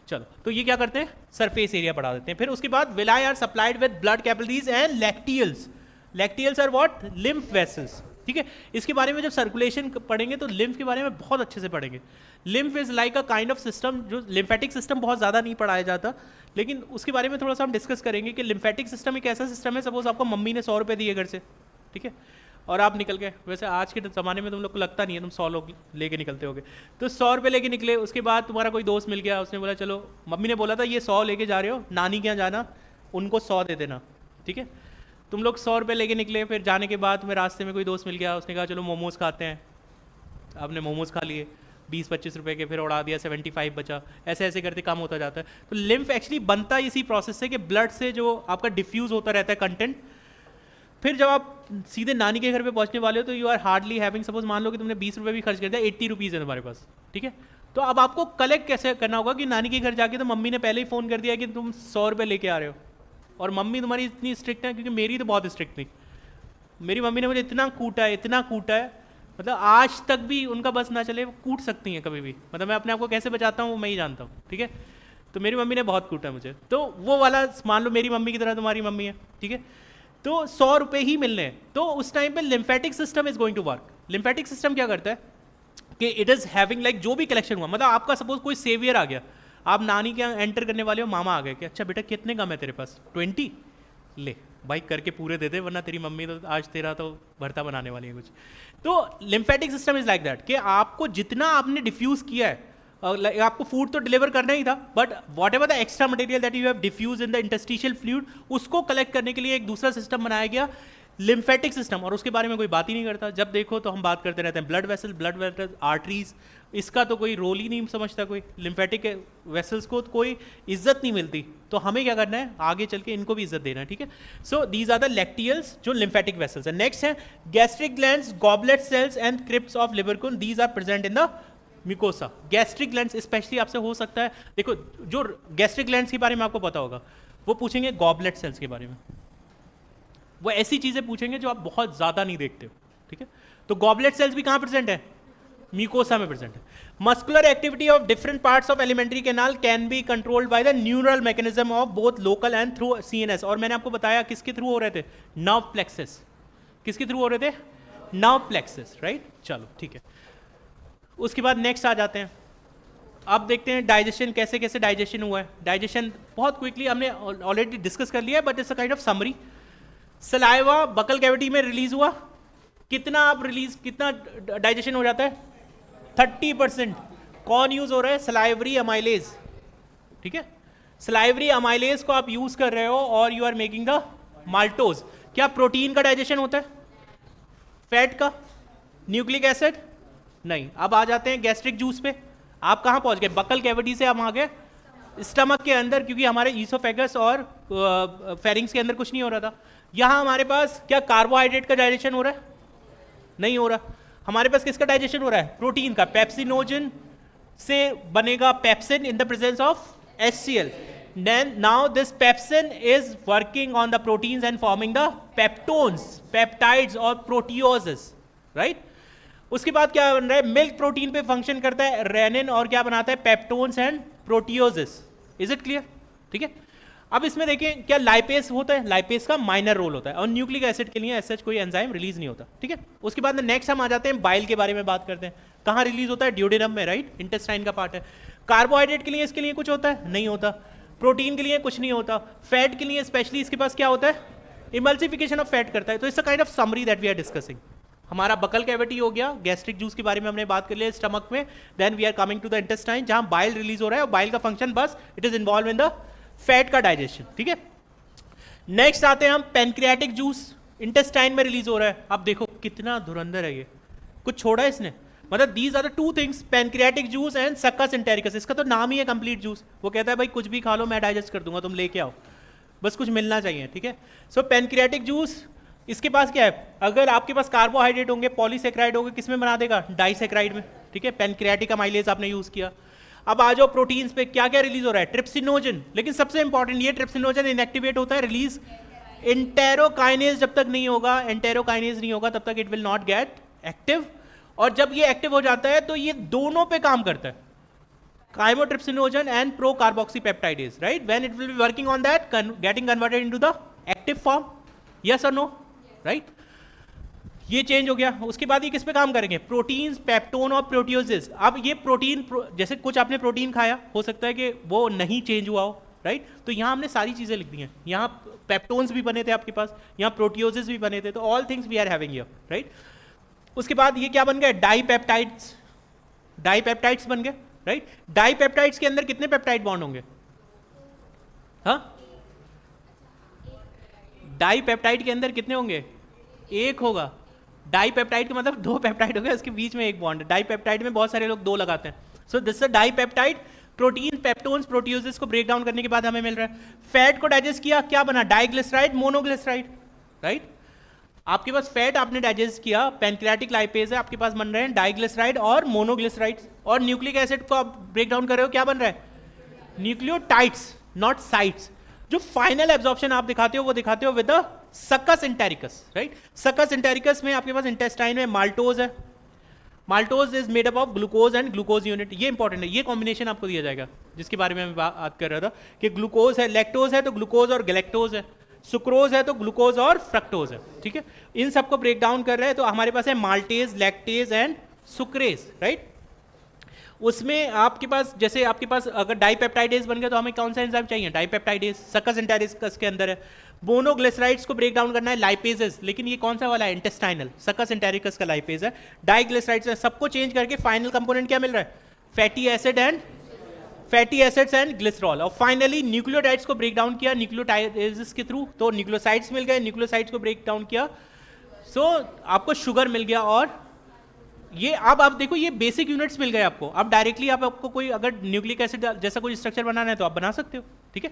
चलो, तो ये क्या करते हैं, सरफेस एरिया बढ़ा देते हैं। फिर उसके बाद villi are supplied with blood capillaries and lacteals. Lacteals are what, lymph vessels, ठीक है। इसके बारे में जब सर्कुलेशन पढ़ेंगे तो लिम्फ के बारे में बहुत अच्छे से पढ़ेंगे। Lymph is like a kind of system, जो लिम्फेटिक सिस्टम बहुत ज़्यादा नहीं पढ़ाया जाता, लेकिन उसके बारे में थोड़ा सा हम डिस्कस करेंगे कि लिम्फेटिक सिस्टम एक ऐसा सिस्टम है, सपोज आपको मम्मी ने 100 रुपये दिए घर से, ठीक है, और आप निकल गए। वैसे आज के ज़माने में तुम लोग को लगता नहीं है, तुम 100 लोग लेके निकलते होगे, तो 100 रुपये लेके निकले। उसके बाद तुम्हारा कोई दोस्त मिल गया, उसने बोला चलो, मम्मी ने बोला था ये 100 लेके जा रहे हो, नानी के यहाँ जाना, उनको 100 दे देना, ठीक है। तुम लोग 100 रुपये लेके निकले, फिर जाने के बाद तुम्हें रास्ते में कोई दोस्त मिल गया, उसने कहा चलो मोमोज़ खाते हैं, आपने मोमोज़ खा लिए 20-25 रुपये के, फिर उड़ा दिया, 75 बचा, ऐसे ऐसे करते काम होता जाता है। तो लिम्फ एक्चुअली बनता इसी प्रोसेस से कि ब्लड से जो आपका डिफ्यूज़ होता रहता है कंटेंट, फिर जब आप सीधे नानी के घर पे पहुंचने वाले हो तो you are hardly having, suppose मान लो कि तुमने 20 रुपये भी खर्च कर दिया, 80 रुपीज़ है तुम्हारे पास, ठीक है। तो अब आपको कलेक्ट कैसे करना होगा कि नानी के घर जाके तो मम्मी ने पहले ही फ़ोन कर दिया कि तुम 100 रुपये लेके आ रहे हो, और मम्मी तुम्हारी इतनी स्ट्रिक्ट है, क्योंकि मेरी तो बहुत स्ट्रिक्ट थी, मेरी मम्मी ने मुझे इतना कूटा है, मतलब आज तक भी उनका बस ना चले, वो कूट सकती हैं कभी भी, मतलब मैं अपने आप को कैसे बचाता हूँ वो मैं ही जानता हूँ, ठीक है। तो मेरी मम्मी ने बहुत कूटा मुझे, तो वो वाला मान लो मेरी मम्मी की तरह तुम्हारी मम्मी है, ठीक है। तो 100 रुपये ही मिलने हैं, तो उस टाइम पे lymphatic system is going to work. Lymphatic system क्या करता है कि इट इज हैविंग लाइक जो भी कलेक्शन हुआ, मतलब आपका सपोज कोई सेवियर आ गया, आप नानी के यहाँ एंटर करने वाले हो, मामा आ गए कि अच्छा बेटा कितने कम है तेरे पास, 20 ले भाई करके पूरे दे दे, वरना तेरी मम्मी तो आज तेरा तो भरता बनाने वाली है कुछ। तो lymphatic system is like that कि आपको जितना आपने डिफ्यूज किया है, आपको फूड तो डिलीवर करना ही था, but whatever the extra material that you have diffuse in the interstitial fluid, उसको कलेक्ट करने के लिए एक दूसरा सिस्टम बनाया गया, लिम्फेटिक सिस्टम। और उसके बारे में कोई बात ही नहीं करता, जब देखो तो हम बात करते रहते हैं ब्लड वेसल, आर्टरीज, इसका तो कोई रोल ही नहीं समझता कोई, लिम्फेटिक वेसल्स को कोई इज्जत नहीं मिलती, तो हमें क्या करना है, आगे चल के इनको भी इज्जत देना है, ठीक है। So these are the lacteals जो लिम्फेटिक वेसल्स है। नेक्स्ट है gastric glands, goblet cells and crypts of Lieberkuhn, these are present in the mucosa. Gastric glands specially आपसे हो सकता है, देखो जो गैस्ट्रिक ग्लैंड्स के बारे में आपको पता होगा, वो पूछेंगे गॉबलेट सेल्स के बारे में, वो ऐसी चीजें पूछेंगे जो आप बहुत ज्यादा नहीं देखते हो, ठीक है। तो गॉबलेट सेल्स भी कहां प्रेजेंट है? म्यूकोसा में प्रेजेंट है। Muscular activity of different parts of alimentary canal can be controlled by the neural mechanism of both local and through CNS. और मैंने आपको बताया किसके थ्रू हो रहे थे? Nerve plexus. किसके थ्रू हो रहे थे? Nerve plexus, right. चलो ठीक है, उसके बाद नेक्स्ट आ जाते हैं। अब देखते हैं डाइजेशन, कैसे कैसे डाइजेशन हुआ है। डाइजेशन बहुत क्विकली हमने ऑलरेडी डिस्कस कर लिया है, but it's a kind of summary. Saliva buccal cavity में रिलीज हुआ, कितना आप रिलीज, कितना डाइजेशन हो जाता है? 30%। कौन यूज हो रहा है? सलाइवरी अमाइलेज, ठीक है। सलाइवरी अमाइलेज को आप यूज कर रहे हो और you are making the maltose. क्या प्रोटीन का डाइजेशन होता है? फैट का? Nucleic acid? नहीं। अब आ जाते हैं गैस्ट्रिक जूस पे। आप कहां पहुंच गए? बकल कैविटी से हम आ गए स्टमक के अंदर, क्योंकि हमारे ईसोफेगस और फेरिंग्स के अंदर कुछ नहीं हो रहा था। यहां हमारे पास क्या कार्बोहाइड्रेट का डाइजेशन हो रहा है? नहीं हो रहा। हमारे पास किसका डाइजेशन हो रहा है? प्रोटीन का। पेप्सिनोजन से बनेगा pepsin in the presence of HCl. Then now this pepsin is working on the proteins and forming the peptones, peptides और proteoses, right? उसके बाद क्या बन रहा है? मिल्क प्रोटीन पे फंक्शन करता है रेनिन और क्या बनाता है? Peptones and proteoses. Is it clear? ठीक है। अब इसमें देखिए क्या लाइपेस होता है? लाइपेस का माइनर रोल होता है और न्यूक्लिक एसिड के लिए ऐसा कोई एंजाइम रिलीज नहीं होता, ठीक है। उसके बाद नेक्स्ट हम आ जाते हैं बाइल के बारे में बात करते हैं। कहाँ रिलीज होता है? ड्यूडेनम में, राइट। इंटेस्टाइन का पार्ट है। कार्बोहाइड्रेट के लिए इसके लिए कुछ होता है? नहीं होता। प्रोटीन के लिए कुछ नहीं होता। फैट के लिए स्पेशली इसके पास क्या होता है? इमल्सिफिकेशन ऑफ फैट करता है। तो it's a kind of summary that we are discussing. हमारा बकल कैविटी हो गया, गैस्ट्रिक जूस के बारे में हमने बात कर लिया स्टमक में, then we are coming to the intestine जहां बाइल रिलीज हो रहा है और बाइल का फंक्शन बस it is involve in the fat का डाइजेशन, ठीक है। नेक्स्ट आते हैं हम पैनक्रियाटिक जूस, इंटेस्टाइन में रिलीज हो रहा है। अब देखो कितना धुरंधर है ये, कुछ छोड़ा है इसने। मतलब these are the two things, pancreatic juice and succus entericus. इसका तो नाम ही है कंप्लीट जूस। वो कहता है भाई कुछ भी खा लो मैं डाइजेस्ट कर दूंगा, तुम लेके आओ, बस कुछ मिलना चाहिए, ठीक है। सो पैनक्रियाटिक जूस, इसके पास क्या है? अगर आपके पास कार्बोहाइड्रेट होंगे, पॉलीसेक्राइड होंगे, किस में बना देगा? डाइसेक्राइड में, ठीक है। पैनक्रियाटिक अमाइलेज आपने यूज किया। अब आ जाओ प्रोटीन्स पे, क्या क्या रिलीज हो रहा है? ट्रिप्सिनोजन। लेकिन सबसे इंपॉर्टेंट ये ट्रिप्सिनोजन इनएक्टिवेट होता है, रिलीज एंटेरोकाइनेज जब तक नहीं होगा, एंटेरोकाइनेज नहीं होगा तब तक it will not gate active. और जब ये एक्टिव हो जाता है तो ये दोनों पे काम करता है, chymotrypsinogen and pro carboxy peptidase, right. When it will be working on that, getting converted into the active form, yes और नो, राइट। ये चेंज हो गया। उसके बाद ये किस पे काम करेंगे? प्रोटीन्स, पेप्टोन और प्रोटियोसिस। अब ये प्रोटीन, जैसे कुछ आपने प्रोटीन खाया, हो सकता है कि वो नहीं चेंज हुआ हो, राइट। तो यहाँ हमने सारी चीजें लिख दी हैं। यहाँ पेप्टोन्स भी बने थे आपके पास, यहाँ प्रोटियोसिस भी बने थे, तो all things we are having here, right. उसके बाद ये क्या बन गए? डाईपेप्टाइड्स। डाईपेप्टाइड्स बन गए, राइट। डाईपेप्टाइड्स के अंदर कितने पेप्टाइड बॉन्ड होंगे? हाँ, डाईपेप्टाइड के अंदर कितने होंगे? एक होगा। डाईपेप्टाइड का मतलब दो पेप्टाइड हो गए, उसके बीच में एक बॉन्ड। डाईपेप्टाइड में बहुत सारे लोग दो लगाते हैं। So this is dipeptide. Protein, peptones, proteoses को ब्रेक डाउन करने के बाद हमें मिल रहा है। फैट को डाइजेस्ट किया, क्या बना? Diglyceride, monoglyceride, right. आपके पास फैट आपने डाइजेस्ट किया, पैनक्रियाटिक लाइपेज है, आपके पास बन रहे हैं डाइग्लिसराइड और मोनोग्लिसराइड। और न्यूक्लिक एसिड को आप ब्रेक डाउन कर रहे हो, क्या बन रहा है? Nucleotides, not sites. जो फाइनल एब्जॉर्प्शन आप दिखाते हो वो दिखाते हो with the succus entericus, right. Succus entericus में आपके पास इंटेस्टाइन में माल्टोज है। Maltose is made up of glucose and glucose unit. ये इंपॉर्टेंट है, ये कॉम्बिनेशन आपको दिया जाएगा, जिसके बारे में मैं बात कर रहा था कि ग्लूकोज है, लैक्टोज है तो ग्लूकोज और गैलेक्टोज है, सुक्रोज है तो ग्लूकोज और फ्रक्टोज है, ठीक है। इन सबको ब्रेक डाउन कर रहे हैं तो हमारे पास है maltase, lactase and sucrase, right. उसमें आपके पास, जैसे आपके पास अगर डाईपेप्टाइडेज बन गया तो हमें कौन सा एंजाइम चाहिए? डाईपेप्टाइडेज। सक्कस एंटेरिकस के अंदर है। मोनोग्लिसराइड्स को ब्रेक डाउन करना है लाइपेजेस, लेकिन ये कौन सा वाला है? इंटेस्टाइनल। सक्कस एंटेरिकस का लाइपेज है। डाइग्लिसराइड्स है। सबको चेंज करके फाइनल कंपोनेंट क्या मिल रहा है? Fatty acid and fatty acids and glycerol. और फाइनली न्यूक्लियोटाइड्स को ब्रेक डाउन किया न्यूक्लियोटाइड्स के थ्रू, तो न्यूक्लियोसाइड्स मिल गए, न्यूक्लियोसाइड्स को ब्रेक डाउन किया, सो आपको शुगर मिल गया। और ये अब आप देखो ये बेसिक यूनिट्स मिल गए आपको। अब डायरेक्टली आपको कोई अगर न्यूक्लिक एसिड जैसा कोई स्ट्रक्चर बनाना है तो आप बना सकते हो, ठीक है।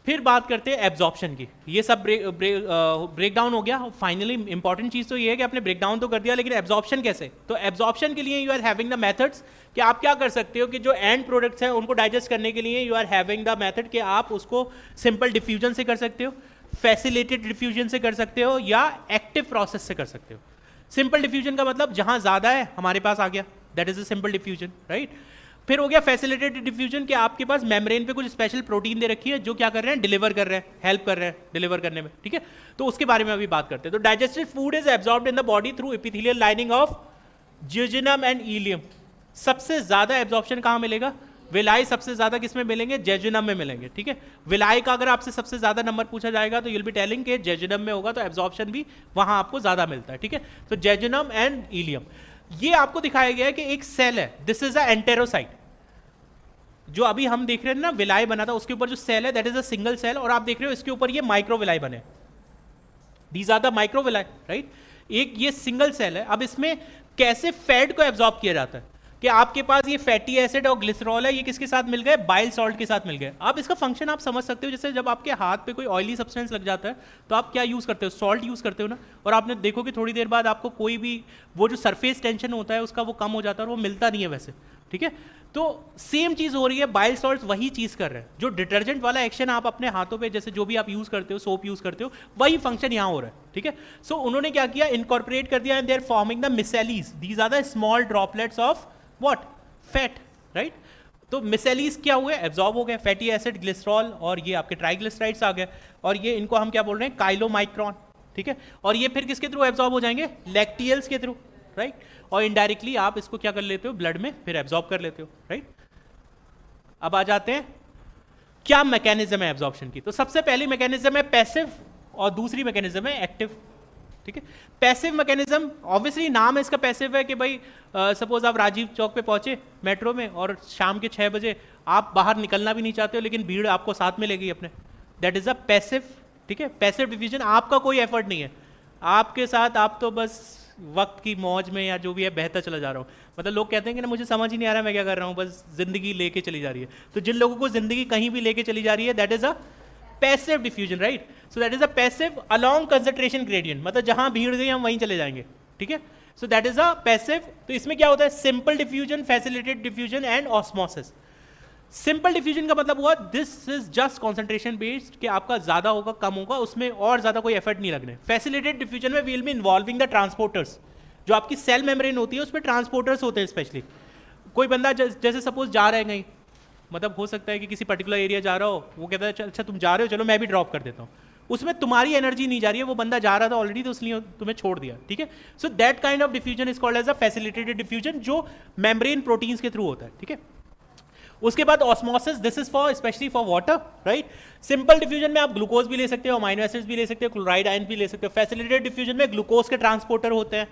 फिर बात करते हैं एब्जॉर्प्शन की। ये सब ब्रेक डाउन हो गया। फाइनली इंपॉर्टेंट चीज़ तो ये है कि आपने ब्रेक डाउन तो कर दिया, लेकिन एब्जॉर्प्शन कैसे? तो एब्जॉर्प्शन के लिए you are having the methods कि आप क्या कर सकते हो कि जो एंड प्रोडक्ट्स हैं उनको डाइजेस्ट करने के लिए you are having the method कि आप उसको सिंपल डिफ्यूजन से कर सकते हो, फैसिलिटेटेड डिफ्यूजन से कर सकते हो, या एक्टिव प्रोसेस से कर सकते हो। सिंपल डिफ्यूजन का मतलब जहां ज्यादा है हमारे पास आ गया, that is a simple diffusion, right. फिर हो गया फैसिलिटेटेड डिफ्यूजन कि आपके पास मेम्ब्रेन पे कुछ स्पेशल प्रोटीन दे रखी है जो क्या कर रहे हैं, डिलीवर कर रहे हैं, हेल्प कर रहे हैं डिलीवर करने में, ठीक है। तो उसके बारे में अभी बात करते हैं। तो digested food is absorbed in the body through epithelial lining of jejunum and ileum. सबसे ज्यादा एब्जॉर्प्शन कहां मिलेगा? विलाई सबसे ज्यादा किस में मिलेंगे? जेजुनम में मिलेंगे, ठीक है। विलाई का अगर आपसे सबसे ज्यादा नंबर पूछा जाएगा तो यूल बी टेलिंग कि जेजुनम में होगा, तो एब्जॉर्प्शन भी वहां आपको ज्यादा मिलता है, ठीक है। तो जेजुनम एंड इलियम, ये आपको दिखाया गया है कि एक सेल है, दिस इज अ एंटेरोसाइट। जो अभी हम देख रहे हैं ना विलाई बना था, उसके ऊपर जो सेल है that is a single cell, और आप देख रहे हो इसके ऊपर ये माइक्रोविलाई बने, these are the microvilli, right. एक ये सिंगल सेल है। अब इसमें कैसे फैट को एब्जॉर्ब किया जाता है कि आपके पास ये फैटी एसिड और ग्लिसरॉल है, ये किसके साथ मिल गए? बाइल सॉल्ट के साथ मिल गए। अब इसका फंक्शन आप समझ सकते हो, जैसे जब आपके हाथ पे कोई ऑयली सब्सटेंस लग जाता है तो आप क्या यूज करते हो? सॉल्ट यूज करते हो ना। और आपने देखो कि थोड़ी देर बाद आपको कोई भी वो जो सरफेस टेंशन होता है उसका वो कम हो जाता है और वो मिलता नहीं है वैसे, ठीक है। तो सेम चीज हो रही है, बाइल सॉल्ट वही चीज कर रहे हैं। जो डिटर्जेंट वाला एक्शन आप अपने हाथों पे जैसे जो भी आप यूज करते हो, सोप यूज करते हो, वही फंक्शन यहां हो रहा है, ठीक है। सो उन्होंने क्या किया? इनकॉर्पोरेट कर दिया and they are forming the micelles, these are the small droplets of what? Fat, right. तो मिसेलीज क्या हुए? एब्जॉर्ब हो गए, फैटी एसिड, ग्लिसरॉल, और ये आपके ट्राइग्लिसराइड्स आ गए, और ये इनको हम क्या बोल रहे हैं? काइलोमाइक्रोन, ठीक है। और ये फिर किसके थ्रू एब्जॉर्ब हो जाएंगे? लैक्टियल्स के थ्रू, राइट। और इनडायरेक्टली आप इसको क्या कर लेते हो? ब्लड में फिर एब्जॉर्ब कर लेते हो, राइट। अब आ जाते हैं क्या मैकेनिज्म है एब्जॉर्प्शन की। तो सबसे पहली मैकेनिज्म है पैसिव और दूसरी मैकेनिज्म है एक्टिव, ठीक है। पैसिव मैकेनिज्म, ऑब्वियसली नाम है इसका पैसिव है कि भाई सपोज आप राजीव चौक पे पहुंचे मेट्रो में और शाम के 6 बजे आप बाहर निकलना भी नहीं चाहते हो, लेकिन भीड़ आपको साथ में ले गई अपने, दैट इज अ पैसिव, ठीक है। पैसिव डिफ्यूजन, आपका कोई एफर्ट नहीं है, आपके साथ आप तो बस वक्त की मौज में या जो भी है बहता चला जा रहा हूँ। मतलब लोग कहते हैं कि ना मुझे समझ ही नहीं आ रहा मैं क्या कर रहा हूँ, बस जिंदगी लेके चली जा रही है। तो जिन लोगों को जिंदगी कहीं भी लेके चली जा रही है that is a passive diffusion, right. So that is a passive along concentration gradient, मतलब जहां भीड़ गई हम वहीं चले जाएंगे, ठीक है। So that is a passive. तो इसमें क्या होता है? Simple diffusion, facilitated diffusion and osmosis. Simple diffusion का मतलब हुआ this is just concentration based, कि आपका ज्यादा होगा कम होगा, उसमें और ज्यादा कोई एफर्ट नहीं लगने। फैसिलिटेटेड डिफ्यूजन में will be involving the transporters, जो आपकी सेल मेम्ब्रेन होती है उसमें ट्रांसपोर्टर्स होते हैं स्पेशली। कोई बंदा जैसे सपोज जा रहा है कहीं, मतलब हो सकता है कि किसी पर्टिकुलर एरिया जा रहा हो, वो कहता है अच्छा तुम जा रहे हो, चलो मैं भी ड्रॉप कर देता हूँ। उसमें तुम्हारी एनर्जी नहीं जा रही है, वो बंदा जा रहा था ऑलरेडी तो इसलिए तुम्हें छोड़ दिया, ठीक है। So that kind of diffusion is called as a facilitated diffusion, जो मेम्ब्रेन प्रोटीन्स के थ्रू होता है, ठीक है। उसके बाद osmosis, this is for specially for water, right. Simple diffusion में आप ग्लूकोज भी ले सकते हो, अमाइनो एसिड्स भी ले सकते हो, क्लोराइड आयन भी ले सकते हो। फैसिलिटेटेड डिफ्यूजन में ग्लूकोज के ट्रांसपोर्टर होते हैं,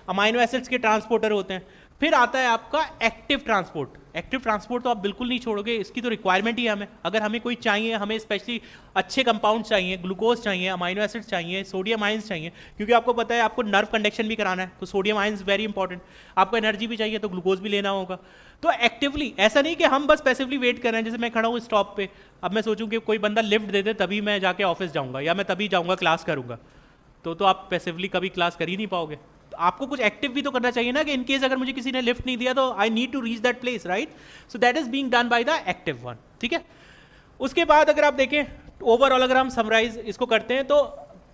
अमाइनो एसिड्स के ट्रांसपोर्टर होते हैं। फिर आता है आपका एक्टिव ट्रांसपोर्ट। एक्टिव ट्रांसपोर्ट तो आप बिल्कुल नहीं छोड़ोगे, इसकी तो रिक्वायरमेंट ही है हमें। अगर हमें कोई चाहिए, हमें स्पेशली अच्छे कंपाउंड चाहिए, ग्लूकोज चाहिए, अमाइनो एसिड्स चाहिए, सोडियम आयंस चाहिए, क्योंकि आपको पता है आपको नर्व कंडक्शन भी कराना है, तो सोडियम आयंस वेरी इंपॉर्टेंट। आपको एनर्जी भी चाहिए तो ग्लूकोज भी लेना होगा। तो एक्टिवली, ऐसा नहीं कि हम बस पैसिवली वेट कर रहे हैं। जैसे मैं खड़ा हूँ स्टॉप पे, अब मैं सोचूं कि कोई बंदा लिफ्ट दे दे तभी मैं जाके ऑफिस जाऊँगा, या मैं तभी जाऊँगा क्लास करूँगा, तो आप पैसिवली कभी क्लास कर ही नहीं पाओगे। आपको कुछ एक्टिव भी तो करना चाहिए ना, कि इन केस अगर मुझे किसी ने लिफ्ट नहीं दिया तो I need to reach that place, right. So that is being done by the active one, ठीक है। उसके बाद अगर आप देखें ओवरऑल, अगर हम समराइज इसको करते हैं तो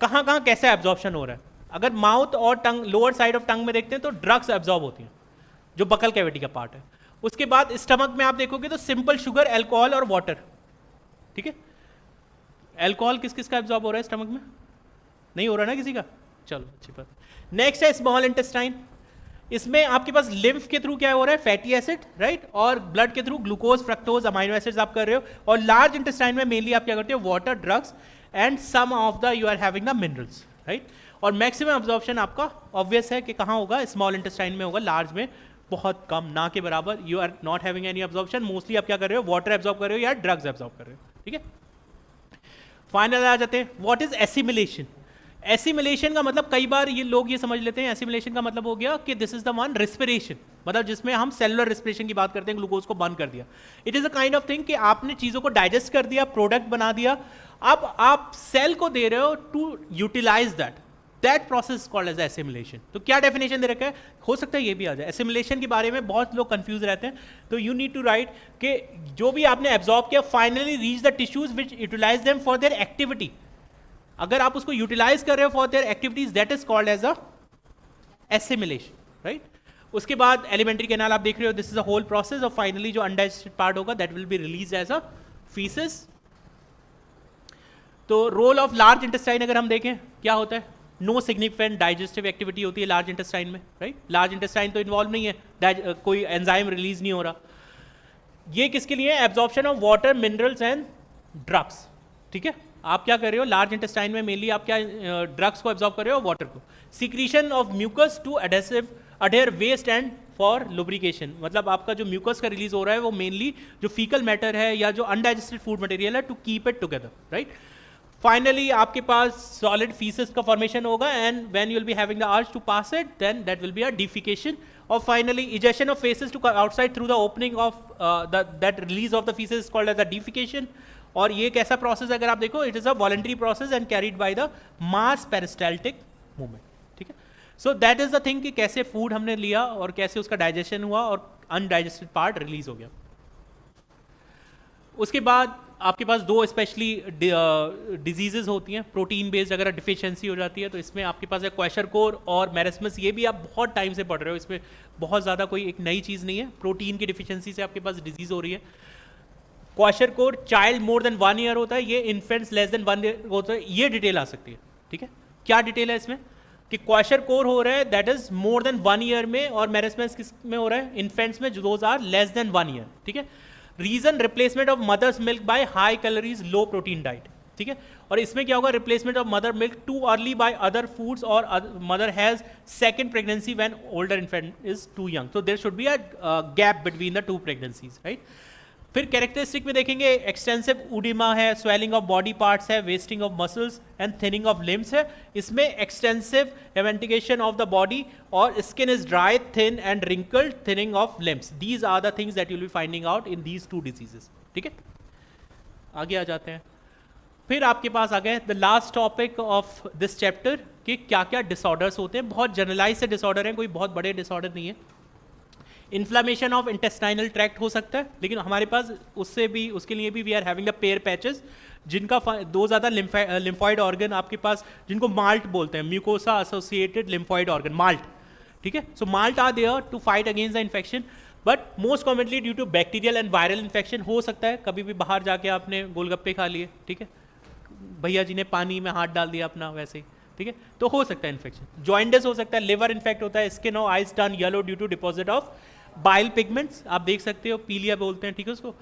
कहाँ कहाँ कैसे एब्जॉर्प्शन हो रहा है। अगर माउथ और टंग, लोअर साइड ऑफ टंग में देखते हैं तो ड्रग्स एब्जॉर्ब होती हैं, जो बकल कैविटी का पार्ट है। उसके बाद स्टमक में आप देखोगे तो सिंपल शुगर, एल्कोहल और वाटर, ठीक है। एल्कोहल किस किस का एब्जॉर्ब हो रहा है स्टमक में? नहीं हो रहा ना किसी का, चलो अच्छी बात। नेक्स्ट है स्मॉल इंटेस्टाइन। इसमें आपके पास लिम्फ के थ्रू क्या हो रहा है? फैटी एसिड, राइट, और ब्लड के through glucose, fructose, amino acids आप कर रहे हो। और लार्ज इंटेस्टाइन में मेनली आप क्या करते हो? Water, drugs and some of the you are having the minerals, right. और मैक्सिमम एब्जॉर्प्शन आपका ऑब्वियस है कि कहाँ होगा? स्मॉल इंटेस्टाइन में होगा, लार्ज में बहुत कम, ना के बराबर। You are not having any absorption, mostly आप क्या कर रहे हो? वाटर एब्जॉर्ब कर रहे हो या ड्रग्स एब्जॉर्ब कर रहे हो, ठीक है। फाइनल आ जाते हैं, व्हाट इज एसिमिलेशन, एसिमिलेशन का मतलब कई बार ये लोग ये समझ लेते हैं, एसिमिलेशन का मतलब हो गया कि this is the one respiration, मतलब जिसमें हम सेलुलर रेस्पिरेशन की बात करते हैं, ग्लूकोज को बर्न कर दिया। It is a kind of thing कि आपने चीज़ों को डाइजेस्ट कर दिया, प्रोडक्ट बना दिया, अब आप सेल को दे रहे हो to utilise that process called as assimilation. तो क्या डेफिनेशन दे रखा है, हो सकता है ये भी आ जाए। एसिमिलेशन के बारे में बहुत लोग कंफ्यूज रहते हैं, तो यू नीड टू राइट कि जो भी आपने एब्जॉर्ब किया finally reach the tissues which utilise them for their activity. अगर आप उसको यूटिलाइज कर रहे हो for their activities, that is called as a assimilation, right. उसके बाद एलिमेंट्री कैनाल आप देख रहे हो, this is a whole process, और फाइनली जो अनडाइजेस्टेड पार्ट होगा that will be release as a faeces. तो रोल ऑफ लार्ज इंटेस्टाइन अगर हम देखें क्या होता है, नो सिग्निफिकेंट डाइजेस्टिव एक्टिविटी होती है लार्ज इंटेस्टाइन में, राइट। लार्ज इंटेस्टाइन तो इन्वॉल्व नहीं है, कोई एंजाइम रिलीज नहीं हो रहा। ये किसके लिए, absorption of water, minerals and drugs, ठीक है। आप क्या कर रहे हो लार्ज इंटेस्टाइन में, मेनली आप क्या ड्रग्स को एब्जॉर्ब कर रहे हो, वाटर को। Secretion of mucus to adhere waste and for lubrication, मतलब आपका जो म्यूकस का रिलीज हो रहा है वो मेनली जो फीकल मैटर है या जो अनडाइजेस्टेड फूड मटेरियल है, to keep it together, right. Finally आपके पास सॉलिड फीसेस का फॉर्मेशन होगा, and when you will be having the urge to pass it, then that will be a defecation, और finally ejection of faeces to outside through the opening of that release of the faeces called as the defecation. और ये कैसा process अगर आप देखो, it is a voluntary process and carried by the mass peristaltic movement, ठीक है। So that is the thing कि कैसे फूड हमने लिया और कैसे उसका डाइजेशन हुआ और अनडाइजेस्टेड पार्ट रिलीज हो गया। उसके बाद आपके पास दो स्पेशली डिजीजेज होती हैं प्रोटीन बेस्ड, अगर डिफिशियंसी हो जाती है तो इसमें आपके पास है क्वेशरकोर और मैरिस्मस। ये भी आप बहुत टाइम से पढ़ रहे हो, इसमें बहुत ज़्यादा कोई एक नई चीज़ नहीं है। प्रोटीन की डिफिशियंसी से आपके पास डिजीज हो रही है। क्वेशरकोर चाइल्ड मोर देन 1 ईयर होता है, ये इन्फेंट्स लेस देन 1 ईयर होता है। ये डिटेल आ सकती है, ठीक है। क्या डिटेल है इसमें कि क्वेशरकोर हो रहा है that is more than 1 year में, और मैरिस्मस किस में हो रहा है, इन्फेंट्स में, जो those are less than 1 year, ठीक है। Reason replacement of mothers milk by high calories low protein diet, ठीक है। और इसमें क्या होगा, replacement of mother milk too early by other foods, और mother has second pregnancy when older infant is too young, so there should be a gap between the 2 pregnancies, right. फिर characteristic में देखेंगे, एक्सटेंसिव उडिमा है, swelling of body parts है, wasting of muscles and thinning of limbs है। इसमें extensive emaciation of the body, और skin is dry, thin and wrinkled, thinning of limbs. These are the things that you will be finding out in these 2 diseases, ठीक है। आगे आ जाते हैं। फिर आपके पास आ गए the last topic of this chapter कि क्या क्या डिसऑर्डर्स होते हैं। बहुत जनरलाइज से डिसऑर्डर हैं, कोई बहुत बड़े डिसऑर्डर नहीं है। इन्फ्लामेशन ऑफ इंटेस्टाइनल ट्रैक्ट हो सकता है, लेकिन हमारे पास उसके लिए भी we are having the Peyer patches, जिनका दो ज़्यादा लिम्फॉइड ऑर्गन आपके पास, जिनको माल्ट बोलते हैं, mucosa associated lymphoid organ, MALT, ठीक है। So MALT are there to fight against the infection, but most commonly due to bacterial and viral infection हो सकता है। कभी भी बाहर जाके आपने गोलगप्पे खा लिए, ठीक है, भैया जी ने पानी में हाथ डाल दिया अपना वैसे ही, ठीक है, तो हो सकता है इन्फेक्शन। जॉइंटिस हो सकता है, लिवर इन्फेक्ट होता है, स्किन और eyes turn yellow due to deposit of bile pigments, आप देख सकते हो, पीलिया बोलते हैं, ठीक है उसको।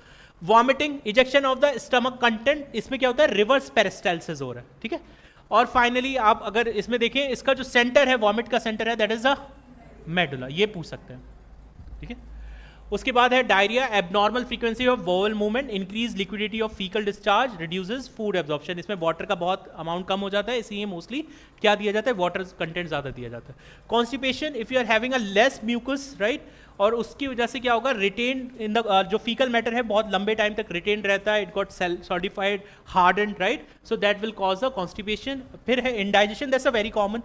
Vomiting, ejection of the stomach content, इसमें क्या होता है, रिवर्स पेरिस्टाल्सिस हो रहा है, ठीक है। और फाइनली आप अगर इसमें देखें, इसका जो सेंटर है, वॉमिट का सेंटर है, दैट इज द मेडुला, ये पूछ सकते हैं, ठीक है। उसके बाद है diarrhoea, abnormal frequency of vowel movement, increase liquidity of faecal discharge, reduces food absorption. इसमें वाटर का बहुत अमाउंट कम हो जाता है, इसलिए मोस्टली क्या दिया जाता है, वाटर कंटेंट ज़्यादा दिया जाता है। Constipation, if you are having a less mucus, right, और उसकी वजह से क्या होगा, रिटेन इन द जो फीकल मैटर है बहुत लंबे टाइम तक रिटेन रहता है, it got solidified, harden, right, so that will cause the constipation. फिर है indigestion, that's a very common,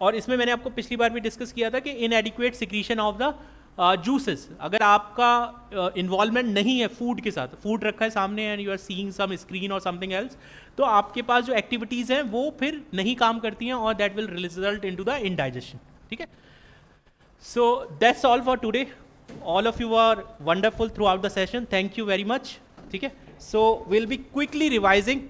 और इसमें मैंने आपको पिछली बार भी डिस्कस किया था कि इनएडिक्वेट सिक्रीशन ऑफ द जूसेस। अगर आपका इन्वॉल्वमेंट नहीं है फूड के साथ, फूड रखा है सामने and you are seeing some screen और समथिंग एल्स, तो आपके पास जो एक्टिविटीज़ हैं वो फिर नहीं काम करती हैं, और that will result into the indigestion, ठीक है। So that's all for today. All of you are wonderful throughout the session. Thank you very much. ठीक है. So we'll be quickly revising